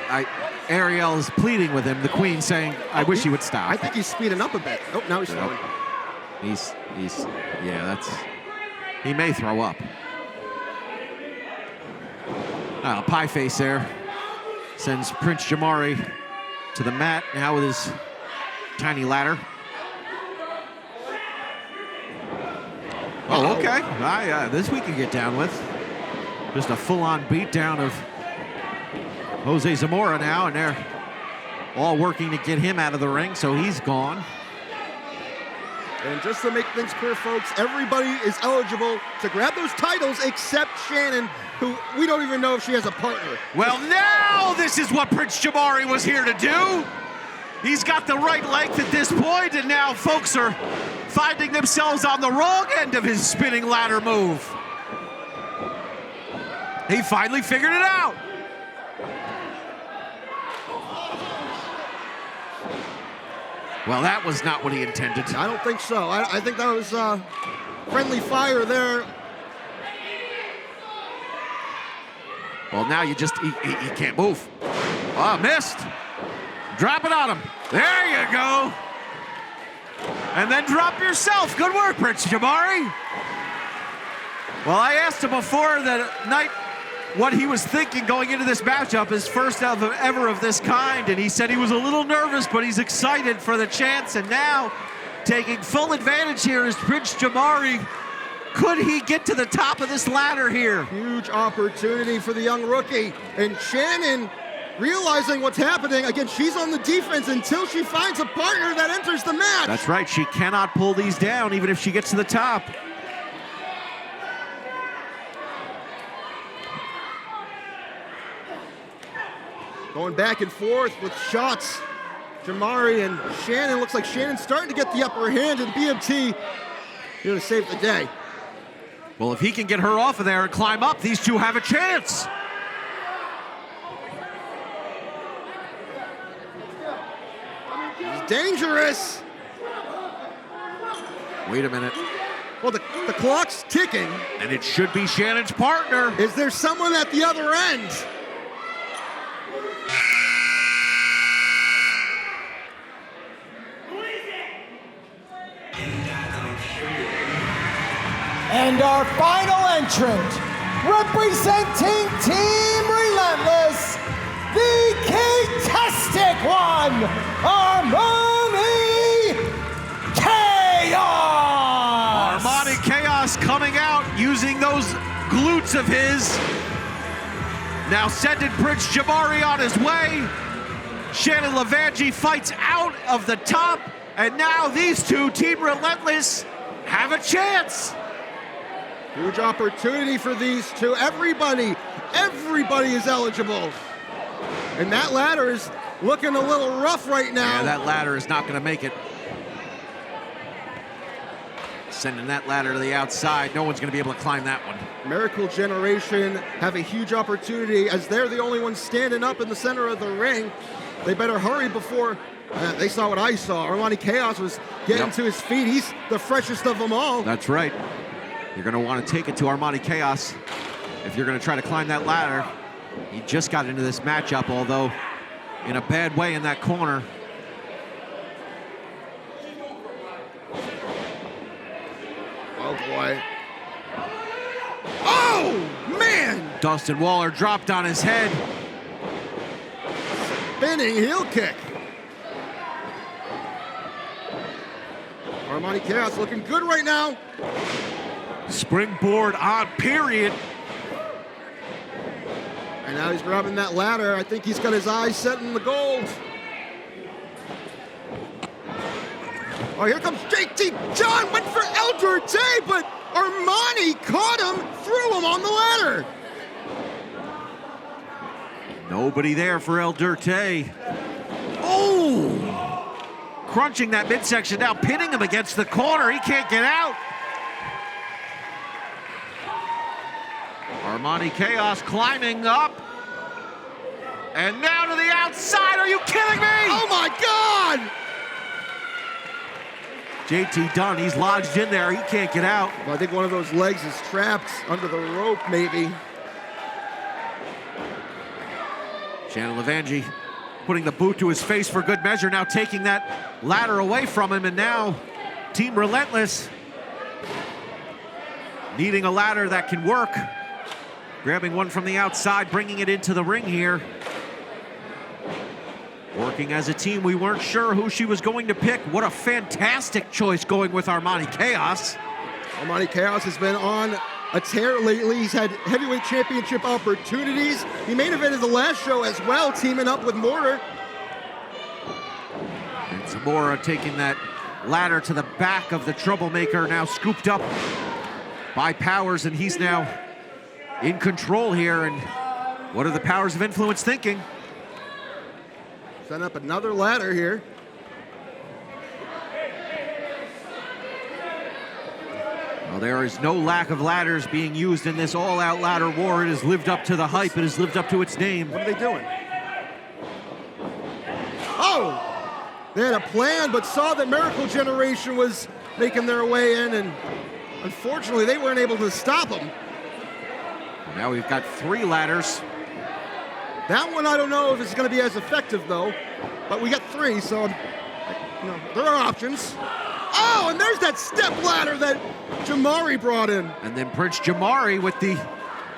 Ariel is pleading with him, the queen, saying, I wish he would stop. I think he's speeding up a bit. Oh, now he's slowing. He may throw up. Pie face there. Sends Prince Jamari to the mat now with his tiny ladder. Oh, okay. This we can get down with. Just a full-on beatdown of Jose Zamora now, and they're all working to get him out of the ring, so he's gone. And just to make things clear, folks, everybody is eligible to grab those titles except Shannon, who we don't even know if she has a partner. Well, now this is what Prince Jamari was here to do. He's got the right length at this point, and now folks are finding themselves on the wrong end of his spinning ladder move. He finally figured it out. Well, that was not what he intended. I don't think so. I think that was friendly fire there. Well, now you just, he can't move. Oh, missed. Drop it on him. There you go. And then drop yourself. Good work, Prince Jamari. Well, I asked him before the night what he was thinking going into this matchup, his first ever of this kind, and he said he was a little nervous, but he's excited for the chance, and now taking full advantage here is Prince Jamari. Could he get to the top of this ladder here? Huge opportunity for the young rookie, and Shannon realizing what's happening. Again, she's on the defense until she finds a partner that enters the match. That's right, she cannot pull these down even if she gets to the top. Going back and forth with shots. Jamari and Shannon. Looks like Shannon's starting to get the upper hand, and BMT here to save the day. Well, if he can get her off of there and climb up, these two have a chance. He's dangerous. Wait a minute. Well, the clock's ticking. And it should be Shannon's partner. Is there someone at the other end? And our final entrant, representing Team Relentless, the K-tastic one, Armani Chaos! Armani Chaos coming out using those glutes of his. Now sending Prince Jamari on his way. Shannon Lavangi fights out of the top, and now these two, Team Relentless, have a chance. Huge opportunity for these two. Everybody is eligible. And that ladder is looking a little rough right now. Yeah, that ladder is not going to make it. Sending that ladder to the outside. No one's going to be able to climb that one. Miracle Generation have a huge opportunity as they're the only ones standing up in the center of the ring. They better hurry before they saw what I saw. Armani Chaos was getting to his feet. He's the freshest of them all. That's right. You're going to want to take it to Armani Chaos if you're going to try to climb that ladder. He just got into this matchup, although in a bad way in that corner. Oh, boy. Oh, man! Dustin Waller dropped on his head. Spinning heel kick. Armani Chaos looking good right now. Springboard on, period. And now he's grabbing that ladder. I think he's got his eyes set on the gold. Oh, here comes JT. John went for El Duarte, but Armani caught him, threw him on the ladder. Nobody there for El Duarte. Oh! Crunching that midsection down, pinning him against the corner. He can't get out. Armani Chaos climbing up. And now to the outside. Are you kidding me? Oh my God! JT Dunn, he's lodged in there. He can't get out. Well, I think one of those legs is trapped under the rope, maybe. Shannon Levangie putting the boot to his face for good measure, now taking that ladder away from him, and now Team Relentless needing a ladder that can work. Grabbing one from the outside, bringing it into the ring here. Working as a team, we weren't sure who she was going to pick. What a fantastic choice going with Armani Chaos. Armani Chaos has been on a tear lately. He's had heavyweight championship opportunities. He main evented the last show as well, teaming up with Mortar. And Zamora taking that ladder to the back of the troublemaker, now scooped up by Powers, and he's now in control here. And what are the Powers of Influence thinking? Set up another ladder here. Well, there is no lack of ladders being used in this all-out ladder war. It has lived up to the hype. It has lived up to its name. What are they doing? Oh! They had a plan, but saw that Miracle Generation was making their way in, and unfortunately, they weren't able to stop them. Now we've got 3 ladders. That one, I don't know if it's going to be as effective, though. But we got 3, so there are options. Oh, and there's that step ladder that Jamari brought in. And then Prince Jamari with the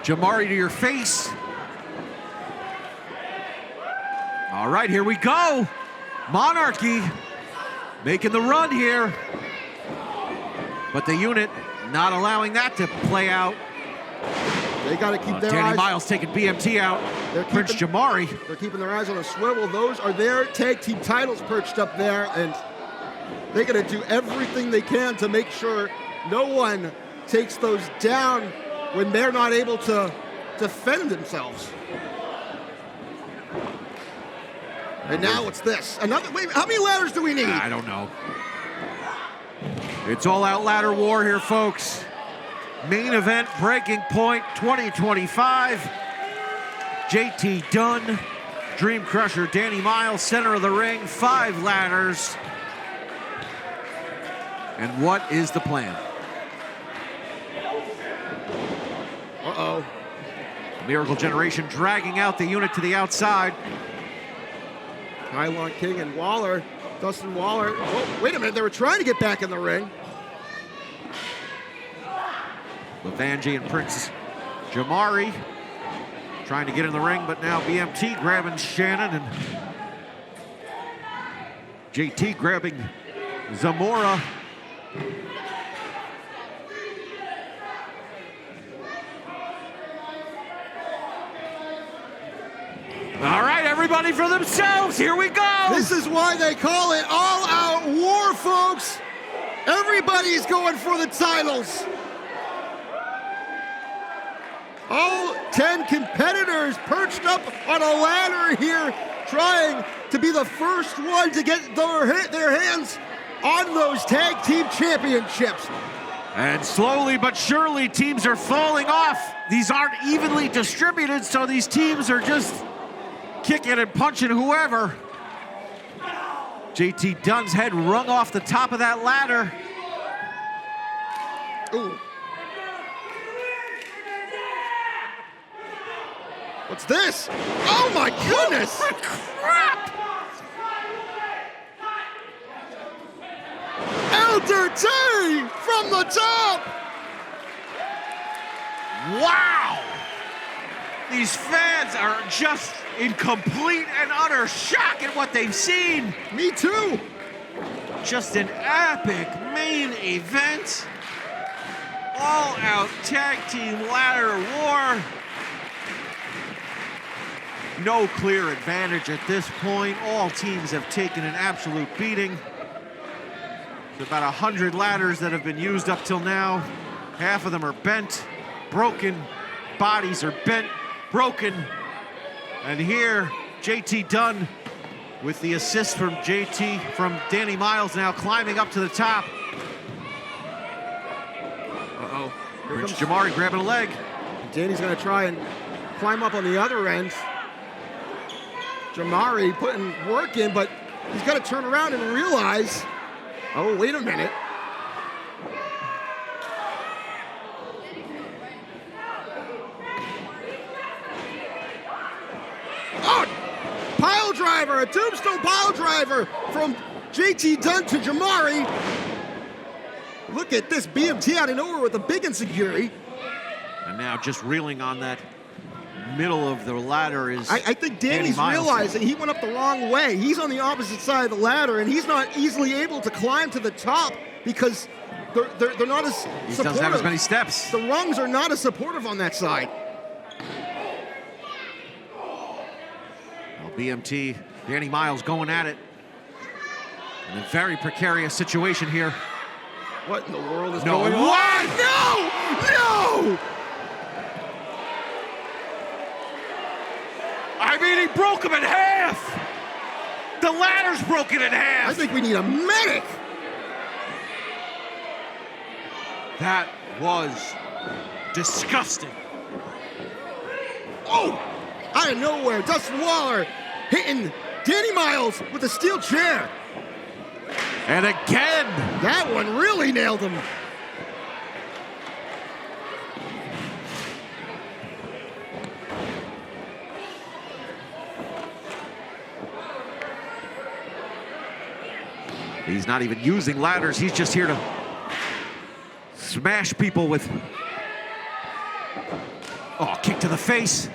Jamari to your face. All right, here we go. Monarchy making the run here. But the unit not allowing that to play out. They got to keep their Danny eyes. Miles taking BMT out. Prince Jamari. They're keeping their eyes on a swivel. Those are their tag team titles perched up there, and they got to do everything they can to make sure no one takes those down when they're not able to defend themselves. And now it's this. Another. Wait, how many ladders do we need? I don't know. It's all-out ladder war here, folks. Main event, Breaking Point 2025. JT Dunn, Dream Crusher, Danny Miles, center of the ring, 5 ladders. And what is the plan? Uh-oh. Miracle Generation dragging out the unit to the outside. Nylon King and Waller, Dustin Waller. Oh, wait a minute, they were trying to get back in the ring. Levangie and Prince Jamari trying to get in the ring, but now BMT grabbing Shannon and JT grabbing Zamora. All right, everybody for themselves. Here we go. This is why they call it all-out war, folks. Everybody's going for the titles. All 10 competitors perched up on a ladder here, trying to be the first one to get their hands on those tag team championships. And slowly but surely, teams are falling off. These aren't evenly distributed, so these teams are just kicking and punching whoever. JT Dunn's head rung off the top of that ladder. Ooh. What's this? Oh my goodness! Oh, crap! El Duarte from the top! Wow! These fans are just in complete and utter shock at what they've seen. Me too. just an epic main event. All-out tag team ladder war. No clear advantage at this point. All teams have taken an absolute beating. There's about 100 ladders that have been used up till now. Half of them are bent, broken. Bodies are bent, broken. And here, JT Dunn with the assist from Danny Miles now climbing up to the top. Uh-oh. Here Prince comes Jamari grabbing a leg. Danny's gonna try and climb up on the other end. Jamari putting work in, but he's got to turn around and realize, oh, wait a minute. Oh, pile driver, a tombstone pile driver from JT Dunn to Jamari. Look at this BMT out of nowhere with a big insecurity. And now just reeling on that middle of the ladder is I think Danny's realizing he went up the wrong way. He's on the opposite side of the ladder, and he's not easily able to climb to the top because they're not as supportive. He doesn't have as many steps. The rungs are not as supportive on that side. Well, BMT, Danny Miles going at it. In a very precarious situation here. What in the world is No. going on? What? No! No! I mean, he broke him in half. The ladder's broken in half. I think we need a medic. That was disgusting. Oh! Out of nowhere, Dustin Waller hitting Danny Miles with a steel chair. And again. That one really nailed him. He's not even using ladders. He's just here to smash people with... Oh, kick to the face.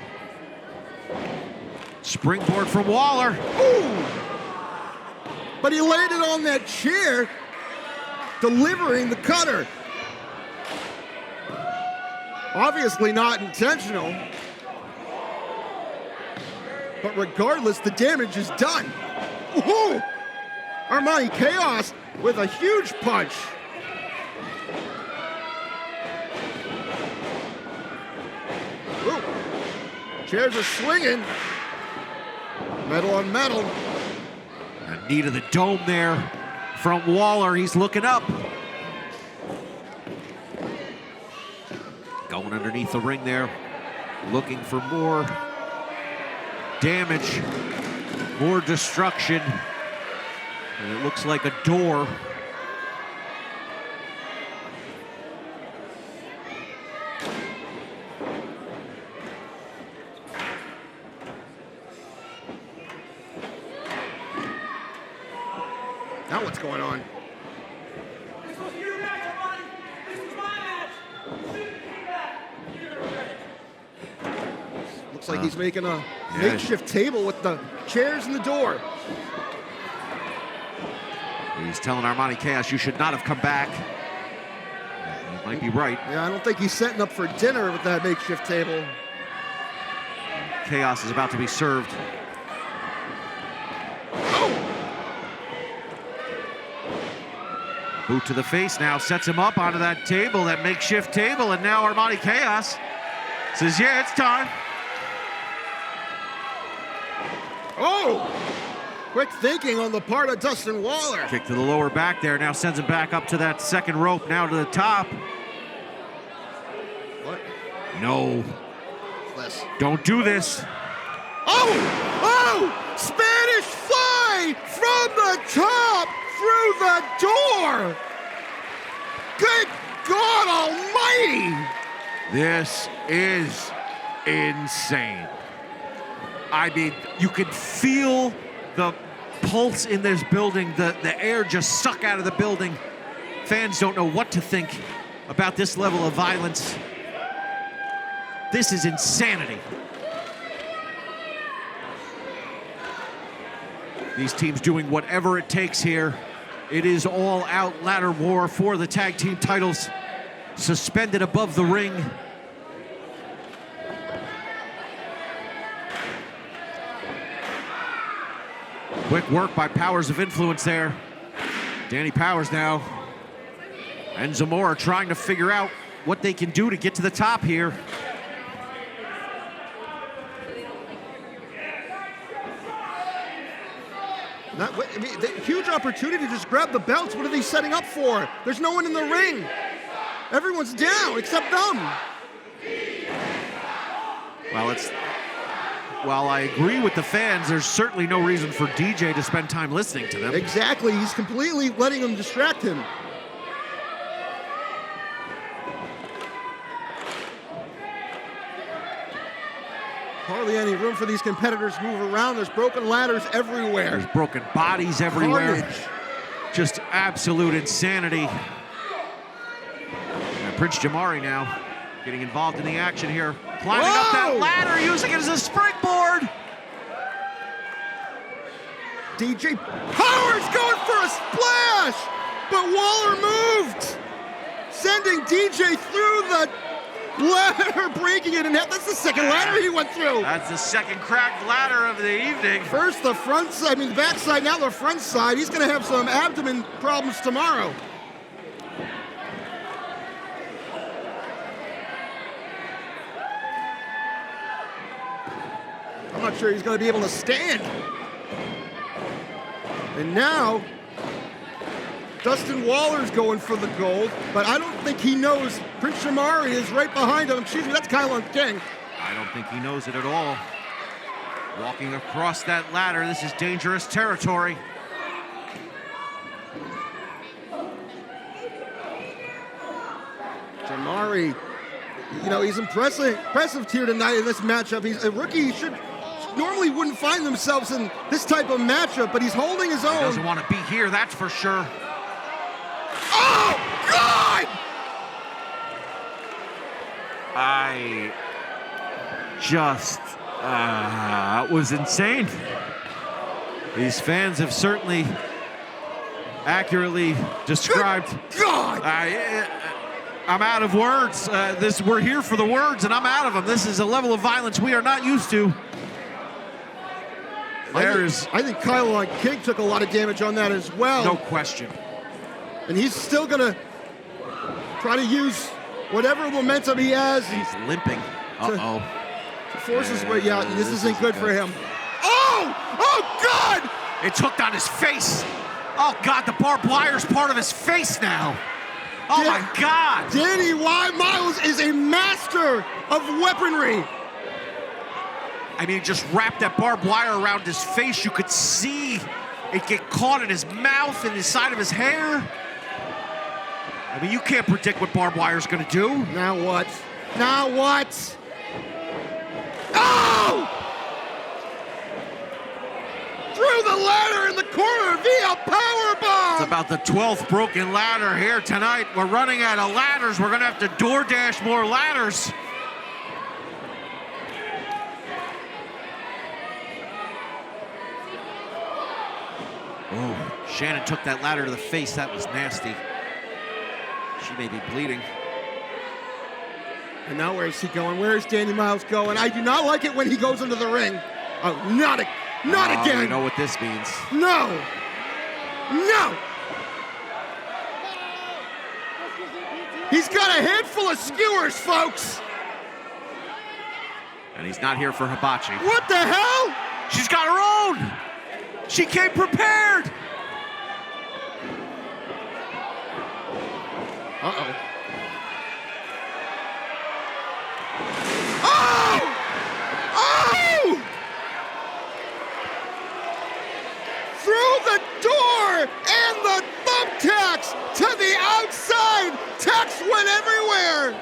Springboard from Waller. Ooh! But he laid it on that chair, delivering the cutter. Obviously not intentional. But regardless, the damage is done. Ooh! Armani Chaos with a huge punch. Ooh. Chairs are swinging. Metal on metal. A knee to the dome there from Waller. He's looking up. Going underneath the ring there. Looking for more damage. More destruction. And it looks like a door. Now what's going on? This was your match, Armani. This was my match. Looks like he's making a makeshift table with the chairs and the door. He's telling Armani Chaos, you should not have come back. He might be right. Yeah, I don't think he's setting up for dinner with that makeshift table. Chaos is about to be served. Boot to the face now, sets him up onto that table, that makeshift table, and now Armani Chaos says, yeah, it's time. Oh! Quick thinking on the part of Dustin Waller. Kick to the lower back there, now sends him back up to that second rope, now to the top. What? No. This. Don't do this. Oh! Oh! Spanish fly from the top through the door! Good God Almighty! This is insane. I mean, you can feel the pulse in this building, the air just suck out of the building. Fans don't know what to think about this level of violence. This is insanity. These teams doing whatever it takes here It is all-out ladder war for the tag team titles, suspended above the ring. Quick work by Powers of Influence there. Danny Powers now and Zamora trying to figure out what they can do to get to the top here. Huge opportunity to just grab the belts. What are they setting up for? There's no one in the ring. Everyone's down except them. Well, while I agree with the fans, there's certainly no reason for DJ to spend time listening to them. Exactly. He's completely letting them distract him. Hardly any room for these competitors to move around. There's broken ladders everywhere. There's broken bodies everywhere. Carnage. Just absolute insanity. And Prince Jamari now getting involved in the action here. Climbing up that ladder, using it as a springboard. DJ Powers going for a splash, but Waller moved, sending DJ through the ladder, breaking it in half. That's the second ladder he went through. That's the second cracked ladder of the evening. First the front side, the back side, now the front side. He's going to have some abdomen problems tomorrow. I'm not sure he's going to be able to stand. And now, Dustin Waller's going for the gold, but I don't think he knows Prince Jamari is right behind him. Excuse me, that's Kylon King. I don't think he knows it at all. Walking across that ladder, this is dangerous territory. Jamari, he's impressive here tonight in this matchup. He's a rookie. He normally wouldn't find themselves in this type of matchup, but he's holding his own. He doesn't want to be here, that's for sure. Oh, God! I just, it was insane. These fans have certainly accurately described. Good God! I'm out of words. We're here for the words, and I'm out of them. This is a level of violence we are not used to. I think Kylon King took a lot of damage on that as well. No question. And he's still gonna try to use whatever momentum he has. He's limping. Uh-oh. To force his way out. This isn't good for him. Oh, God! It's hooked on his face. Oh, God, the barbed wire's part of his face now. Oh, my God. Danny Miles is a master of weaponry. Just wrapped that barbed wire around his face. You could see it get caught in his mouth and the side of his hair. You can't predict what barbed wire's going to do. Now what? Now what? Oh! Through the ladder in the corner via powerbomb. It's about the 12th broken ladder here tonight. We're running out of ladders. We're going to have to DoorDash more ladders. Oh, Shannon took that ladder to the face. That was nasty. She may be bleeding. And now where's he going? Where's Danny Miles going? I do not like it when he goes into the ring. Oh, not again. You know what this means. No. He's got a handful of skewers, folks. And he's not here for hibachi. What the hell? She's got her own. She came prepared. Uh-oh. Oh! Oh! Through the door and the thumbtacks to the outside. Tacks went everywhere.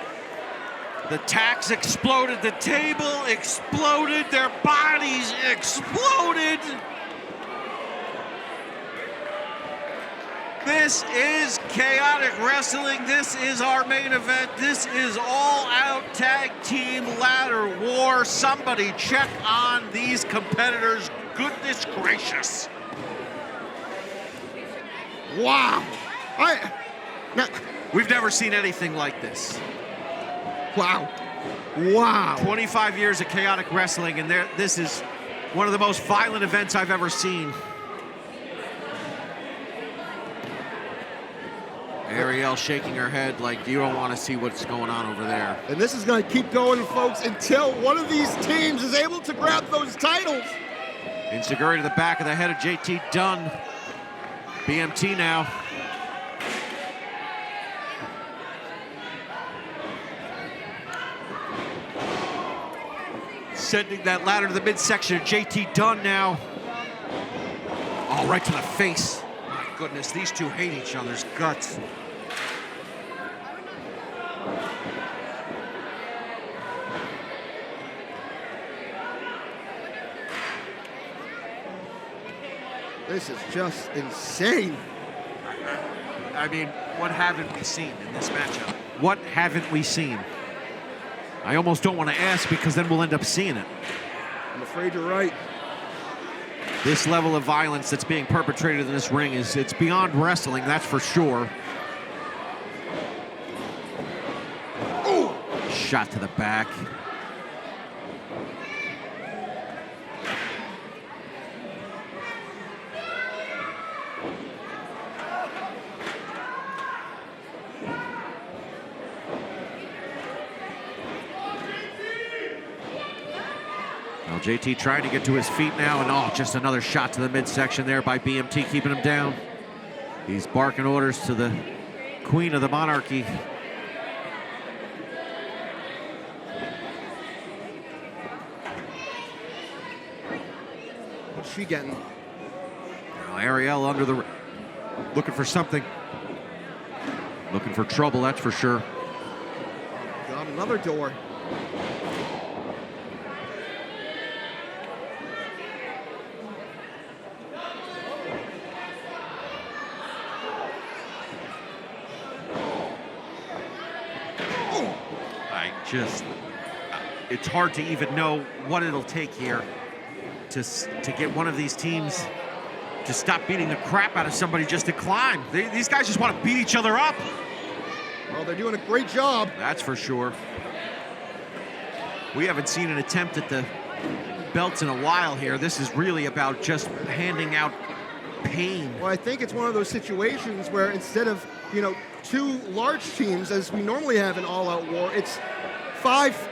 The tacks exploded. The table exploded. Their bodies exploded. This is chaotic wrestling. This is our main event. This is all-out tag team ladder war. Somebody check on these competitors. Goodness gracious. Wow. We've never seen anything like this. Wow. Wow. 25 years of chaotic wrestling, and this is one of the most violent events I've ever seen. Ariel shaking her head like you don't want to see what's going on over there. And this is going to keep going, folks, until one of these teams is able to grab those titles. Insiguri to the back of the head of JT Dunn. BMT now. Sending that ladder to the midsection of JT Dunn now. Oh, right to the face. My goodness, these two hate each other's guts. This is just insane. I mean, what haven't we seen in this matchup? What haven't we seen? I almost don't want to ask because then we'll end up seeing it. I'm afraid you're right. This level of violence that's being perpetrated in this ring it's beyond wrestling, that's for sure. Ooh. Shot to the back. JT trying to get to his feet now, and oh, just another shot to the midsection there by BMT, keeping him down. He's barking orders to the Queen of the Monarchy. What's she getting? Now Ariel under the... looking for something. Looking for trouble, that's for sure. Got another door. It's hard to even know what it'll take here to get one of these teams to stop beating the crap out of somebody just to climb. These guys just want to beat each other up. Well, they're doing a great job. That's for sure. We haven't seen an attempt at the belts in a while here. This is really about just handing out pain. Well, I think it's one of those situations where instead of, two large teams as we normally have in All Out War, it's 5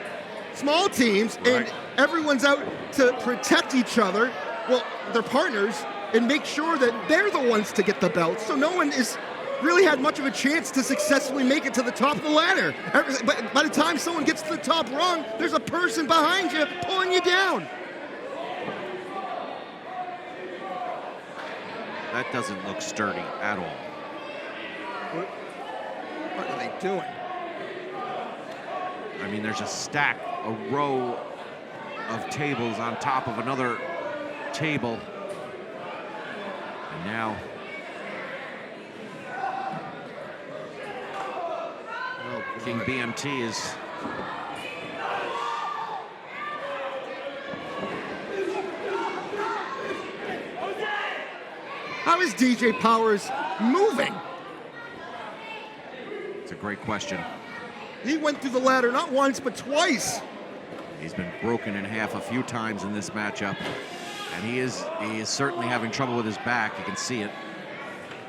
small teams, right. And everyone's out to protect each other, well, their partners, and make sure that they're the ones to get the belts. So no one is really had much of a chance to successfully make it to the top of the ladder. But by the time someone gets to the top rung, there's a person behind you pulling you down. That doesn't look sturdy at all. What are they doing? I mean, there's a row of tables on top of another table. And now... King BMT is... How is DJ Powers moving? It's a great question. He went through the ladder not once, but twice. He's been broken in half a few times in this matchup. And he is certainly having trouble with his back. You can see it.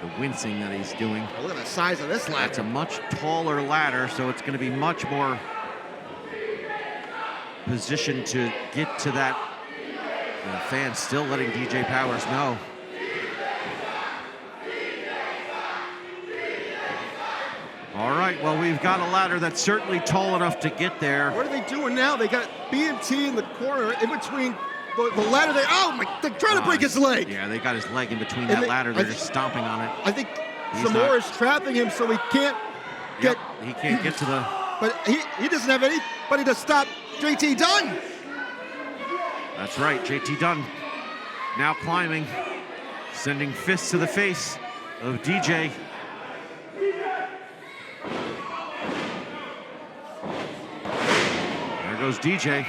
The wincing that he's doing. Oh, look at the size of this ladder. It's a much taller ladder, so it's going to be much more positioned to get to that. The fans still letting DJ Powers know. All right, well, we've got a ladder that's certainly tall enough to get there. What are they doing now? They got BMT in the corner, in between the ladder. They're trying to break his leg. Yeah, they got his leg in between that ladder. They're just stomping on it. I think Zamora is trapping him so he can't get... He can't get to the... But he doesn't have anybody to stop JT Dunn. That's right, JT Dunn now climbing, sending fists to the face of DJ. There goes DJ.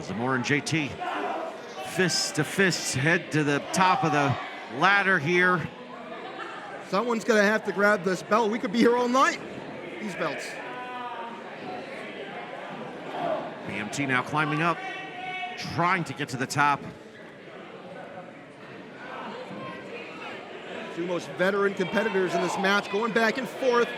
Zamora and JT, fist to fist, head to the top of the ladder here. Someone's gonna have to grab this belt. We could be here all night. These belts. BMT now climbing up, trying to get to the top. Two most veteran competitors in this match, going back and forth.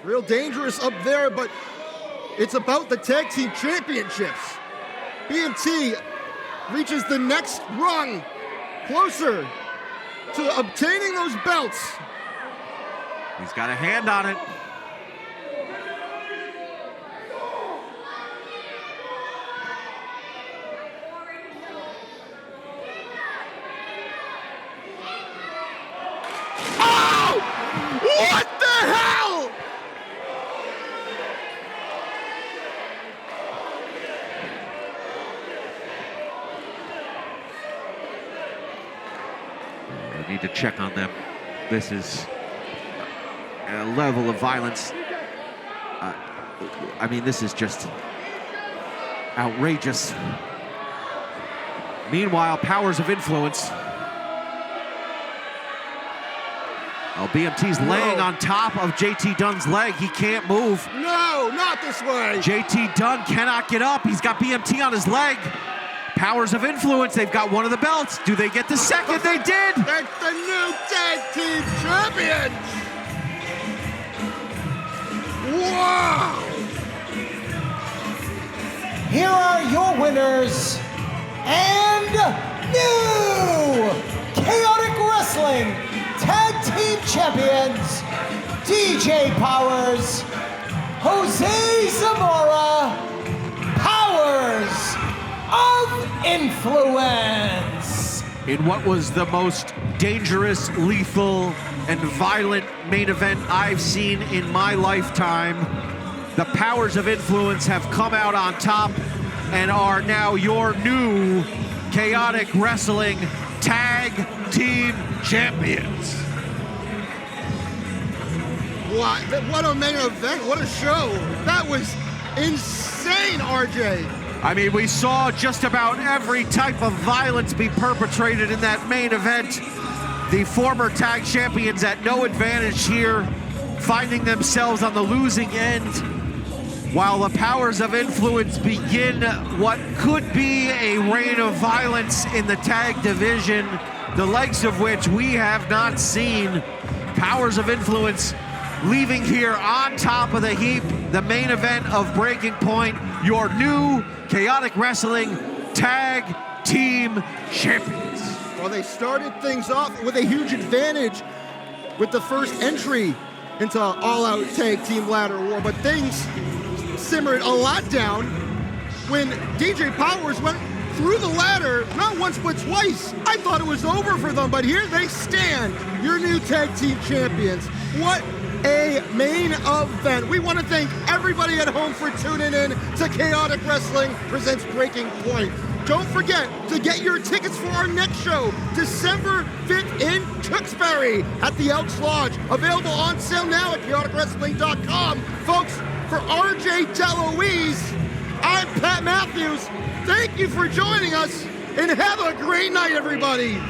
Real dangerous up there, but it's about the tag team championships. BMT reaches the next rung, closer to obtaining those belts. He's got a hand on it. What the hell? I need to check on them. This is a level of violence. I mean, this is just outrageous. Meanwhile, powers of influence. Oh, BMT's laying on top of JT Dunn's leg. He can't move. No, not this way. JT Dunn cannot get up. He's got BMT on his leg. Powers of influence. They've got one of the belts. Do they get the second? They did. They're the new tag team champions. Wow. Here are your winners and new Chaotic Wrestling Tag Team Champions, DJ Powers, Jose Zamora, Powers of Influence. In what was the most dangerous, lethal, and violent main event I've seen in my lifetime, the Powers of Influence have come out on top and are now your new Chaotic Wrestling Tag Team Champions. What a main event, what a show. That was insane, RJ. I mean, we saw just about every type of violence be perpetrated in that main event. The former tag champions at no advantage here, finding themselves on the losing end, while the Powers of Influence begin what could be a reign of violence in the tag division, the likes of which we have not seen. Powers of Influence leaving here on top of the heap, the main event of Breaking Point, your new Chaotic Wrestling Tag Team Champions. Well, they started things off with a huge advantage with the first entry into all-out tag team ladder war, but things simmered a lot down when DJ Powers went through the ladder, not once but twice. I thought it was over for them, but here they stand, your new tag team champions. What a main event. We want to thank everybody at home for tuning in to Chaotic Wrestling Presents Breaking Point. Don't forget to get your tickets for our next show, December 5th in Tewksbury at the Elks Lodge. Available on sale now at chaoticwrestling.com. Folks, for RJ DeLuise, I'm Pat Matthews. Thank you for joining us, and have a great night, everybody.